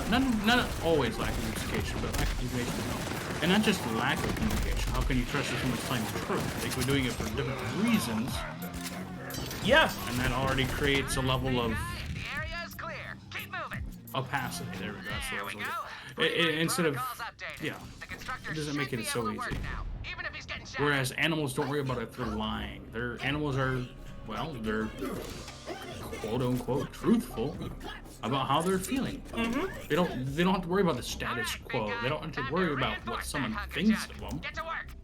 not always lack of communication, but lack of communication, and not just lack of communication. How can you trust if someone's telling the truth? Like, we're doing it for different reasons. Yeah. And that already creates a level of opacity. There we go. That's what I was looking. Instead of, yeah, it doesn't make it so easy. Whereas animals don't worry about it if they're lying. Animals are, well, they're quote unquote truthful about how they're feeling. Mm-hmm. They don't have to worry about the status quo. They don't have to worry about what someone thinks of them.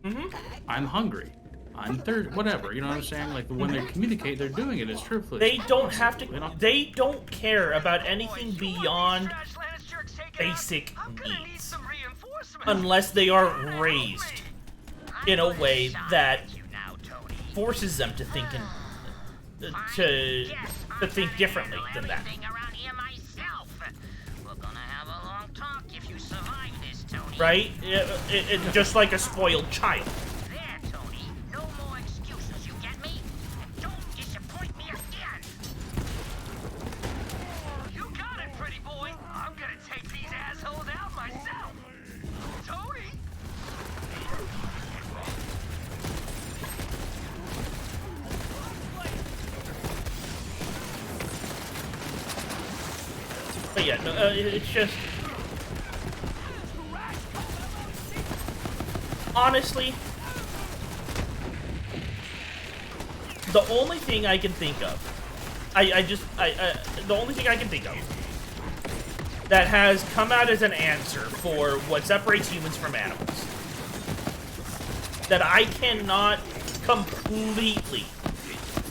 Mm-hmm. I'm hungry. I'm thirsty. Whatever. You know what I'm saying? Like, when they communicate, they're doing it as truthfully. They don't have to. They don't care about anything beyond basic needs, unless they are raised in a way that forces them to think to think differently than that. Right? It's just like a spoiled child. But yeah, no, it's just... Honestly, the only thing I can think of, the only thing I can think of that has come out as an answer for what separates humans from animals, that I cannot completely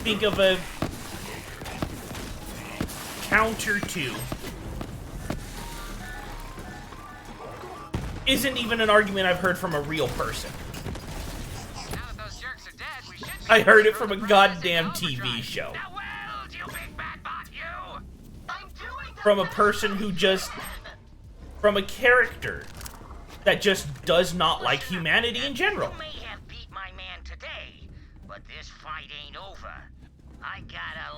think of a counter to, isn't even an argument I've heard from a real person. I heard it from a goddamn TV show. From a person who just... From a character that just does not like humanity in general.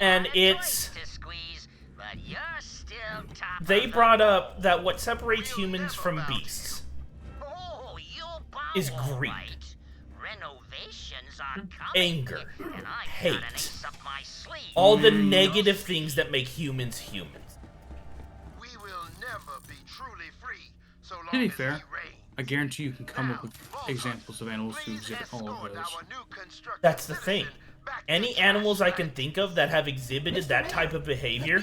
And it's... They brought up that what separates humans from beasts is greed, anger, hate, all the negative things that make humans humans. To be fair, I guarantee you can come up with examples of animals who exhibit all of those. That's the thing. Any animals I can think of that have exhibited that type of behavior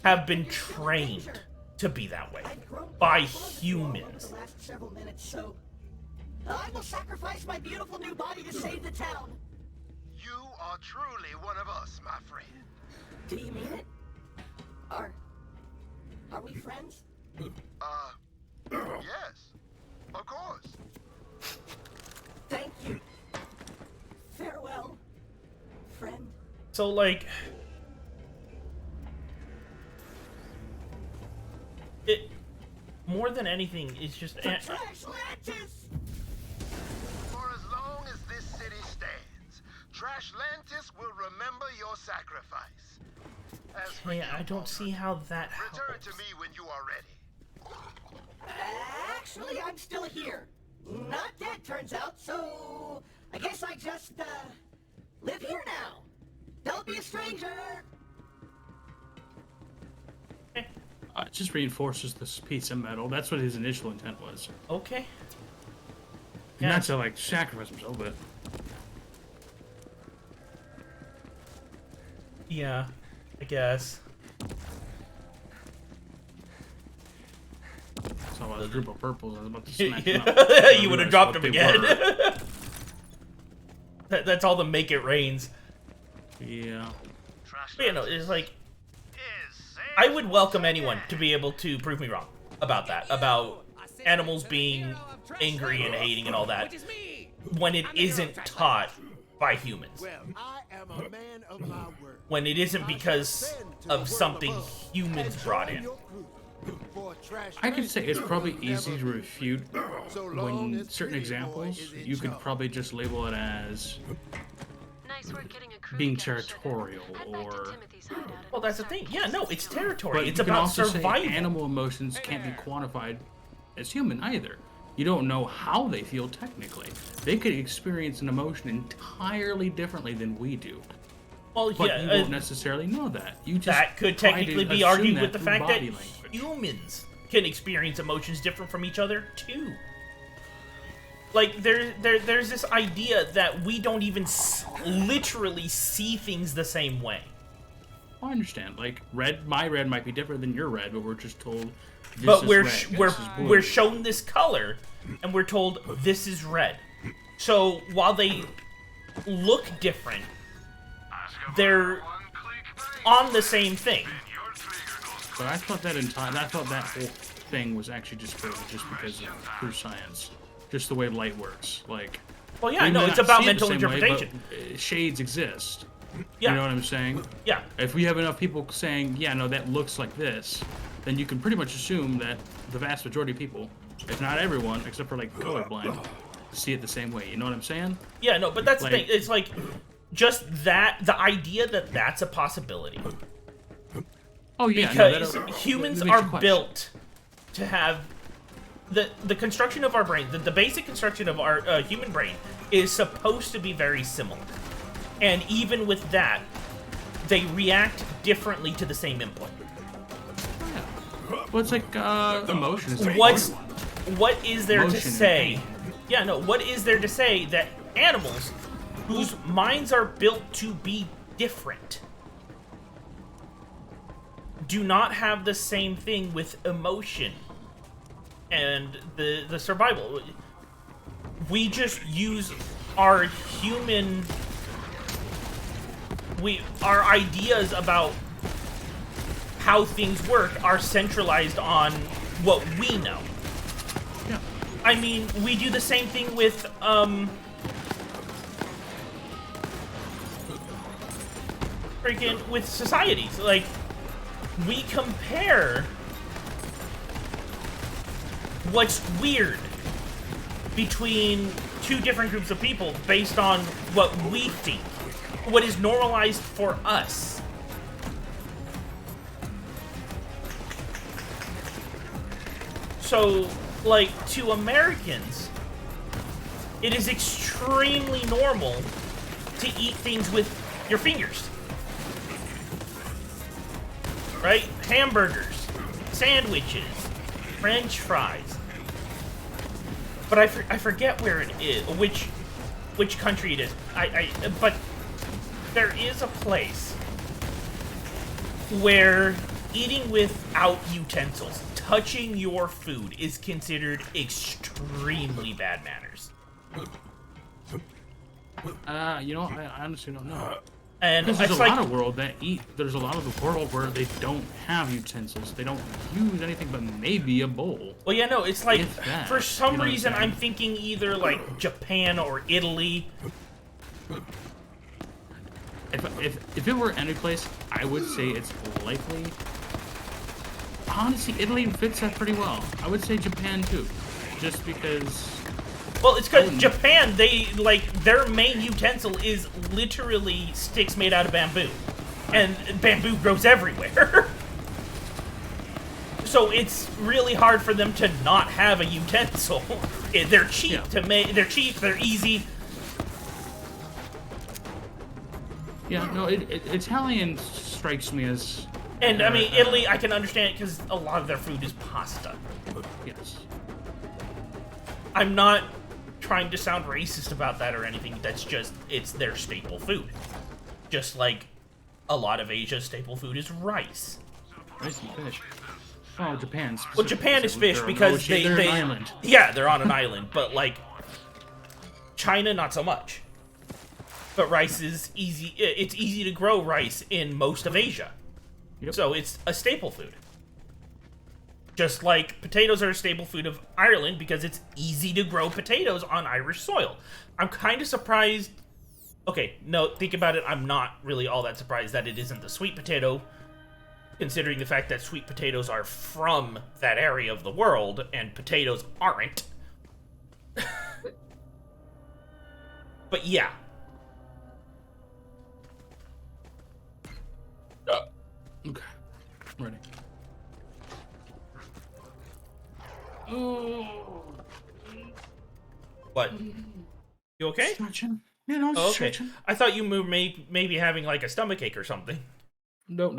have been trained to be that way by humans. I will sacrifice my beautiful new body to save the town. You are truly one of us, my friend. Do you mean it? Are we friends? Yes, of course. Thank you. Farewell, friend. So, like... It... More than anything, it's just... For as long as this city stands, Trashlantis will remember your sacrifice. As for Yeah, I don't see how that helps. return to me when you are ready. Actually, I'm still here. Not dead, turns out, so... I guess I just, live here now. Don't be a stranger! It just reinforces this piece of metal. That's what his initial intent was. Okay. Yeah. Not to, like, sacrifice himself, but... Yeah, I guess. So a group of purples, I was about to smash them up. You would have dropped him again. That's all the make it rains. Yeah. But, you know, it's like... I would welcome anyone to be able to prove me wrong about that. About animals being angry and hating and all that. When it isn't taught by humans. When it isn't because of something humans brought in. I could say it's probably easy to refute when certain examples, you could probably just label it as being territorial or... Well, that's the thing. Yeah, no, it's territory. But it's you can about also survival. say animal emotions can't be quantified as human either. You don't know how they feel technically. They could experience an emotion entirely differently than we do. Well, but yeah, you won't necessarily know that. You just that could try to technically be assume argued with the through fact that body language. humans can experience emotions different from each other too. Like there's this idea that we don't even literally see things the same way. I understand. Like my red might be different than your red, but we're just told. This But is we're red, sh- this we're is blue. we're shown this color, and we're told this is red. So while they look different, they're on the same thing. But I thought that whole thing was actually just because of true science, just the way light works. Like Well, yeah, no, may it's not about see it the mental same way, interpretation. but shades exist. Yeah. You know what I'm saying? Yeah. If we have enough people saying, yeah, no, that looks like this, then you can pretty much assume that the vast majority of people, if not everyone, except for like colorblind, see it the same way. You know what I'm saying? Yeah, no, but that's like, the thing. It's like just that the idea that that's a possibility. Oh yeah, because no, humans that makes are you question. built to have the construction of our brain. The basic construction of our human brain is supposed to be very similar, and even with that, they react differently to the same input. Well, it's like emotions. What is there Emotion to and say? pain. Yeah, no. What is there to say that animals, whose minds are built to be different, do not have the same thing with emotion and the survival? We just use our human, our ideas about how things work are centralized on what we know. Yeah. I mean, we do the same thing with freaking with societies. Like, we compare what's weird between two different groups of people based on what we think, what is normalized for us. So, like, to Americans, it is extremely normal to eat things with your fingers. Right? Hamburgers, sandwiches, French fries. But I forget where it is, which country it is. But there is a place where eating without utensils, touching your food, is considered extremely bad manners. You know, I honestly don't know. And because there's it's a lot like- of world that eat. There's a lot of the world where they don't have utensils. They don't use anything but maybe a bowl. Well, yeah, no, it's like, If that, for some you know what I'm reason, saying? I'm thinking either, like, Japan or Italy. If it were any place, I would say it's likely. Honestly, Italy fits that pretty well. I would say Japan too, just because. Well, it's because Japan, they, like, their main utensil is literally sticks made out of bamboo. And bamboo grows everywhere. So it's really hard for them to not have a utensil. They're cheap to make, they're cheap, they're easy. Yeah, no, Italian strikes me as. And, I mean, Italy, I can understand it because a lot of their food is pasta. Yes. I'm not trying to sound racist about that or anything. That's just, it's their staple food. Just like a lot of Asia's staple food is rice. Rice and fish. Oh, Japan. Well, Japan is fish They're because they're they an island. Yeah, they're on an island, but like China, not so much. But rice is easy. It's easy to grow rice in most of Asia, so it's a staple food. Just like potatoes are a staple food of Ireland because it's easy to grow potatoes on Irish soil. I'm kind of surprised. Okay, no, think about it. I'm not really all that surprised that it isn't the sweet potato, considering the fact that sweet potatoes are from that area of the world and potatoes aren't. But yeah. Okay. Ready. What? You okay? Stretching. Yeah, no, I'm Oh, okay. stretching. I thought you were maybe having like a stomach ache or something. No.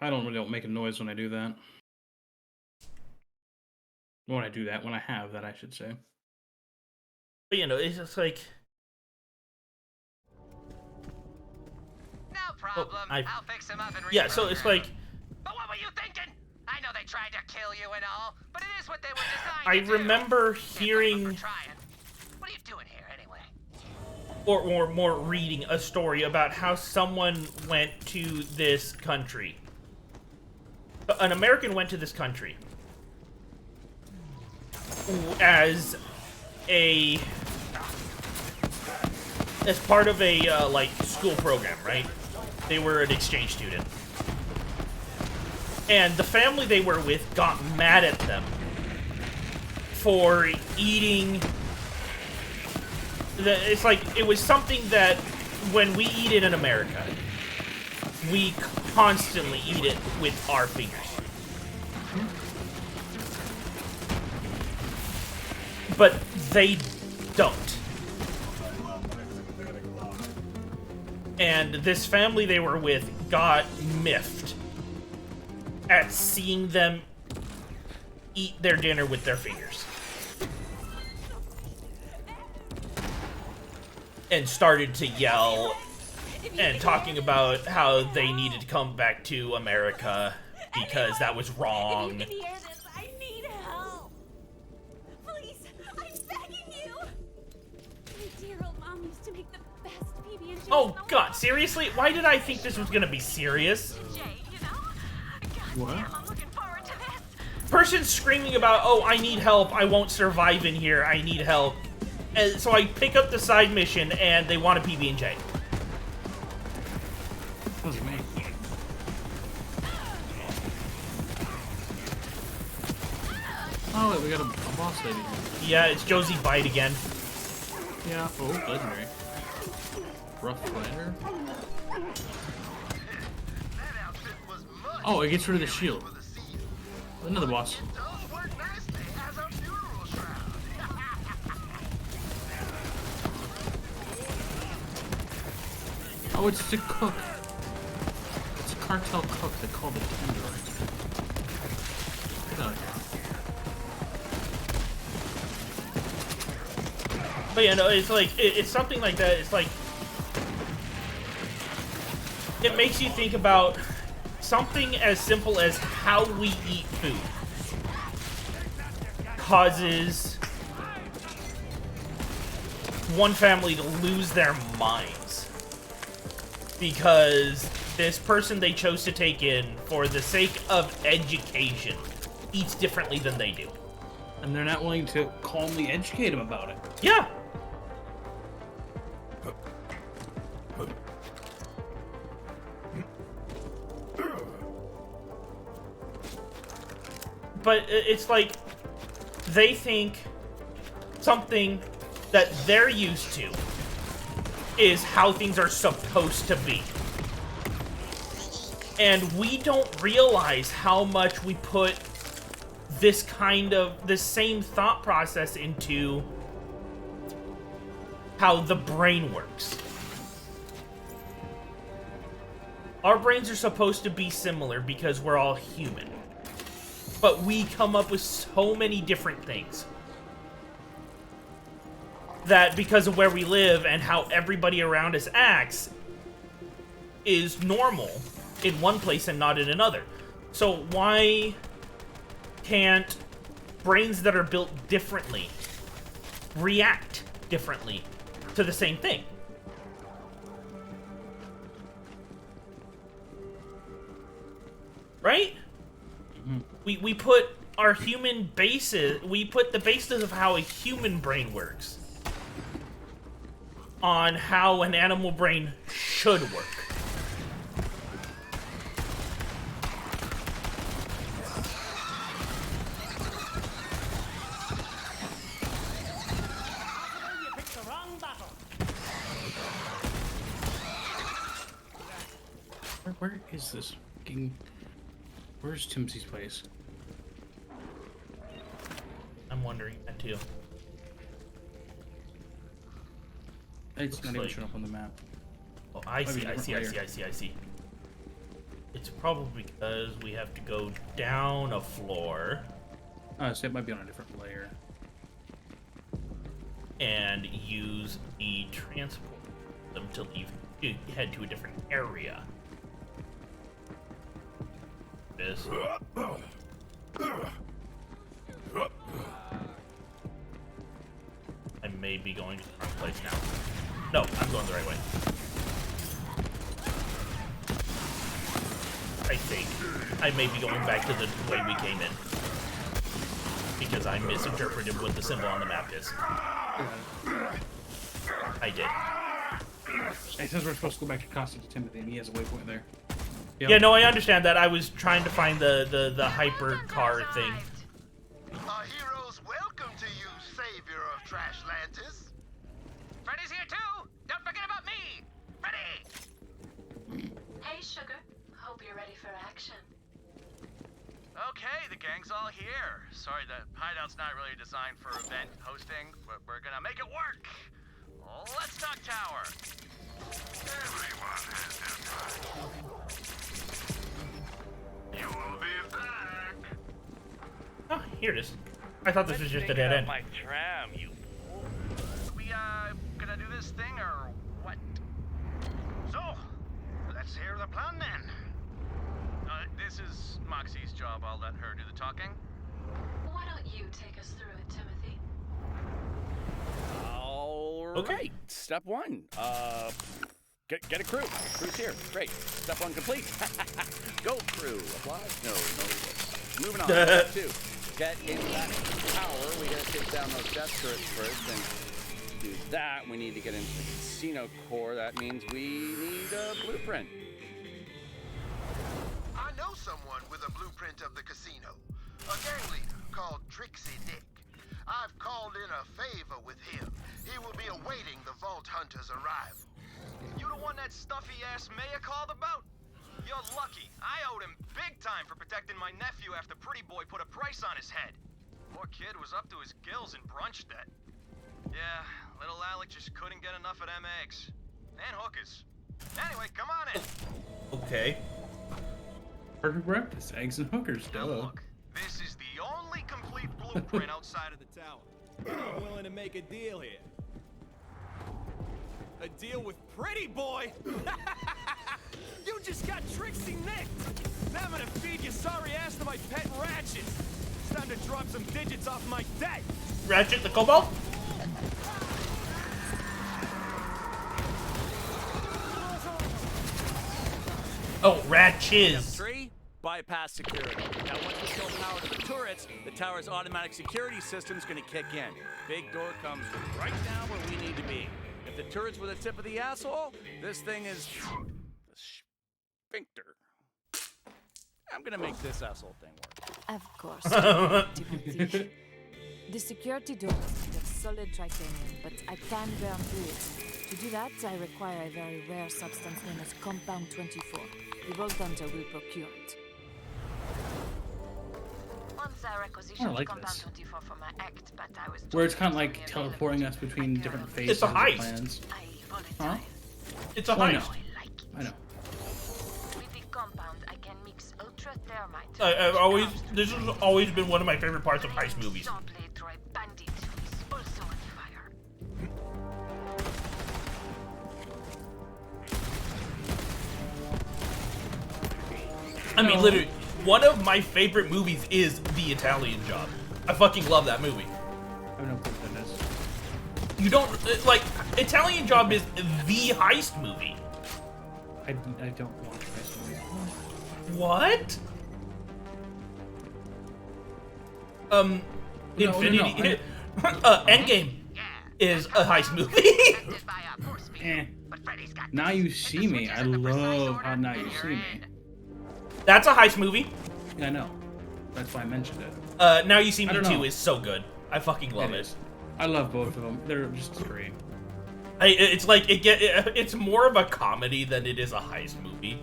I don't make a noise when I do that. When I have that, I should say. But you know, it's just like. No problem. I'll fix him up and Yeah, so it's like. But what were you thinking? I know they tried to kill you and all, but it is what they were I designed to do. remember hearing. What are you doing here anyway? Or more reading a story about how someone went to this country. An American went to this country as a as part of a, like, school program, right? They were an exchange student. And the family they were with got mad at them for eating... It's like, it was something that, when we eat it in America, we constantly eat it with our fingers. But they don't. And this family they were with got miffed at seeing them eat their dinner with their fingers. And started to yell and talking about how they needed to come back to America because that was wrong. If you can hear this, I need help. Please, I'm begging you. My dear old mom used to make the best PB&J. Oh god, seriously? Why did I think this was gonna be serious? What? Person screaming about, oh, I need help, I won't survive in here, I need help. And so I pick up the side mission and they want a PB&J. Wasn't me. Oh wait, we got a boss lady here. Yeah, it's Josie Bite again. Yeah. Oh, legendary. Rough fighter. Oh, it gets rid of the shield. Another boss. Oh, it's the cook. It's a cartel cook. They call the tenderizer. Get out of here. But yeah, no, it's like, it's something like that. It's like, it makes you think about something as simple as how we eat food causes one family to lose their minds because this person they chose to take in for the sake of education eats differently than they do. And they're not willing to calmly educate him about it. Yeah. But it's like they think something that they're used to is how things are supposed to be. And we don't realize how much we put this same thought process into how the brain works. Our brains are supposed to be similar because we're all human. But we come up with so many different things that because of where we live and how everybody around us acts is normal in one place and not in another. So why can't brains that are built differently react differently to the same thing? Right? We put our human basis, we put the basis of how a human brain works on how an animal brain should work. You picked the wrong battle. Where is this fucking... Where's Timothy's place? I'm wondering that too. It's not even like- showing up on the map. Oh, I Might be see, a I see, different I see, I see. It's probably because we have to go down a floor Oh, so it might be on a different layer. and use the transport them to leave to head to a different area. This. I may be going to the wrong place now. No, I'm going the right way. I think I may be going back to the way we came in. Because I misinterpreted what the symbol on the map is. I did. It says we're supposed to go back to Costa to Timothy, and he has a waypoint there. Yep. Yeah, no, I understand that. I was trying to find the hyper car thing. Our heroes welcome to you, savior of Trashlantis. Freddy's here too! Don't forget about me! Freddy! Hey, Sugar. Hope you're ready for action. Okay, the gang's all here. Sorry, the hideout's not really designed for event hosting, but we're gonna make it work. Let's talk tower. Everyone has their time. You will be back. Oh, here it is. I thought this was just a dead end. My tram, you fool. We gonna do this thing or what? So, let's hear the plan then. This is Moxie's job. I'll let her do the talking. Why don't you take us through it, Timothy? Okay. Step one. Get a crew. The crew's here. Great. Step one complete. Go crew. Applause. No. Moving on. Step two. Get in that tower. We gotta take down those death turrets first. And to do that, we need to get into the casino core. That means we need a blueprint. I know someone with a blueprint of the casino. A gang leader called Trixie Dick. I've called in a favor with him. He will be awaiting the Vault Hunter's arrival. You the one that stuffy-ass mayor called about? You're lucky. I owed him big time for protecting my nephew after Pretty Boy put a price on his head. Poor kid was up to his gills in brunch debt. Yeah, little Alec just couldn't get enough of them eggs. And hookers. Anyway, come on in. Okay. Perfect breakfast, eggs and hookers. Now look, this is the only complete blueprint outside of the tower. I'm willing to make a deal here. A deal with Pretty Boy? You just got Trixie nicked! Now I'm gonna feed your sorry ass to my pet Ratchet. It's time to drop some digits off my debt. Ratchet the Cobalt? Oh, Ratchiz. Step 3, bypass security. Now once we kill power to the turrets, the tower's automatic security system's gonna kick in. Big door comes right down where we need to be. If the turrets were the tip of the asshole, this thing is the sphincter. I'm gonna make this asshole thing work. Of course. Timothy. The security door is made of solid titanium, but I can burn through it. To do that, I require a very rare substance known as Compound 24. The Vault Hunter will procure it. Once I requisitioned I like Compound this. 24 for my act, but I was Where it's kind of like teleporting us between different phases It's a of heist. plans. Huh? It's a Oh, I heist. know. I know. With the compound, I can mix ultra thermite. This has always been one of my favorite parts of heist movies. Bandit who is also on fire. I mean, literally, one of my favorite movies is The Italian Job. I fucking love that movie. I have no clue what that is. You don't, like, Italian Job is the heist movie. I don't watch heist movies. What? Infinity... Endgame is a heist movie. Now You See Me. I love how Now You See Me. That's a heist movie. I know. That's why I mentioned it. Now You See I Me don't 2 know. is so good. I fucking love it. I love both of them. They're just great. It's like it's more of a comedy than it is a heist movie,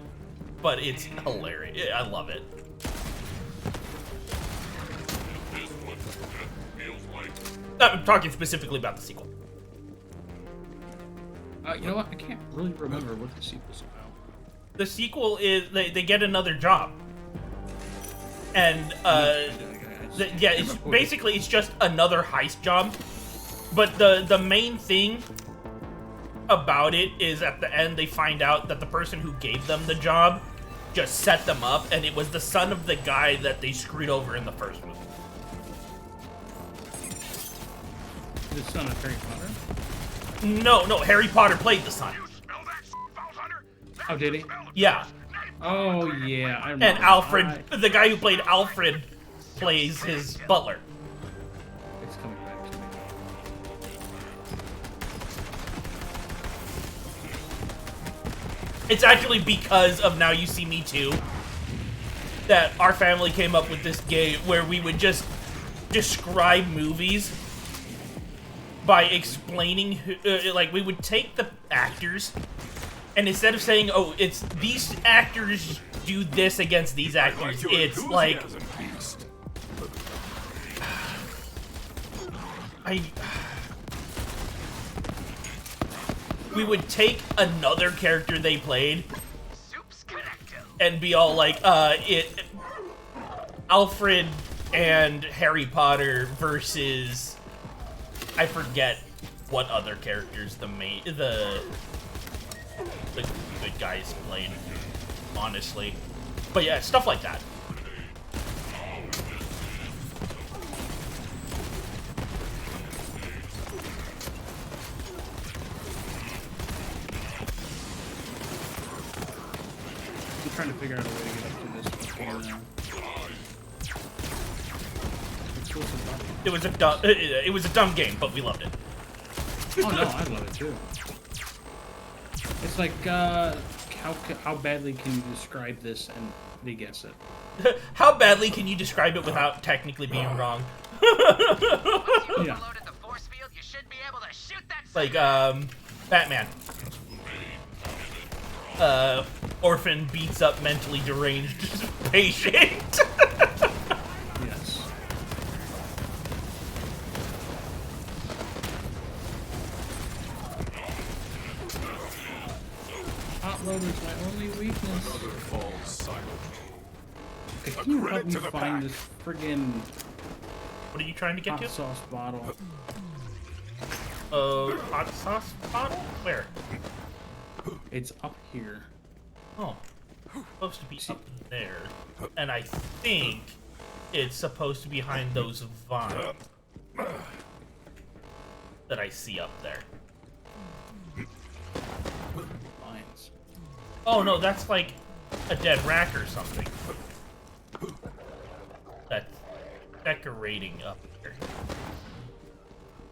but it's hilarious. I love it. I'm talking specifically about the sequel. You know what? I can't really remember what the sequel's about. The sequel is they get another job, and it's basically it's just another heist job, but the main thing about it is at the end they find out that the person who gave them the job just set them up, and it was the son of the guy that they screwed over in the first movie. The son of Harry Potter? No, Harry Potter played the son. Oh, did he? Yeah. Oh, yeah. I remember. And Alfred, the guy who played Alfred, plays his butler. It's coming back to me. It's actually because of Now You See Me Too that our family came up with this game where we would just describe movies by explaining like we would take the actors and instead of saying, oh, it's these actors do this against these actors, it's like we would take another character they played and be all like, Alfred and Harry Potter versus, I forget what other characters the good guys played, honestly. But yeah, stuff like that. I'm trying to figure out a way to get up to this before now. It was a dumb game, but we loved it. Oh no, I love it too. It's like, how badly can you describe this and they guess it? How badly can you describe it without technically being wrong? Yeah. Like, Batman. Orphan beats up mentally deranged patient. Yes. Hot loader's my only weakness. Okay, can you help me find this friggin' What are you trying to get hot to? sauce bottle? Hot sauce bottle? Where? It's up here. Oh. It's supposed to be up there. And I think it's supposed to be behind those vines that I see up there. Vines. Oh no, that's like a dead rack or something. That's decorating up here.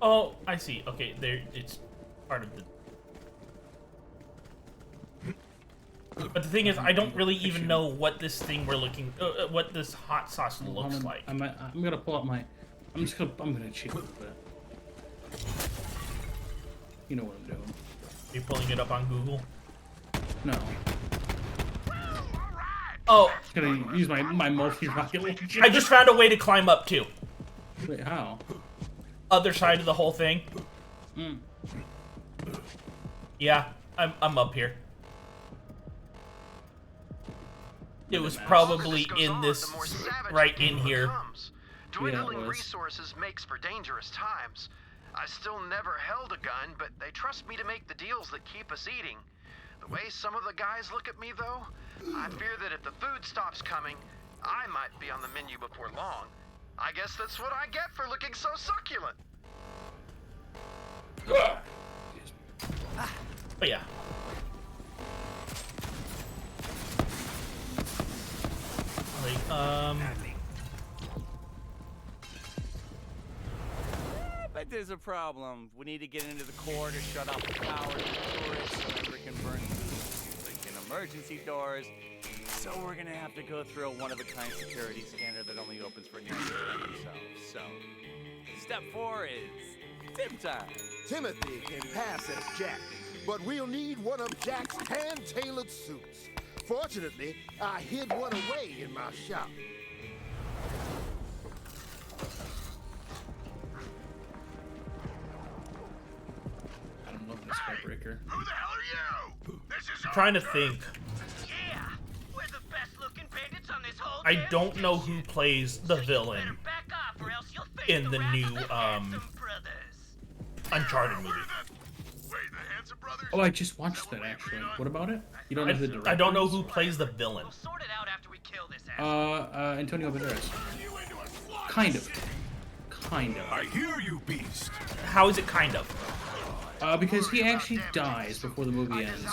Oh, I see. Okay, there. It's part of the. But the thing is, I don't really even know what this thing we're looking, what this hot sauce looks like. I'm gonna pull up my. I'm gonna cheat a little bit. You know what I'm doing. Are you pulling it up on Google? No. Oh. I'm gonna use my multi-rocket launcher. I just found a way to climb up too. Wait, how? Other side of the whole thing. Hmm. Yeah, I'm up here. It was probably in this, right in here. Dwindling resources makes for dangerous times. I still never held a gun, but they trust me to make the deals that keep us eating. The way some of the guys look at me, though, I fear that if the food stops coming, I might be on the menu before long. I guess that's what I get for looking so succulent. But yeah. But there's a problem. We need to get into the core to shut off the power to the tourists so that we can burn freaking emergency doors. So we're gonna have to go through a one-of-a-kind security scanner that only opens for humans themselves. So, step 4 is tip time. Timothy can pass as Jack, but we'll need one of Jack's hand-tailored suits. Fortunately, I hid one away in my shop. I don't love this heartbreaker. Who the hell are you? This is Trying to think. Yeah, we're the best looking bandits on this whole I don't know who plays the villain in the new Uncharted movie. Oh, I just watched that actually. What about it? You don't know who the director I don't know who plays the villain. Antonio Banderas. Kind of. Kind of. I hear you, beast. How is it kind of? Because he actually dies before the movie ends.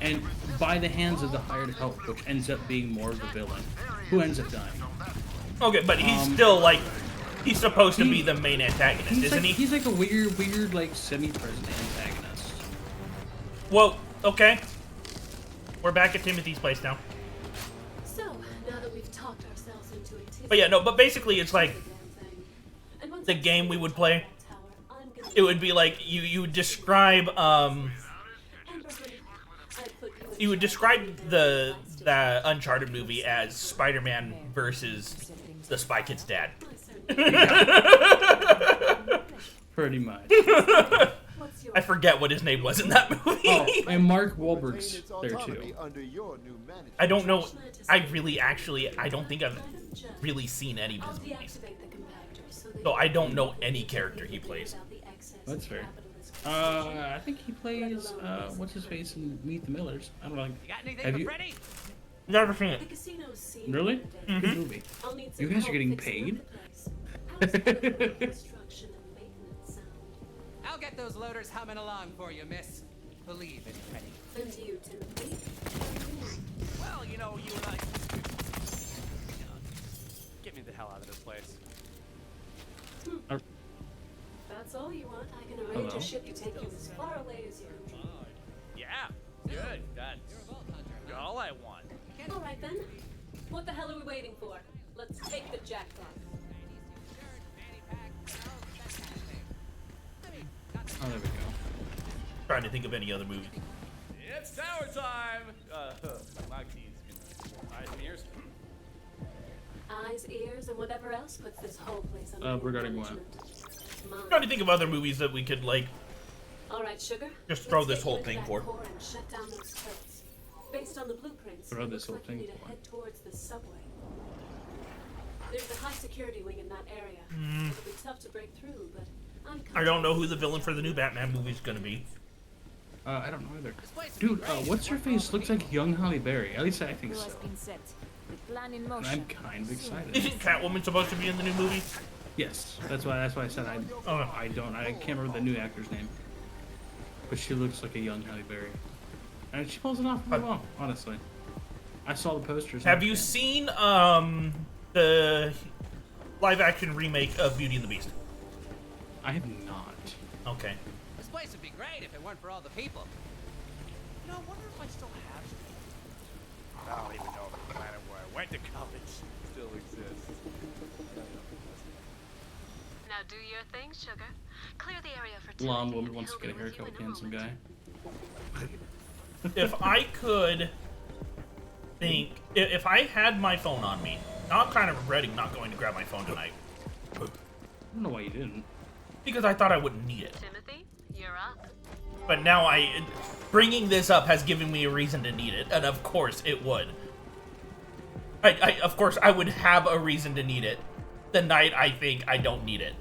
And by the hands of the hired help, which ends up being more of the villain, who ends up dying. Okay, but he's still like, he's supposed to be the main antagonist, isn't he? He's like a weird, like, semi-president antagonist. Well, okay. We're back at Timothy's place now. So, now that we've talked ourselves into it, But yeah, no, but basically it's like the game we would play. It would be like you would describe you would describe the Uncharted movie as Spider-Man versus the Spy Kid's dad. Pretty much. I forget what his name was in that movie. Oh, and Mark Wahlberg's there too. I don't know. I don't think I've really seen any of his movies. So I don't know any character he plays. That's fair. I think he plays what's his face in Meet the Millers. I don't know. Have you? Never seen it. Really? Mm-hmm. Good movie. You guys are getting paid? I'll get those loaders humming along for you, miss. Believe it, Penny. And you, Timothy? Well, you know, you and I... Get me the hell out of this place. That's all you want. I can arrange Hello? a ship to take you as far away as you can. Yeah, good. That's all I want. All right, then. What the hell are we waiting for? Let's take the jackpot. Oh, there we go. Trying to think of any other movie. It's tower time! Moxie's eyes and ears. Eyes, ears, and whatever else puts this whole place under Regarding what? I'm trying to think of other movies that we could like All right, sugar. just throw Let's this get whole you into thing that for. core and shut down those turrets. Based on the blueprints, Throw it this looks whole like you thing need to for. head towards the subway. There's a high security wing in that area. Mm. It'll be tough to break through, but I'm I don't know who the villain for the new Batman movie is going to be. I don't know either. Dude, what's her face? Looks like young Halle Berry. At least I think so. And I'm kind of excited. Isn't Catwoman supposed to be in the new movie? Yes, that's why I said I can't remember the new actor's name, but she looks like a young Halle Berry, and she pulls it off really well. Honestly, I saw the posters. Have you seen the live-action remake of Beauty and the Beast? I have not. Okay. This place would be great if it weren't for all the people. You know, I wonder if I still have some. I don't even know if the planet where I went to college still exists. Now do your thing, sugar. Clear the area for Blonde woman wants to get a haircut with handsome guy. If I could think, if I had my phone on me, now I'm kind of regretting not going to grab my phone tonight. I don't know why you didn't. Because I thought I wouldn't need it. Timothy, you're up. But now bringing this up has given me a reason to need it, and of course it would. Of course I would have a reason to need it the night I think I don't need it.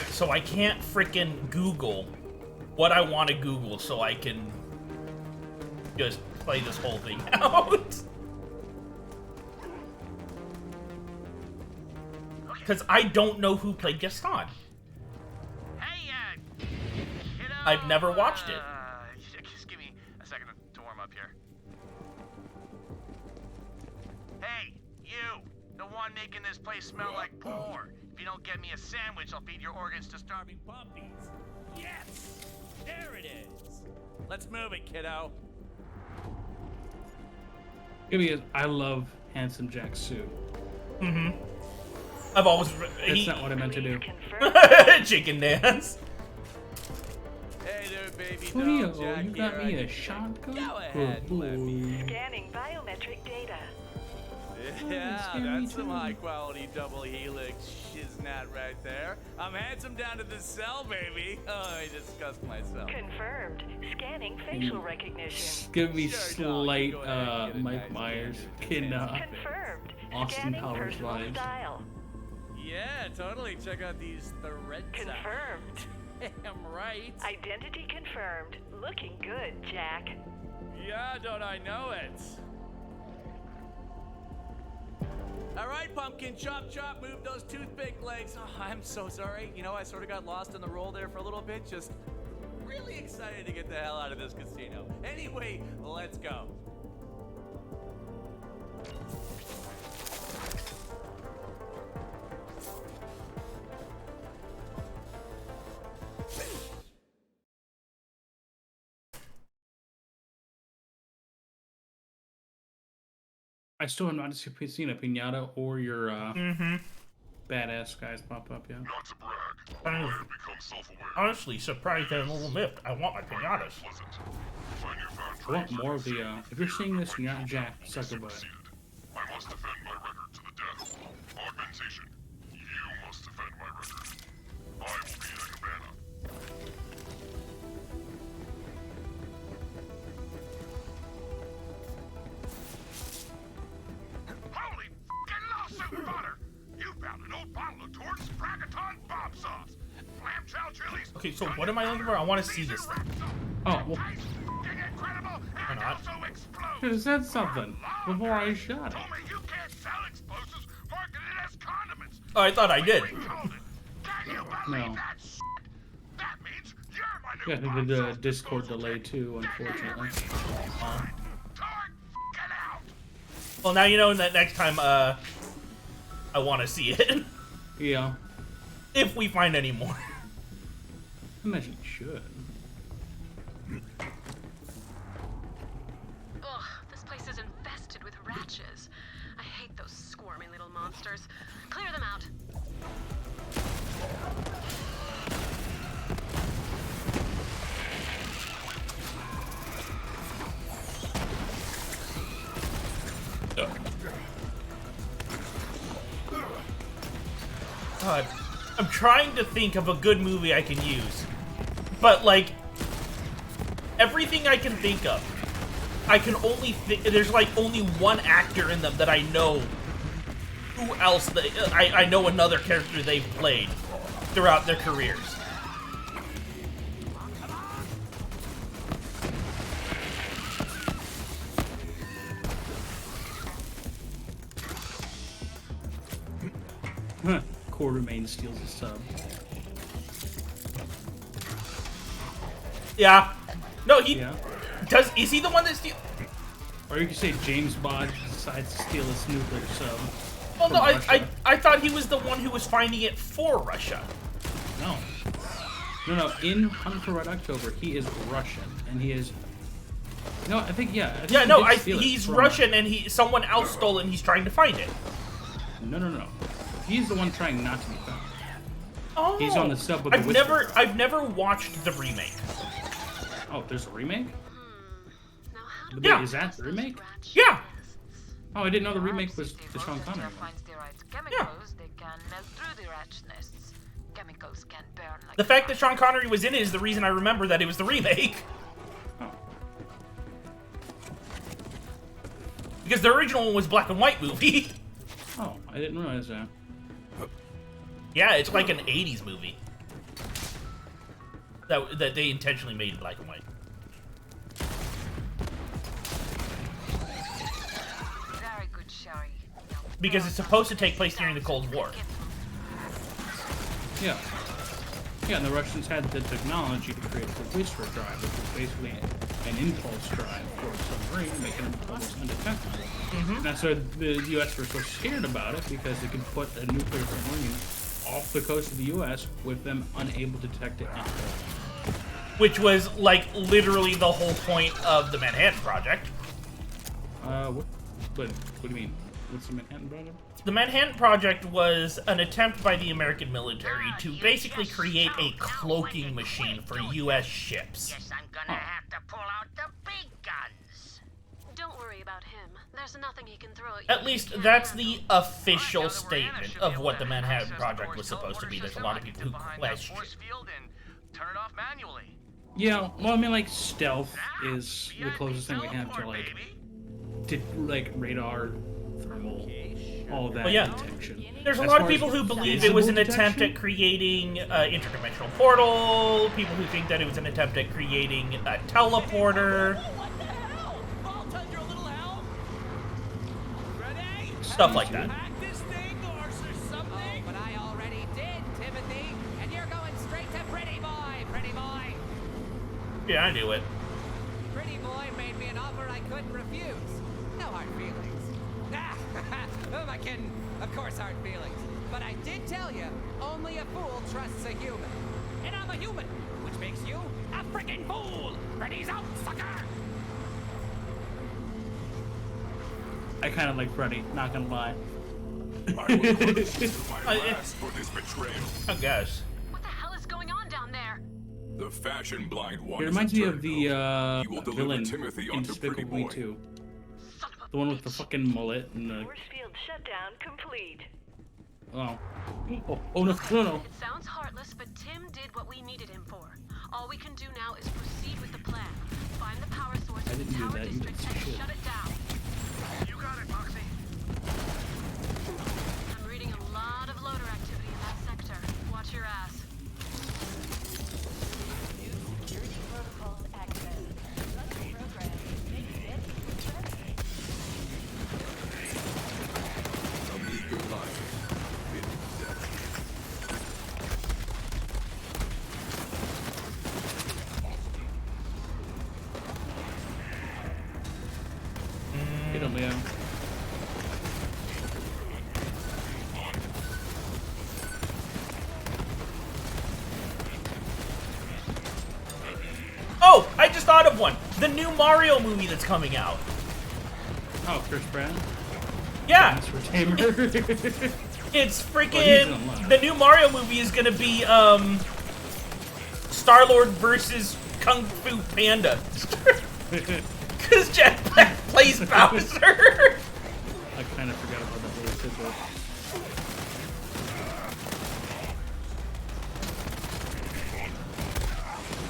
So I can't frickin' Google what I want to Google so I can just play this whole thing out. Because I don't know who played Gaston. Hey, I've never watched it. Just give me a second to warm up here. Hey, you! The one making this place smell like porn. If you don't get me a sandwich, I'll feed your organs to starving puppies. Yes! There it is! Let's move it, kiddo. I love Handsome Jack's suit. Mm-hmm. I've always... That's not what I meant to do. Chicken dance. Hey there, baby Leo, doll, Jack you got here. me I a can- shotgun? Go ahead, let me. Scanning biometric data. Yeah, scary that's some too. high-quality double helix shiznat right there. I'm handsome down to the cell, baby. Oh, I discussed myself. Confirmed. Scanning facial recognition. Give me Sure, dog, slight go ahead and get a Mike nice Myers picture. kid Confirmed. Austin Scanning Powers personal vibes. style. Yeah, totally. Check out these threads. Confirmed. Damn right. Identity confirmed. Looking good, Jack. Yeah, don't I know it? All right, pumpkin, chop, chop, move those toothpick legs. Oh, I'm so sorry. You know, I sort of got lost in the roll there for a little bit. Just really excited to get the hell out of this casino. Anyway, let's go. I still have not seen a pinata or your badass guys pop up yet. Not to brag, I'm I have become self-aware. honestly surprised at a little lift. I want my pinatas. My newfound I want more of the, if you're seeing this, you're not Jack, suck a butt. I must defend my record to the death. Augmentation, you must defend my record. I will be in a cabana. Holy f***ing lawsuit fodder! You found an old bottle of Torch Bragaton bomb sauce. Clam chow chilies. Okay, so what am I looking for? I want to see this thing. Oh, well. Or not. Should have said something before I shot it. Oh, I thought I did. No. Yeah, the Discord delay too, unfortunately. Well, now you know that next time, I want to see it. Yeah. If we find any more. I imagine you should. Ugh, this place is infested with ratches. I hate those squirmy little monsters. Clear them out. God, I'm trying to think of a good movie I can use, but like everything I can think of, I can only think there's like only one actor in them that I know. Who else? I know another character they've played throughout their careers. Quartermain steals a sub. Yeah. No, he does. Is he the one that steals? Or you could say James Bond decides to steal a nuclear sub. Well, no, I thought he was the one who was finding it for Russia. No. No. In Hunt for Red October, he is Russian, and he is. No, I think yeah. I think he's Russian, and someone else stole it, and he's trying to find it. No. He's the one trying not to be found. Oh. He's on the sub with I've never watched the remake. Oh, there's a remake? Yeah. Is that the remake? Yeah. Oh, I didn't know the remake was the Sean Connery one. Yeah. They can melt through the ratch nests. Chemicals can burn like The fact that Sean Connery was in it is the reason I remember that it was the remake. Oh. Because the original one was black and white movie. Oh, I didn't realize that. Yeah, it's like an 80's movie. That they intentionally made in black and white. very good, Sherry. Because it's supposed to take place during the Cold War. Yeah. Yeah, and the Russians had the technology to create the whisper drive, which was basically an impulse drive for a submarine, making it almost undetectable. Mm-hmm. And that's why the U.S. were so scared about it, because they could put a nuclear submarine off the coast of the U.S. with them unable to detect it at all. Which was, like, literally the whole point of the Manhattan Project. What do you mean? What's the Manhattan Project? The Manhattan Project was an attempt by the American military to basically create a cloaking machine for U.S. ships. Guess I'm gonna have to pull out the big guns. Don't worry about him. There's nothing he can throw at you. At least that's the official statement of what the Manhattan Project was supposed to be. There's a lot of people who question. Turn it off manually. Yeah, well, I mean, like, stealth is the closest thing we have to, like, radar, thermal, all that detection. There's a lot of people who believe it was an attempt at creating an interdimensional portal, people who think that it was an attempt at creating a teleporter. Stuff like that. But I already did, Timothy, and you're going straight to Pretty Boy, Pretty Boy. Yeah, I knew it. Pretty Boy made me an offer I couldn't refuse. No hard feelings. Who am I kidding? Of course hard feelings. But I did tell you, only a fool trusts a human. And I'm a human, which makes you a freaking fool. Pretty's out, sucker! I kind of like Freddy, not gonna lie. I will punish you my last for this betrayal. I guess. What the hell is going on down there? The fashion blind one. It reminds me of the He will deliver villain Timothy in onto Pretty Despicable Me Boy. 2. The one with the fucking mullet and the. Force field shutdown complete. Oh. Oh no, no, no. It sounds heartless, but Tim did what we needed him for. All we can do now is proceed with the plan. Find the power source in the tower district and shut it down. You got it, Moxie. I'm reading a lot of loader activity in that sector. Watch your ass. New security protocols access. Run the program. Make it friendly. A meager life. Fitting death. Get him, Leo. Oh, I just thought of one. The new Mario movie that's coming out. Oh, Chris Pratt. Yeah. That's Retainer. It's Oh, he's freaking. in line. The new Mario movie is gonna be Star-Lord versus Kung Fu Panda. Because Jack Black plays Bowser. I kind of forgot about that little tidbit.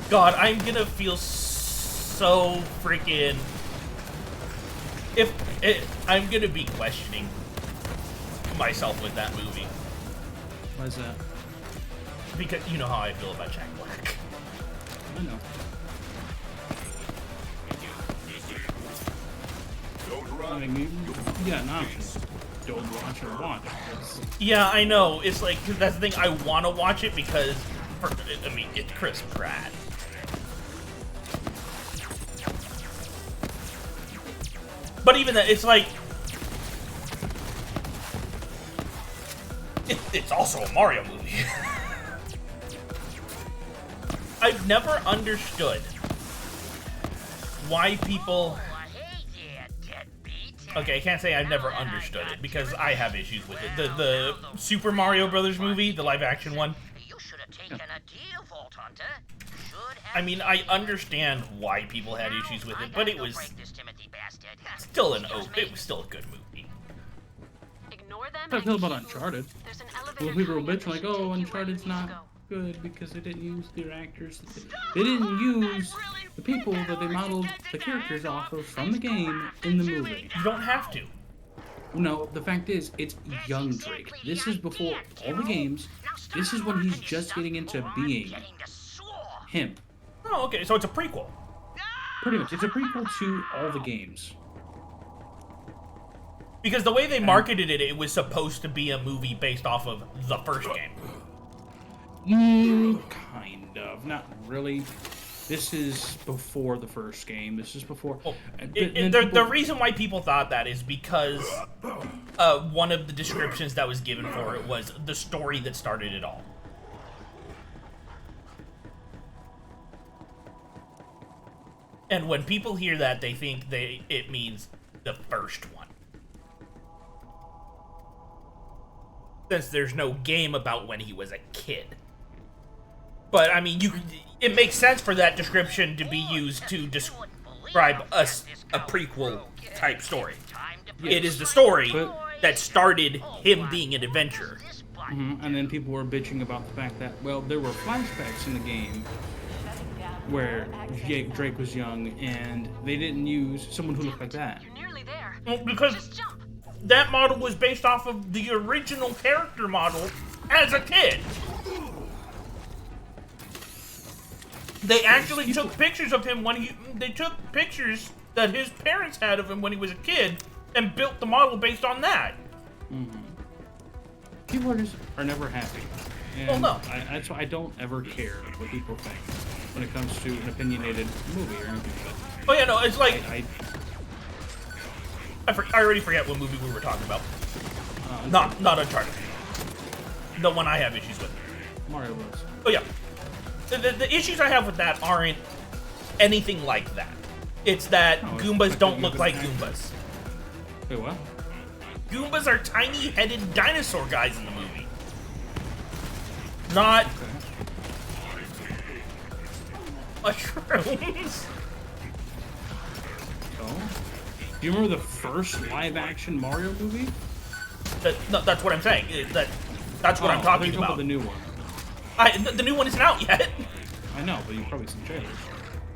God, I'm gonna feel so freaking. I'm gonna be questioning myself with that movie. Why's that? Because you know how I feel about Jack Black. I know. I mean, you got an option. Don't watch or watch. Yeah, I know. It's like, that's the thing. I want to watch it because, I mean, it's Chris Pratt. But even that, it's like, it's also a Mario movie. I've never understood why people. Okay, I can't say I've never understood it because I have issues with it. The Super Mario Brothers movie, the live action one. I mean, I understand why people had issues with it, but it was still it was still a good movie. How do you feel about Uncharted? Well, people were bitching like, oh, Uncharted's not good because they didn't use their actors. They didn't use the people that they modeled the characters off of from the game in the movie. You don't have to. No, the fact is, it's young Drake. This is before all the games. This is when he's just getting into being him. Oh, okay, so it's a prequel. Pretty much. It's a prequel to all the games. Because the way they marketed it, it was supposed to be a movie based off of the first game. Kind of. Not really. This is before the first game. This is before. The reason why people thought that is because one of the descriptions that was given for it was the story that started it all. And when people hear that, they think it means the first one. Since there's no game about when he was a kid. But, I mean, it makes sense for that description to be used to describe a prequel type story. Yes. It is the story that started him being an adventurer. And then people were bitching about the fact that, well, there were flashbacks in the game where Drake was young and they didn't use someone who looked like that. Well, because that model was based off of the original character model as a kid. They actually took pictures of him they took pictures that his parents had of him when he was a kid and built the model based on that. People are never happy. And Well, no. That's why I don't ever care what people think when it comes to an opinionated movie or anything like that. Oh yeah, no, it's like I already forget what movie we were talking about. Not Uncharted. The one I have issues with. Mario Bros. Oh yeah. The issues I have with that aren't anything like that. It's that Goombas don't look like Goombas. Wait, what? Goombas are tiny-headed dinosaur guys in the movie. Not mushrooms. Oh? Do you remember the first live-action Mario movie? No, that's what I'm saying. That's what I'm talking about. The new one. The new one isn't out yet. I know, but you've probably seen trailers.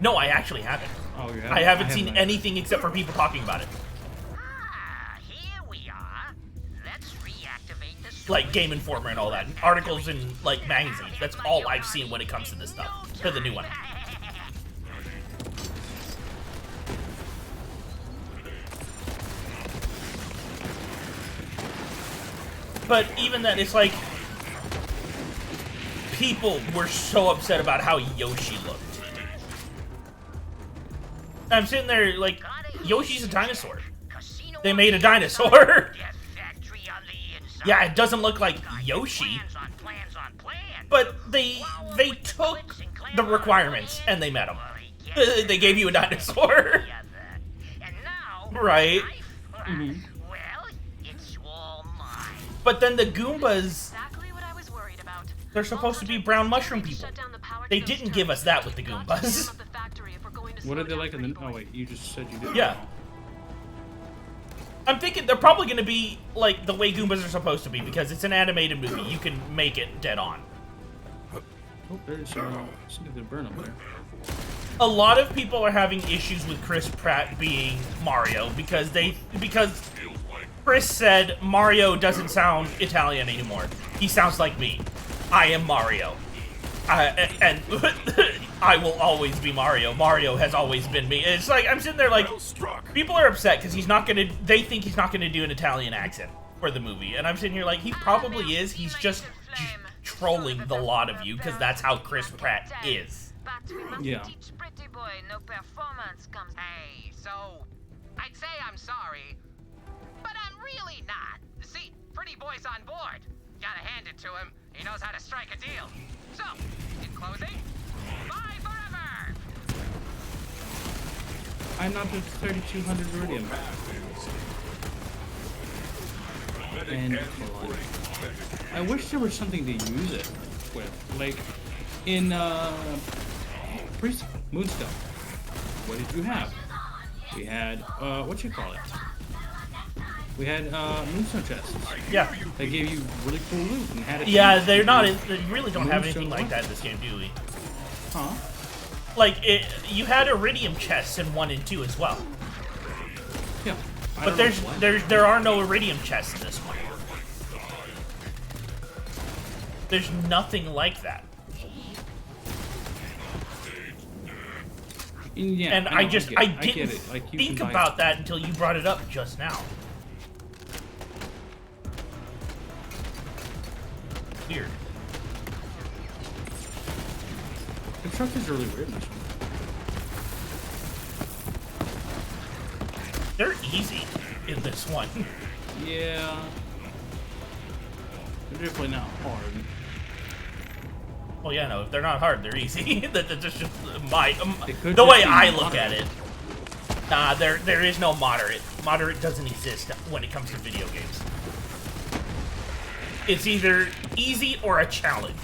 No, I actually haven't. Oh, you haven't? I haven't seen anything except for people talking about it. Here we are. Let's reactivate the Like Game Informer and all that. Articles in, like, magazines. That's all I've seen when it comes to this stuff. For the new one. But even then, it's like... People were so upset about how Yoshi looked. I'm sitting there like, Yoshi's a dinosaur. They made a dinosaur. Yeah, it doesn't look like Yoshi. But they took the requirements and they met them. They gave you a dinosaur. Right. Mm-hmm. But then the Goombas, they're supposed to be brown mushroom people. They didn't give us that with the Goombas. What are they like in the... Oh, wait, you just said you did. Yeah. I'm thinking they're probably going to be like the way Goombas are supposed to be because it's an animated movie. You can make it dead on. Oh, there's something to burn over there. A lot of people are having issues with Chris Pratt being Mario because Chris said Mario doesn't sound Italian anymore. He sounds like me. I am Mario. And I will always be Mario. Mario has always been me. It's like, I'm sitting there like, people are upset because they think he's not gonna do an Italian accent for the movie. And I'm sitting here like, he probably is. He's just trolling the lot of you because that's how Chris Pratt is. Yeah. Hey, so I'd say I'm sorry, but I'm really not. See, Pretty Boy's on board. Gotta hand it to him. He knows how to strike a deal. So, in closing, bye forever! I'm not the 3200 Iridium. And I wish there was something to use it with. Like, in Moonstone, what did you have? We had, what you call it? We had Moonstone chests. Yeah. They gave you really cool loot and had it. Yeah, they really don't have anything like that in this game, do we? Huh? Like, you had Iridium chests in 1 and 2 as well. Yeah. But there are no Iridium chests in this one. There's nothing like that. Yeah, and I didn't like, think about that until you brought it up just now. Weird. The truck is really weird in this one. They're easy in this one. Yeah. They're definitely not hard. Well, yeah, no, if they're not hard, they're easy. That's just my the way I look at it. Nah, there is no moderate. Moderate doesn't exist when it comes to video games. It's either easy or a challenge.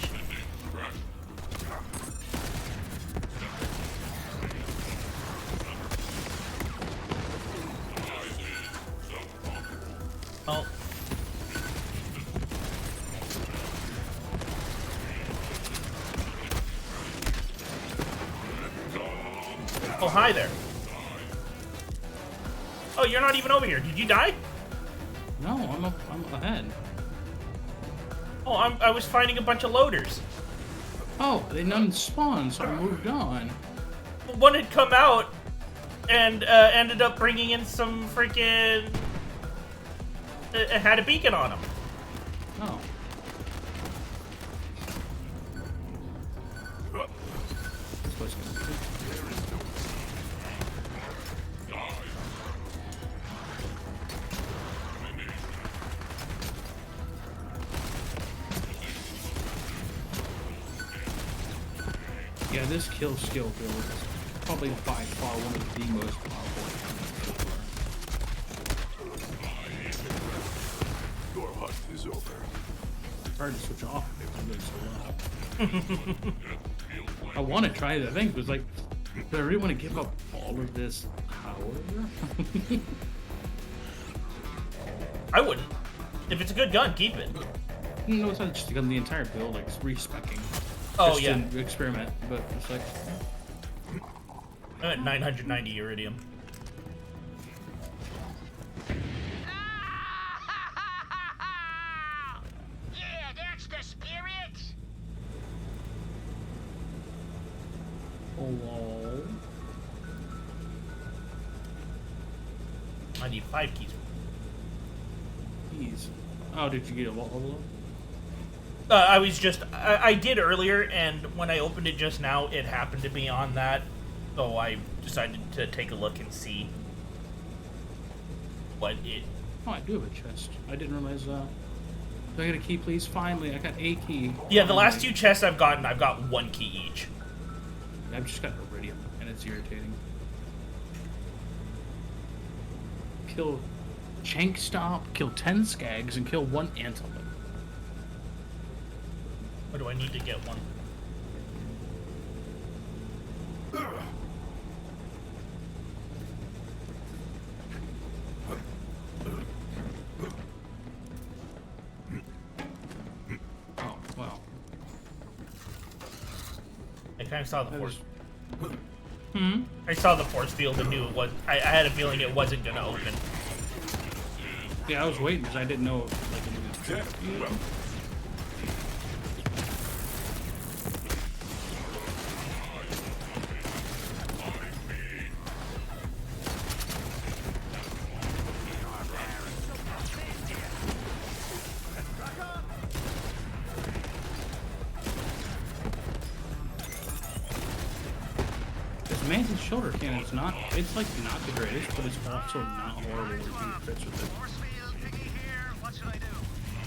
Oh. Oh, hi there. Oh, you're not even over here. Did you die? No, I'm ahead. Oh, I was finding a bunch of loaders. Oh, they none spawned, so I moved on. One had come out and ended up bringing in some freaking... It had a beacon on him. Oh. Yeah, this kill skill build is probably by far one of the most powerful. hard to switch off if I'm doing so well. I want to try the thing, because like, but I really want to give up all of this power. I wouldn't. If it's a good gun, keep it. No, it's not just a gun. The entire build, like respecking. Oh just yeah. To experiment, but it's like. I'm at 990 iridium. Yeah, that's the spirit. Hello. I need 5 keys. Keys. Oh, did you get a level up? I did earlier, and when I opened it just now, it happened to be on that, so I decided to take a look and see what it... Oh, I do have a chest. I didn't realize that. Do I get a key, please? Finally, I got a key. Yeah, the last 2 chests I've gotten, I've got 1 key each. I've just got iridium, and it's irritating. Kill Chank Stop, kill 10 skags, and kill 1 antelope. Or do I need to get 1? Oh, wow. I kind of saw the force. Hmm? I saw the force field and knew it was. I had a feeling it wasn't going to open. Yeah, I was waiting because I didn't know if like, it was... Mantis shoulder cannon is not, it's like not the greatest, but it's also not horrible when it fits with it.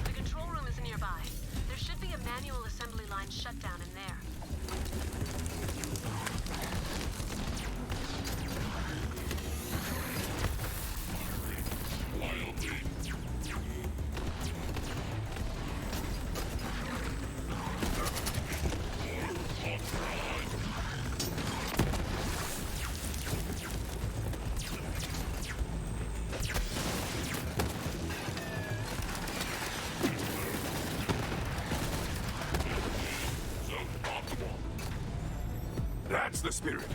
The control room is nearby. There should be a manual assembly line shutdown in there. That's the spirit.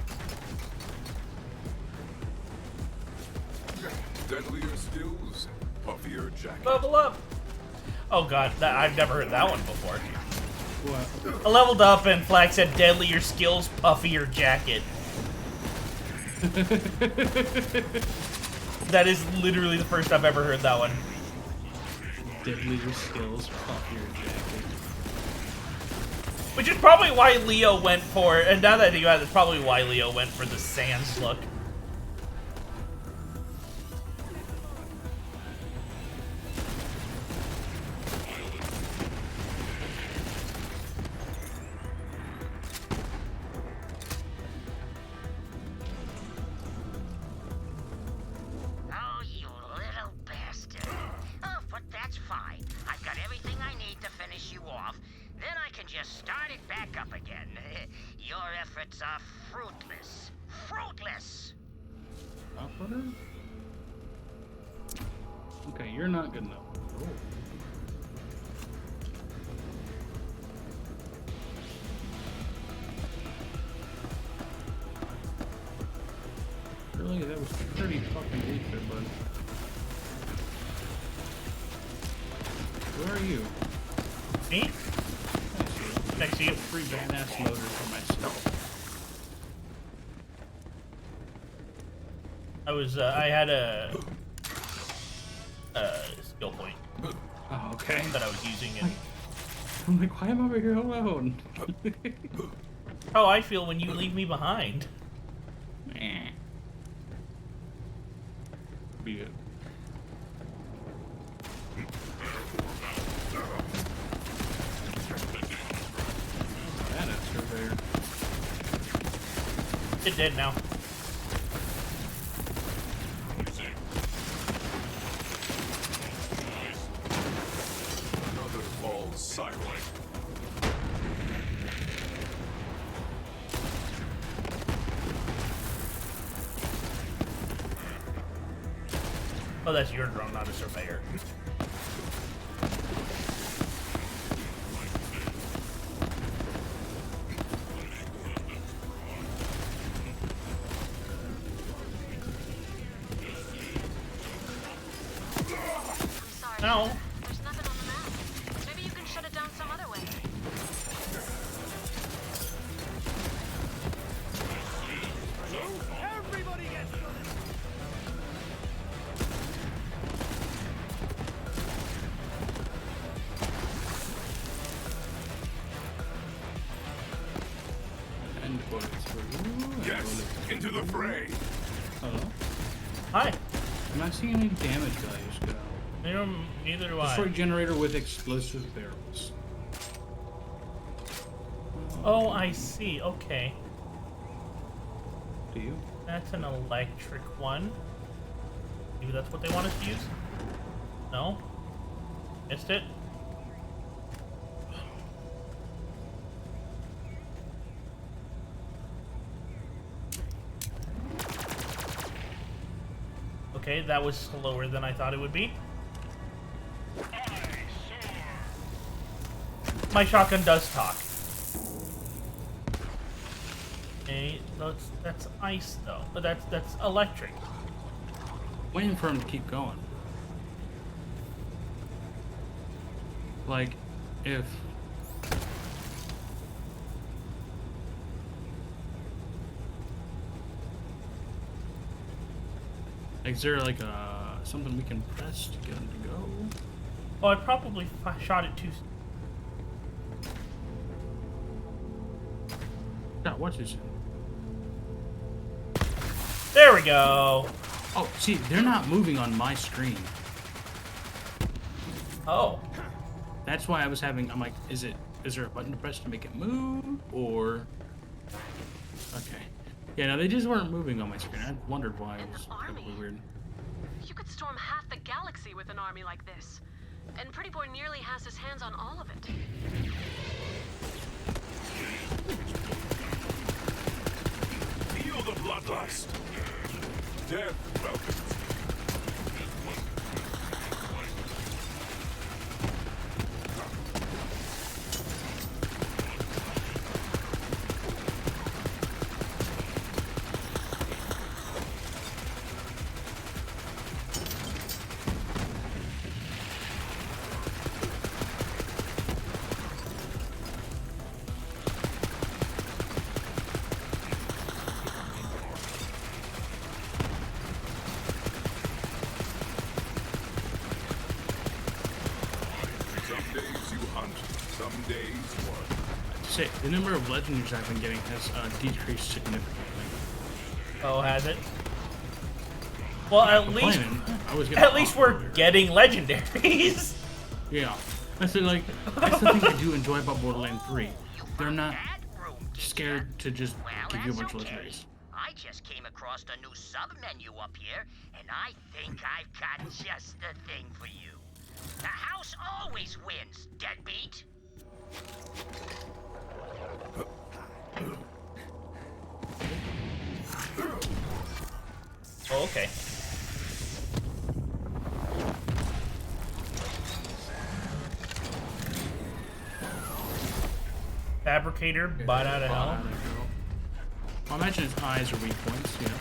Deadlier skills, puffier jacket. Level up! Oh god, I've never heard that one before. What? I leveled up and Flag said deadlier skills, puffier jacket. That is literally the first I've ever heard that one. Deadlier skills, puffier jacket. Which is probably why Leo went for, and now that I think about it, it's probably why Leo went for the Sans look. Oh, you little bastard. Oh, but that's fine. I've got everything I need to finish you off. Then I can just start it back up again. Your efforts are fruitless. Fruitless! Butter? Okay, you're not good enough. Oh. Really? That was pretty fucking deep there, bud. Where are you? Me? Next to you. Free badass loader for myself. I had a skill point. Oh, okay. That I was using and... I'm like, why am I over here alone? How I feel when you leave me behind. Eh. Be good. It did now. Another false sight. Oh, that's your drone, not a surveyor. No. There's nothing on the map. Maybe you can shut it down some other way. Everybody gets And bullets for you. Yes, into the fray. Hello? Hi. I'm not seeing any damage values go. Neither do I. Destroy generator with explosive barrels. Oh, I see. Okay. Do you? That's an electric one. Maybe that's what they want us to use? No? Missed it? Okay, that was slower than I thought it would be. My shotgun does talk. Okay, that's ice though, but that's electric. Waiting for him to keep going. Like, if... Is there like something we can press to get him to go? Oh, I probably shot it too. Yeah, watch this. There we go. Oh, see, they're not moving on my screen. Oh. That's why I was having. I'm like, is there a button to press to make it move, or? Okay. Yeah, no, they just weren't moving on my screen. I wondered why. It was probably weird. You could storm half the galaxy with an army like this. And Pretty Boy nearly has his hands on all of it. Feel the bloodlust. Death welcomes. Say, the number of legendaries I've been getting has decreased significantly. Oh, has it? Well, at least we're getting legendaries. Yeah, that's the thing I do enjoy about Borderlands 3. They're not scared to just give you a bunch of legendaries. I just came across a new sub-menu up here, and I think I've got just the thing for you. The house always wins, deadbeat. Oh, okay. Fabricator, butt out of hell. Well, I imagine his eyes are weak points, you know.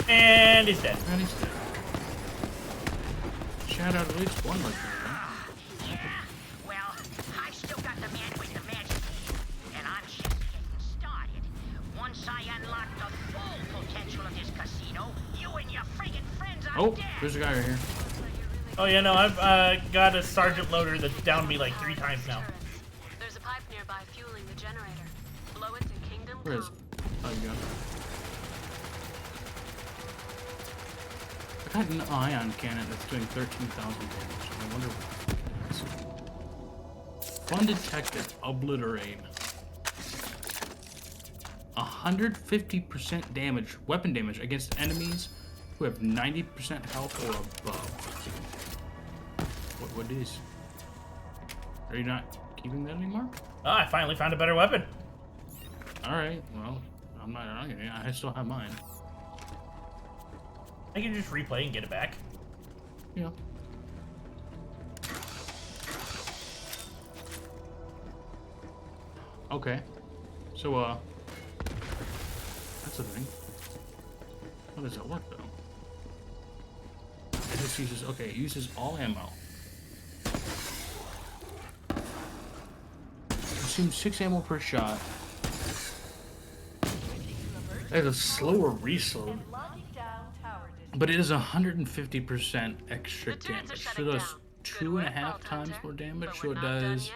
And he's dead. And he's dead. Shout out at least one like Yeah, well, I've still got the man with the magic key, and I'm just getting started. Once I unlock the full potential of this casino, you and your friggin' friends are dead. There's a guy right here. Oh yeah, no, I've got a sergeant loader that's downed me like 3 times now. There's a pipe nearby fueling the generator. Blow it to Kingdom Where is it? Oh, you got it. got an ion cannon that's doing 13,000 damage. I wonder what it is. Fun detected. Obliterate. 150% damage, weapon damage against enemies who have 90% health or above. What is? Are you not keeping that anymore? Oh, I finally found a better weapon. Alright, well, I'm not arguing. I still have mine. I can just replay and get it back. Yeah. Okay. So, that's a thing. How does that work, though? It just uses, okay, it uses all ammo. Consumes 6 ammo per shot. It has a slower reload. But it is 150% extra damage. So it does 2.5 times more damage, so it does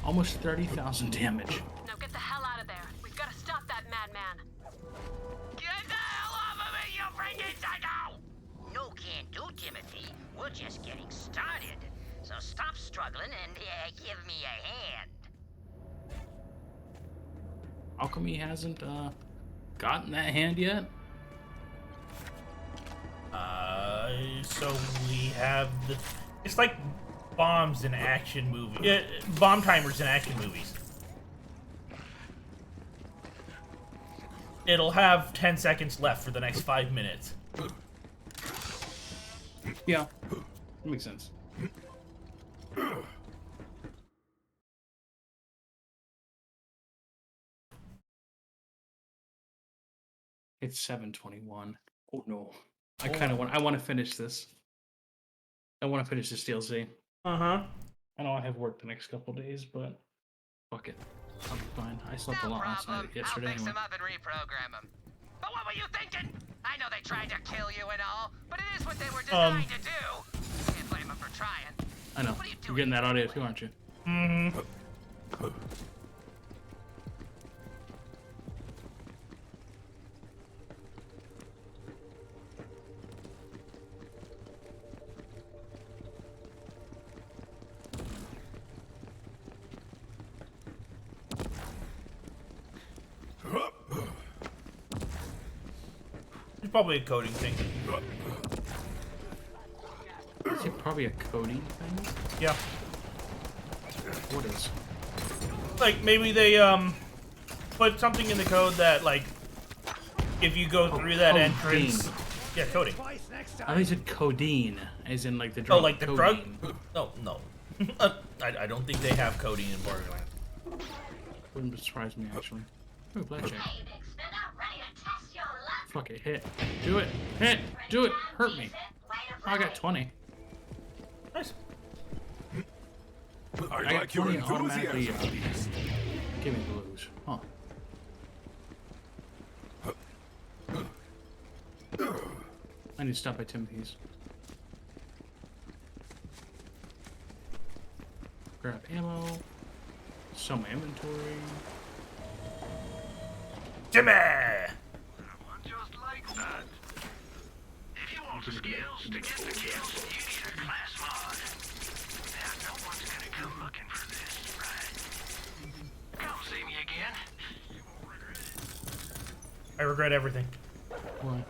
almost 30,000 damage. Now get the hell out of there. We've got to stop that madman. Get the hell off of me, you freaking psycho! No can do, Timothy. We're just getting started. So stop struggling and give me a hand. How come he hasn't gotten that hand yet? So we have the... It's like bombs in action movies. Bomb timers in action movies. It'll have 10 seconds left for the next 5 minutes. Yeah, that makes sense. It's 7:21. Oh no. I want to finish this. I want to finish this DLC. Uh-huh. I know I have work the next couple days, but fuck it. I'll be fine. I slept a lot last night yesterday. I'll fix them up and reprogram them. But what were you thinking? I know they tried to kill you and all, but it is what they were designed to do. Can't blame them for trying. I know. You're getting that audio too, aren't you? Mm-hmm. It's probably a coding thing. Is it probably a coding thing? Yeah. What is? Like, maybe they, put something in the code that, like, if you go through that entrance... Yeah, coding. I thought you said codeine, as in, like, the drug. Oh, like the codeine. drug? No. I don't think they have codeine in Borderlands. Wouldn't surprise me, actually. Oh, blackjack. Fuck it, hit. Do it. Hit. Do it. Hurt me. Oh, I got 20. Nice. I got 20 automatically. Give me blues. Huh. I need to stop by Timothy's. Grab ammo. Sell my inventory. Jimmy! Just like that. If you want the skills to get the kills, you need a class mod. Now, no one's gonna come looking for this, right? Come see me again. You won't regret it. I regret everything. Why?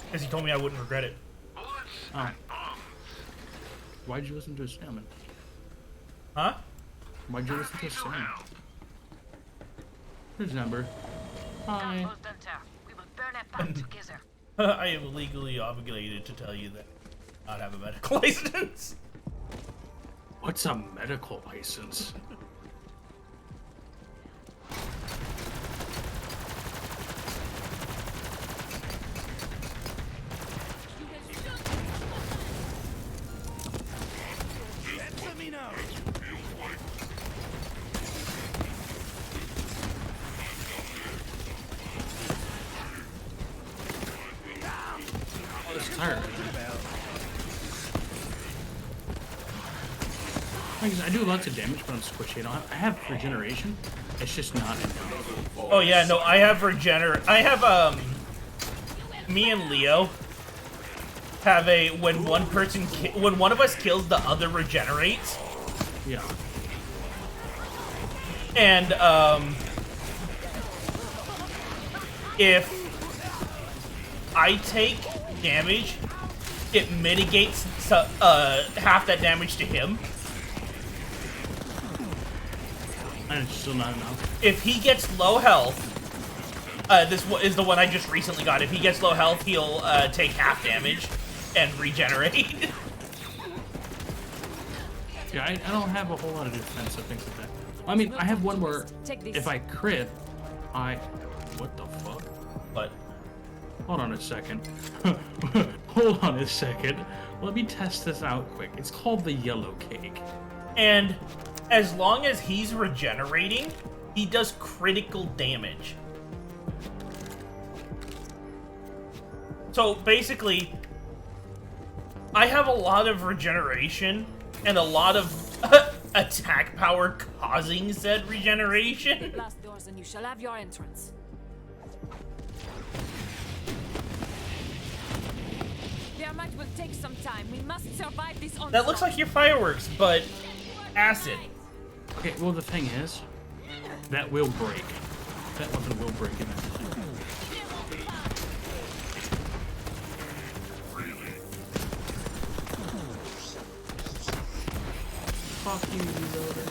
Because he told me I wouldn't regret it. Oh. Why'd you listen to a salmon? Huh? Why'd you listen to a salmon? Here's a number. Hi. I am legally obligated to tell you that I not have a medical license. What's a medical license? Let me know. Oh, this tire. I do lots of damage, but I'm squishy. I have regeneration. It's just not enough. Oh yeah, no, I have I have me and Leo have a when one of us kills, the other regenerates. Yeah. And if I take damage, it mitigates half that damage to him. And it's still not enough. If he gets low health, this is the one I just recently got. If he gets low health, he'll take half damage and regenerate. Yeah, I don't have a whole lot of defensive things like that. I mean, I have one where if I crit, what the fuck? What? Hold on a second. Hold on a second. Let me test this out quick. It's called the yellow cake. And as long as he's regenerating, he does critical damage. So basically, I have a lot of regeneration and a lot of attack power causing said regeneration. Last doors and you shall have your entrance. The might will take some time. We must survive this onslaught. That looks like your fireworks, but acid. Okay, well the thing is, that will break. That weapon will break eventually. Fuck you, reloader.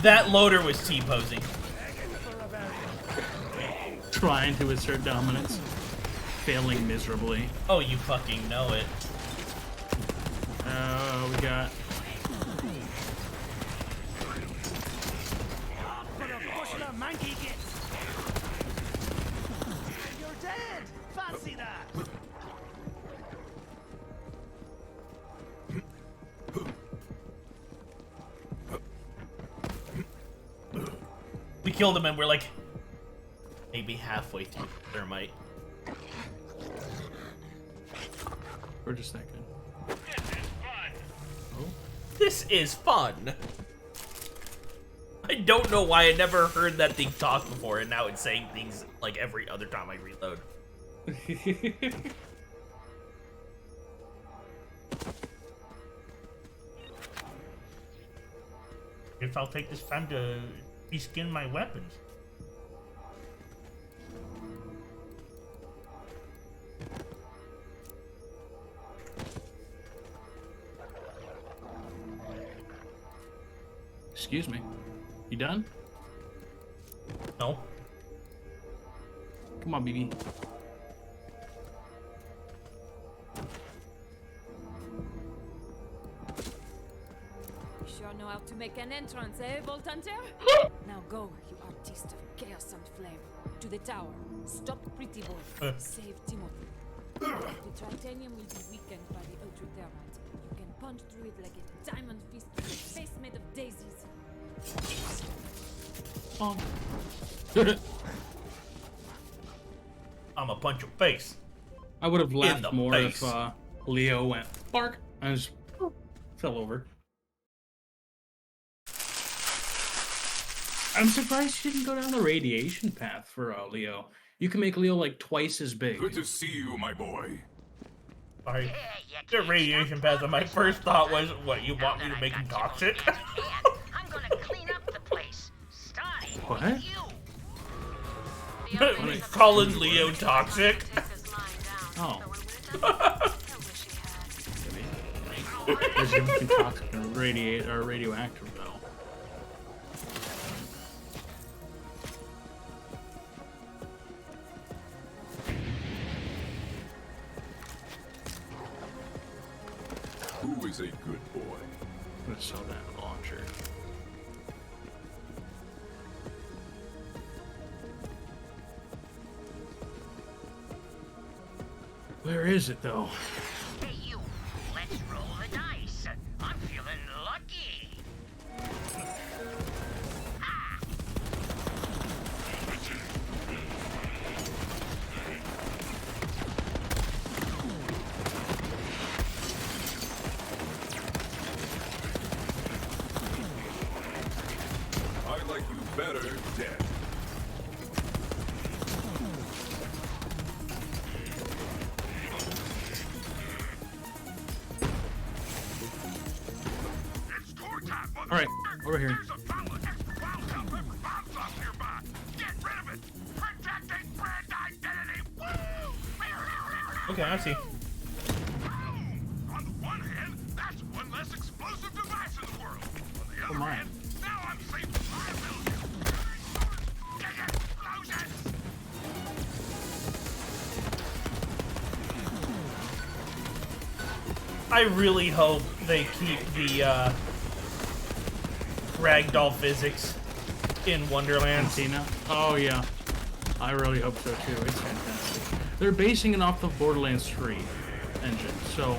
That loader was T-posing. Trying to assert dominance. Failing miserably. Oh, you fucking know it. We got... You're dead! Fancy that! We killed him and we're like maybe halfway through thermite. We're just that good. This is fun. I don't know why I never heard that thing talk before, and now it's saying things like every other time I reload. If I'll take this time to reskin my weapons. Excuse me. You done? No. Come on, BB. You sure know how to make an entrance, eh, Vault Hunter? Now go, you artist of chaos and flame. To the tower. Stop Pretty Boy. Save Timothy. The titanium will be weakened by the ultra thermite. You can punch through it like a diamond fist with a face made of daisies. I'm a punch your face. I would have laughed more face. if Leo went bark and just fell over. I'm surprised she didn't go down the radiation path for Leo. You can make Leo like twice as big. Good to see you, my boy. Sorry. The radiation path, and my first thought was, what, you want me to make him toxic? I'm gonna clean up the place. Starting What? with you. Calling Leo toxic? Oh. There's anything toxic and radioactive though. Who is a good boy? I'm gonna sell that launcher. Where is it though? Hey, you. Let's roll the dice. I'm feeling lucky. better dead. All right, over here. Okay, I see. On the one hand, that's one less explosive device in the world. On the other hand, now I'm safe from liability. Get it, close it. I really hope they keep the ragdoll physics in Wonderlands. Oh yeah, I really hope so too. It's fantastic. They're basing it off the Borderlands 3 engine, so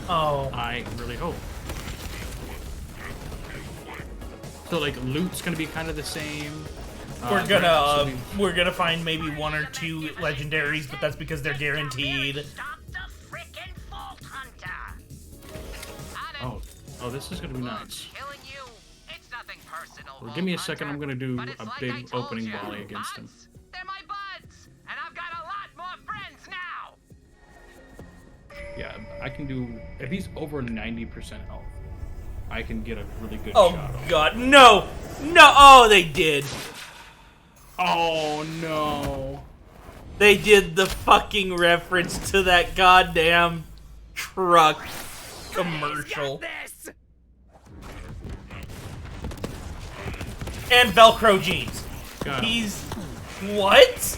I really hope. So like loot's gonna be kind of the same. We're gonna find maybe 1 or 2 legendaries, but that's because they're guaranteed. Oh, this is gonna be nice. Well, give me a second. I'm gonna do a big opening volley against him. They're my buds, and I've got a lot more friends now. Yeah, I can do if he's over 90% health. I can get a really good Oh shot. God, no, no! Oh, they did. Oh no! They did the fucking reference to that goddamn truck commercial. And Velcro jeans. He's what?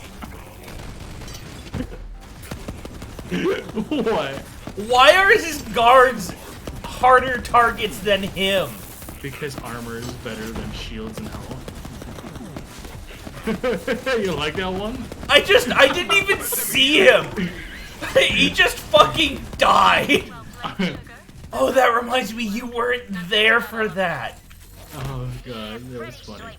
What? Why are his guards harder targets than him? Because armor is better than shields and health. You like that one? I didn't even see him. He just fucking died. Oh, that reminds me, you weren't there for that. Oh god, that was funny.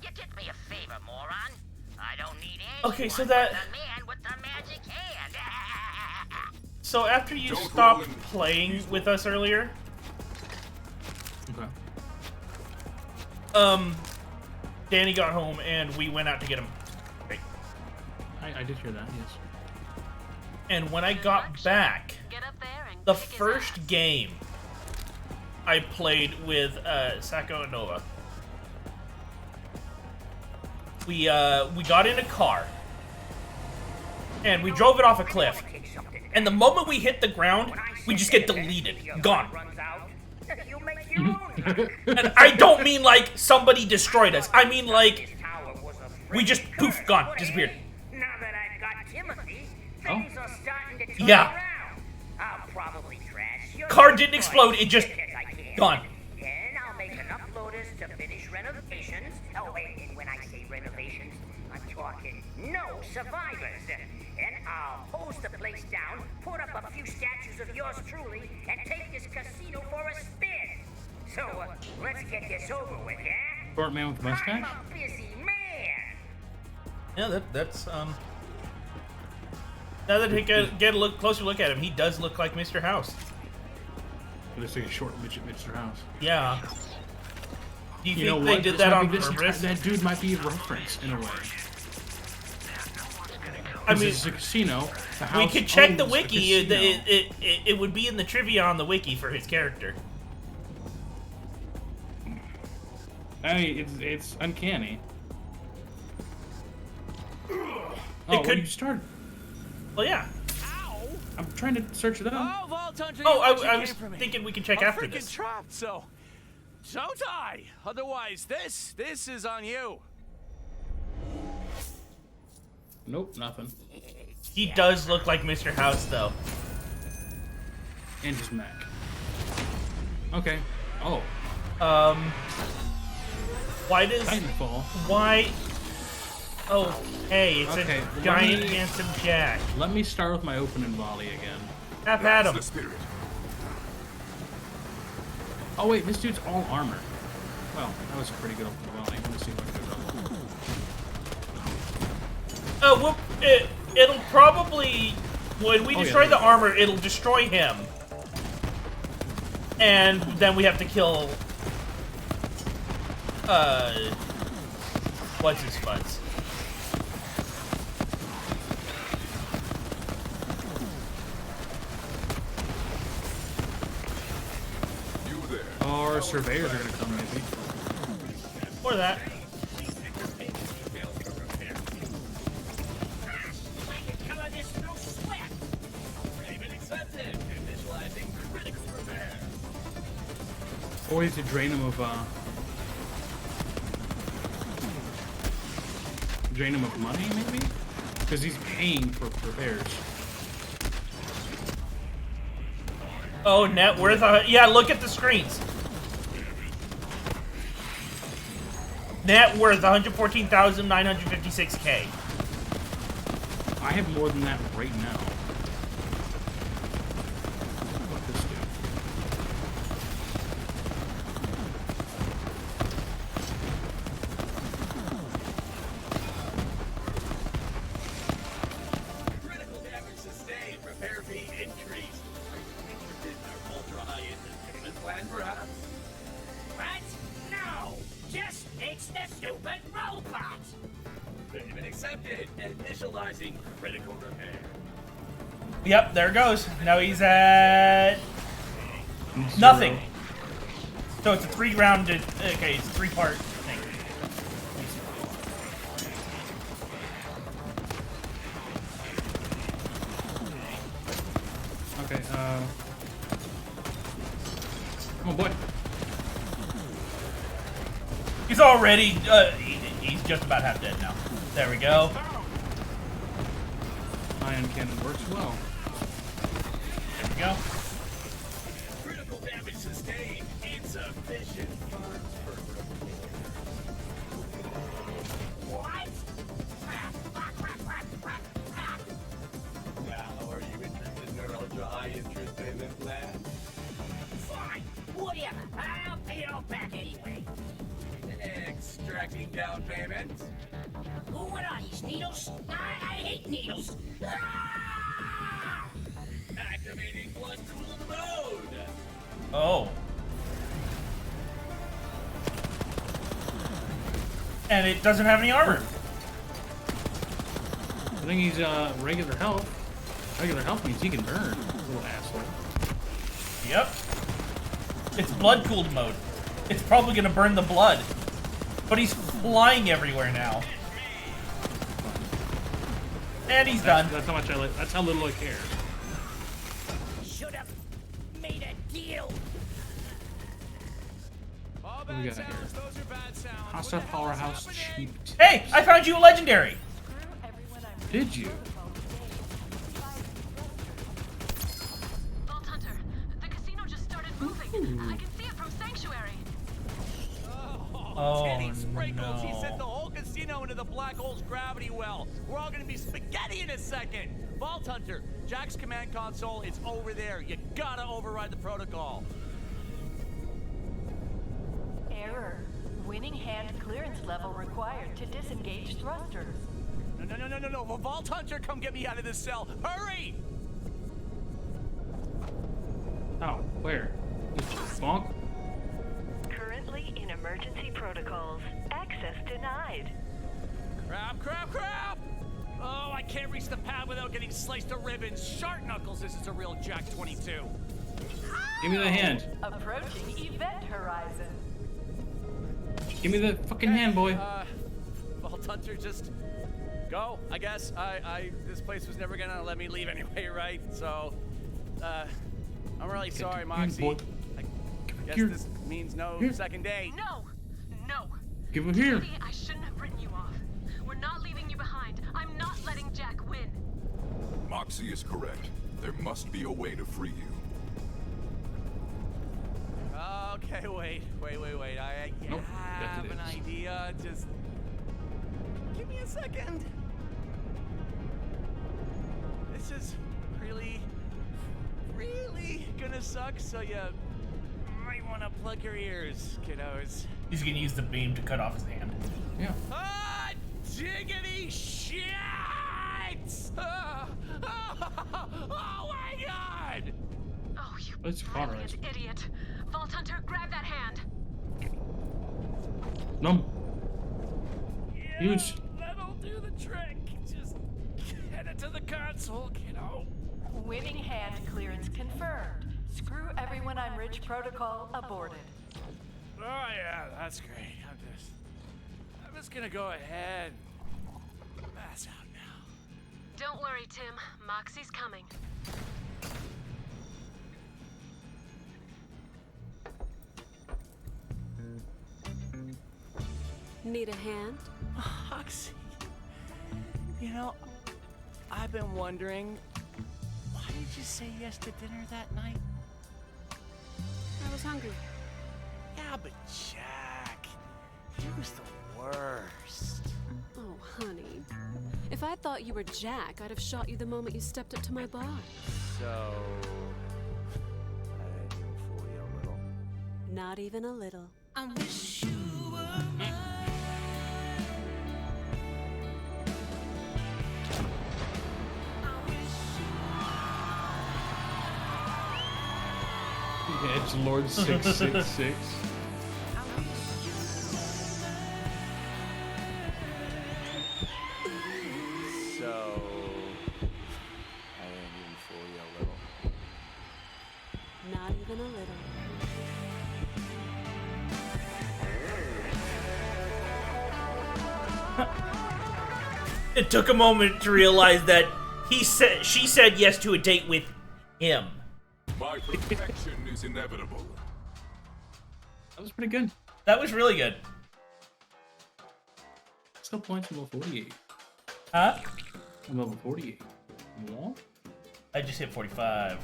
You did me a favor, moron. I don't need Okay, so that. the man with the magic hand. So after you stopped playing with us earlier, Danny got home and we went out to get him. Right. I did hear that, yes. And when I got back, the first game I played with Sacco and Nova, we got in a car and we drove it off a cliff. And the moment we hit the ground, we just get deleted, gone. And I don't mean like somebody destroyed us. I mean like we just poof, gone, disappeared. Now that I've got Timothy, things are starting to turn Yeah. around. I'll probably crash your Car didn't explode, it just gone. Then I'll make enough loaders to finish renovations. Oh, and when I say renovations, I'm talking no survivors. And I'll hose the place down, put up a few statues of yours truly, and take this casino for a spin. So, let's get this over with, yeah? Short man with a mustache? I'm a busy man. Yeah, that's now that he get a closer look at him, he does look like Mr. House. Looks like a short midget Mr. House. Yeah. Do you know think they what? did This that might on be purpose? That dude might be a reference in a way. I mean, it's a casino. The we house could check the owns a wiki. casino. It would be in the trivia on the wiki for his character. I mean, it's uncanny. Oh, could you start. Well, yeah. I'm trying to search it up. Oh, I was thinking we can check after freaking this. trapped, so don't die. Otherwise, this is on you. Nope, nothing. He does look like Mr. House, though. And his Mac. Okay. Oh. Why does Titanfall? Why? Oh, hey, it's Okay, a let giant me- handsome Jack. Let me start with my opening volley again. Have at him. Oh wait, this dude's all armor. Well, that was a pretty good opening volley. Let me see if I can do that. Well, it'll probably when we Oh, yeah, destroy there the we go. armor, it'll destroy him, and then we have to kill What's his fuzz? Our surveyors are gonna come, maybe. Or that. Or you to drain him of money, maybe? Because he's paying for repairs. Oh, net worth. Yeah, look at the screens. Net worth 114,956K. I have more than that right now. What this do? Critical damage sustained. Repair fee increased. Ultra high payment plan, perhaps? What? No! Just fix the stupid robot! Payment accepted. Initializing critical repair. Yep, there it goes. Now he's at nothing. So it's a 3-rounded. Okay, it's a 3-part thing. Okay, oh boy. He's already. He's just about half dead now. There we go. Ion cannon works well. There we go. Critical damage sustained. Insufficient funds for repair. What? Now, are you interested in our ultra high interest payment plan? Fine! Whatever! I'll pay it all back anyway! Extracting down payment. What are these, needles? I hate needles! Ah! Activating blood-cooled mode. Oh. And it doesn't have any armor. I think he's regular health. Regular health means he can burn, little asshole. Yep. It's blood cooled mode. It's probably gonna burn the blood. But he's flying everywhere now. And he's done. That's how much I like. That's how little I care. Should have made a deal! What do we got here? Hostile powerhouse cheap. Hey, I found you a legendary. Did you? Vault Hunter, the casino just started moving. I can see it from Sanctuary. Oh, Teddy Sprinkles, he no. sent the whole casino into the black hole's gravity well. We're all gonna be spaghetti in a second. Vault Hunter, Jack's command console is over there. You gotta override the protocol. Error. Winning hand clearance level required to disengage thrusters. No. Vault Hunter, come get me out of this cell. Hurry! Oh, where? Just bonk? Currently in emergency protocols. Access denied. Crap! Oh, I can't reach the pad without getting sliced to ribbons. Shark knuckles, this is a real Jack 22. Give me the hand. Approaching event horizon. Give me the fucking hand, boy. Vault Hunter, just go, I guess. This place was never gonna let me leave anyway, right? So, I'm really sorry, Moxie. boy. I guess Here. this means no Here. second date. No! Give it here. Maybe I shouldn't have written you off. We're not leaving you behind. I'm not letting Jack win. Moxie is correct. There must be a way to free you. Okay, wait. I Nope, have yes, it an is. idea. Just give me a second. This is really gonna suck, so you might want to plug your ears, kiddos. He's gonna use the beam to cut off his hand. Yeah. Ah, diggity shit! Oh my god! Oh, you Let's brilliant idiot. Vault Hunter, grab that hand. No. Use. That'll do the trick. Just head it to the console, kiddo. Winning hand clearance confirmed. Screw everyone I'm rich protocol aborted. Oh yeah, that's great. I'm just gonna go ahead and pass out now. Don't worry, Tim. Moxie's coming. Need a hand? Moxie. You know, I've been wondering, why did you say yes to dinner that night? I was hungry. Yeah, but Jack, he was the worst. Oh, honey. If I thought you were Jack, I'd have shot you the moment you stepped up to my bar. So, I didn't fool you a little. Not even a little. I wish you were Edgelord 666. So, I didn't even fool you a little. Not even a little. It took a moment to realize that she said yes to a date with him. My protection is inevitable. That was pretty good. That was really good. Still points level 48. Huh? I'm level 48. What? I just hit 45.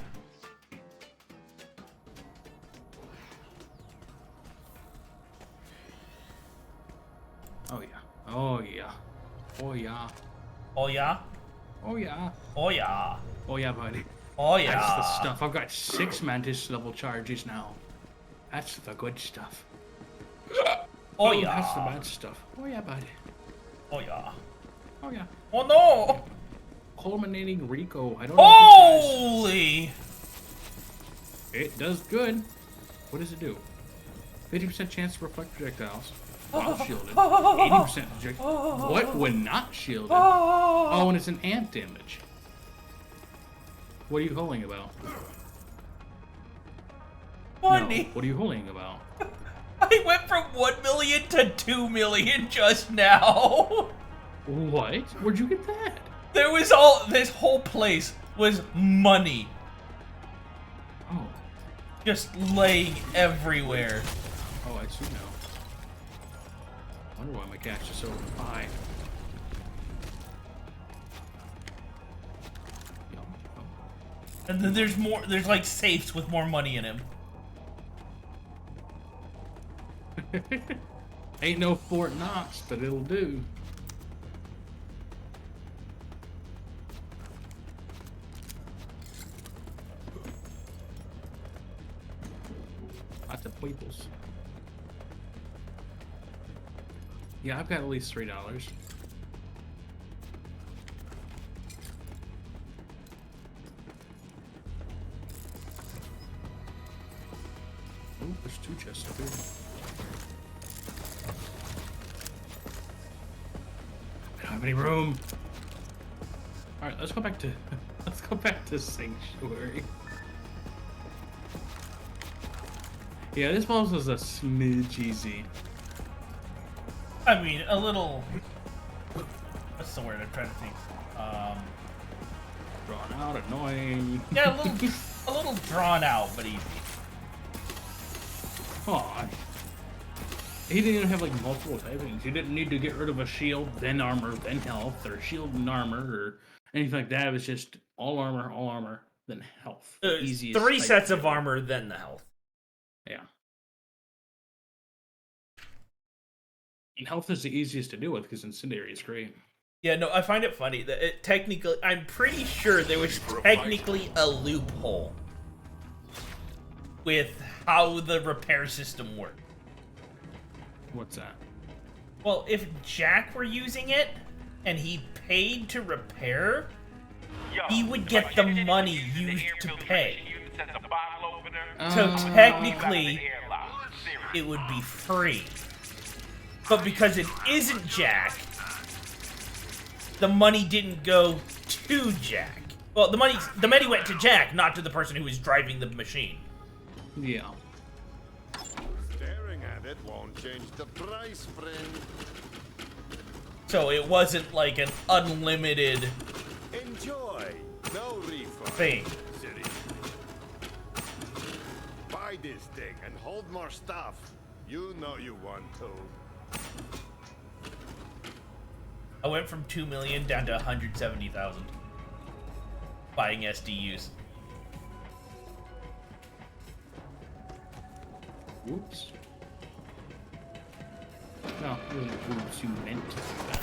Oh yeah. Oh yeah. Oh yeah. Oh yeah? Oh yeah. Oh yeah. Oh yeah, buddy. Oh yeah. That's the stuff. I've got 6 Mantis level charges now. That's the good stuff. Oh yeah. That's the bad stuff. Oh yeah, buddy. Oh yeah. Oh yeah. Oh no! Culminating Rico. I don't know Holy! It does good. What does it do? 50% chance to reflect projectiles. While shielded. 80% project. What when not shielded? Oh, and it's an ant damage. What are you holding about? Money. No, what are you holding about? I went from 1 million to 2 million just now. What? Where'd you get that? There was this whole place was money. Oh. Just laying everywhere. Oh, I see now. I wonder why my cash is so high. And then there's like safes with more money in him. Ain't no Fort Knox, but it'll do. Lots of peoples. Yeah, I've got at least $3. Oh, there's 2 chests up here. I don't have any room. All right, let's go back to Sanctuary. Yeah, this boss was a smidge easy. I mean, a little. What's the word I'm trying to think? Drawn out, annoying. Yeah, a little drawn out, but easy. Aw. He didn't even have like multiple typings. He didn't need to get rid of a shield, then armor, then health, or shield and armor, or anything like that. It was just all armor, then health. Easiest 3 type sets to of do. armor, then the health. Yeah. And health is the easiest to deal with because Incendiary is great. Yeah, no, I find it funny that it technically, I'm pretty sure there was technically a loophole with how the repair system worked. What's that? Well, if Jack were using it and he paid to repair, he would get the money used to pay. So technically, it would be free. But because it isn't Jack, the money didn't go to Jack. Well, the money went to Jack, not to the person who was driving the machine. Yeah. Staring at it won't change the price, friend. So it wasn't like an unlimited Enjoy. No refund. thing. City. Buy this thing and hold more stuff. You know you want to. I went from 2 million down to 170,000 buying SDUs. Whoops. No, really, whoops, you meant to do that.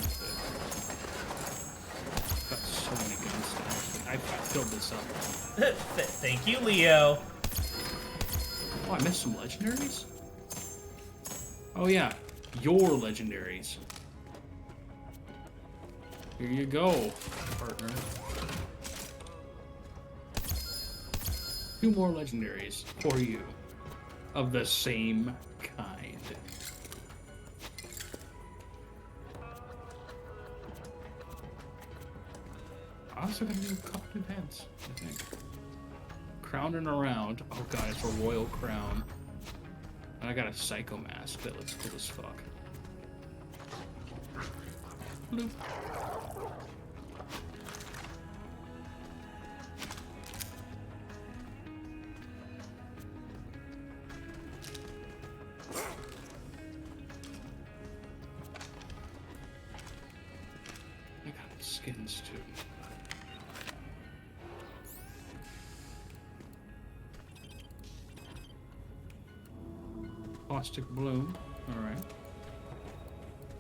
Got so many gun stacks. I filled this up. Thank you, Leo. Oh, I missed some legendaries? Oh yeah, your legendaries. Here you go, partner. 2 more legendaries for you. Of the same kind. I also got to do a couple new heads, I think. Crown and around. Oh god, it's a royal crown. And I got a psycho mask that looks cool as fuck. Bloop. I got skins too. Caustic Bloom, alright.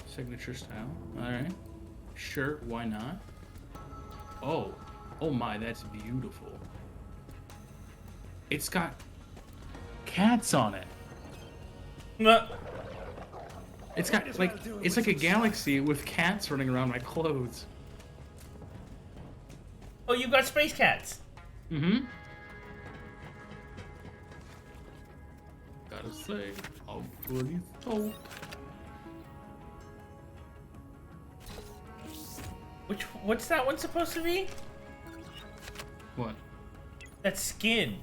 Signature style, alright. Sure, why not? Oh, oh my, that's beautiful. It's got cats on it. It's got, like, it's like a galaxy with cats running around my clothes. Oh, you got space cats. Mm-hmm. Gotta say, I'm pretty stoked. What's that one supposed to be? What? That skin.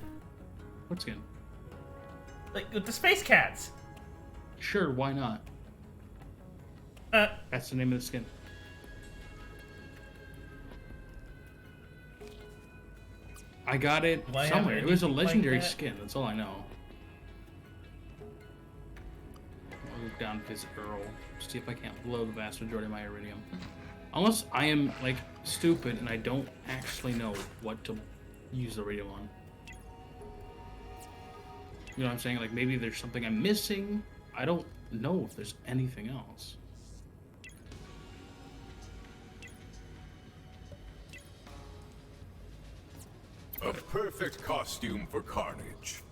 What skin? Like with the space cats. Sure, why not? That's the name of the skin. I got it somewhere. It was a legendary skin, that's all I know. I'll look down, visit Earl, see if I can't blow the vast majority of my iridium. Unless I am, like, stupid and I don't actually know what to use the radio on. You know what I'm saying? Like, maybe there's something I'm missing. I don't know if there's anything else. A perfect costume for carnage.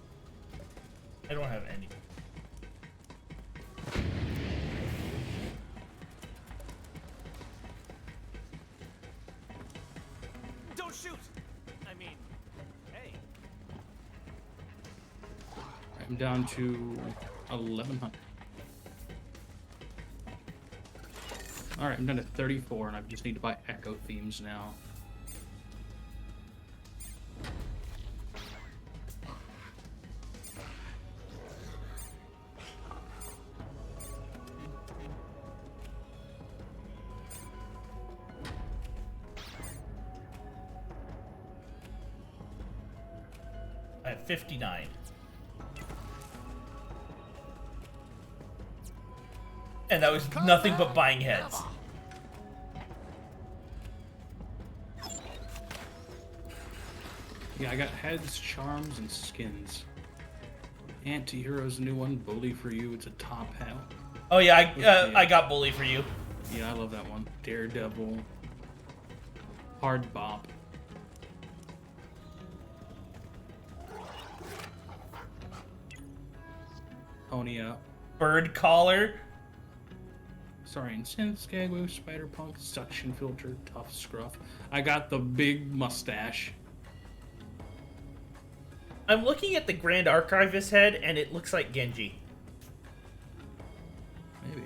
I don't have any. Don't shoot! I mean, hey. I'm down to 1,100. Alright, I'm down to 34 and I just need to buy Echo themes now. I have 59. And that was nothing but buying heads. Yeah, I got heads, charms, and skins. Anti-hero's a new one. Bully for you. It's a top hat. Oh yeah, I got Bully for you. Yeah, I love that one. Daredevil. Hard Bop. Pony up. Bird collar. Sorry, and synth, Skagwoo, Spider Punk, Suction Filter, Tough Scruff. I got the big mustache. I'm looking at the Grand Archivist head, and it looks like Genji. Maybe.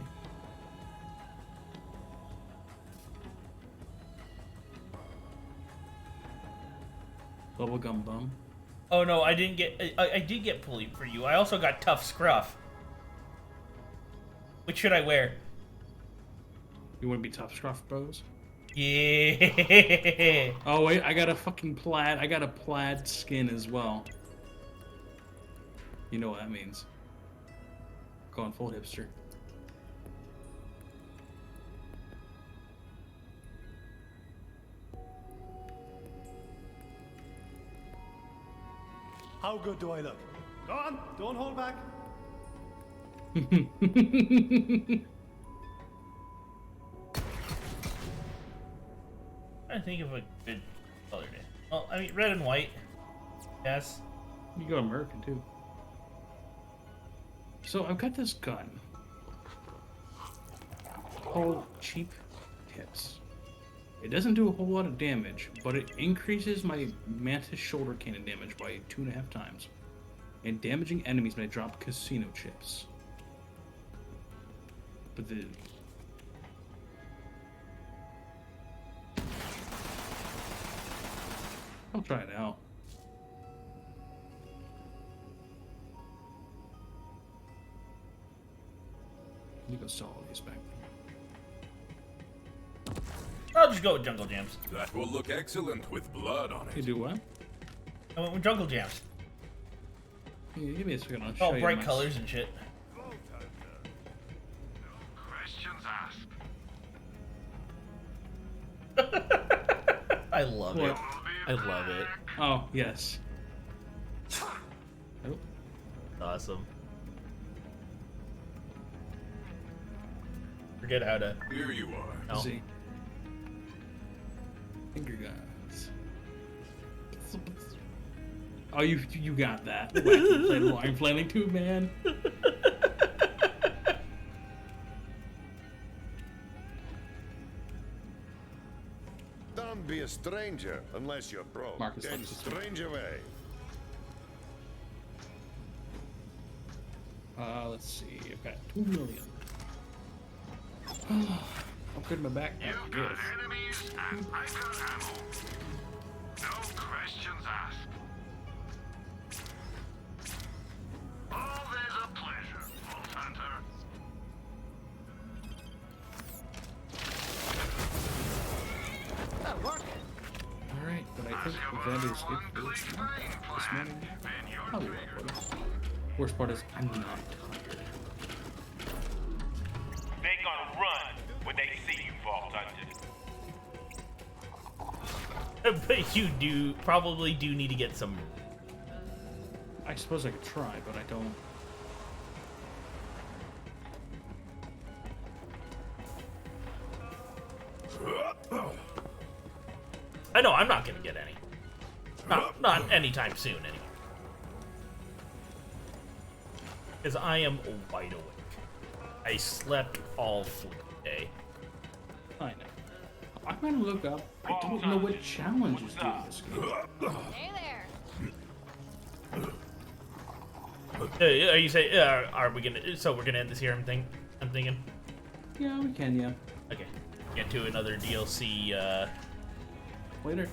Bubblegum bum. Oh no, I didn't get. I did get pulley for you. I also got tough scruff. Which should I wear? You want to be tough scruff, bros? Yeah. Oh wait, I got a fucking plaid. I got a plaid skin as well. You know what that means? Going full hipster. How good do I look? Go on, don't hold back. I think of a good color to. Well, I mean, red and white. Yes. You go American too. So I've got this gun. Called cheap tips. It doesn't do a whole lot of damage, but it increases my Mantis shoulder cannon damage by 2.5 times. And damaging enemies when I drop casino chips. But the... I'll try it out. You go sell all these back. I'll just go with Jungle Jams. That will look excellent with blood on it. You do what? I went with Jungle Jams. Yeah, give me a second. I'll show Oh, you bright my... colors and shit. Questions asked. I love What? it. I love it. Oh, yes. Oh. Awesome. Forget how to. Here you are. No. See. Finger guns. Oh, you got that. I'm flailing too, man. Don't be a stranger unless you're broke. Marcus Then likes to strange away. Let's see. I've got 2 million. Upgrade my backpack. You've got enemies and I've got ammo. No questions asked. Always a pleasure, Vault Hunter. Alright, but I think that is it for this morning. I'll be recording. Worst part is I'm not tired. They gonna run when they see you, Vault Hunter. But you probably do need to get some. I suppose I could try, but I don't. I know I'm not gonna get any. Not anytime soon, anyway. Because I am wide awake. I slept all day. I know. I'm gonna look up. I don't know what challenges do in this game. Hey Are there. you saying? Are we gonna? So we're gonna end this here? I'm thinking. Yeah, we can. Yeah. Okay. Get to another DLC. Later.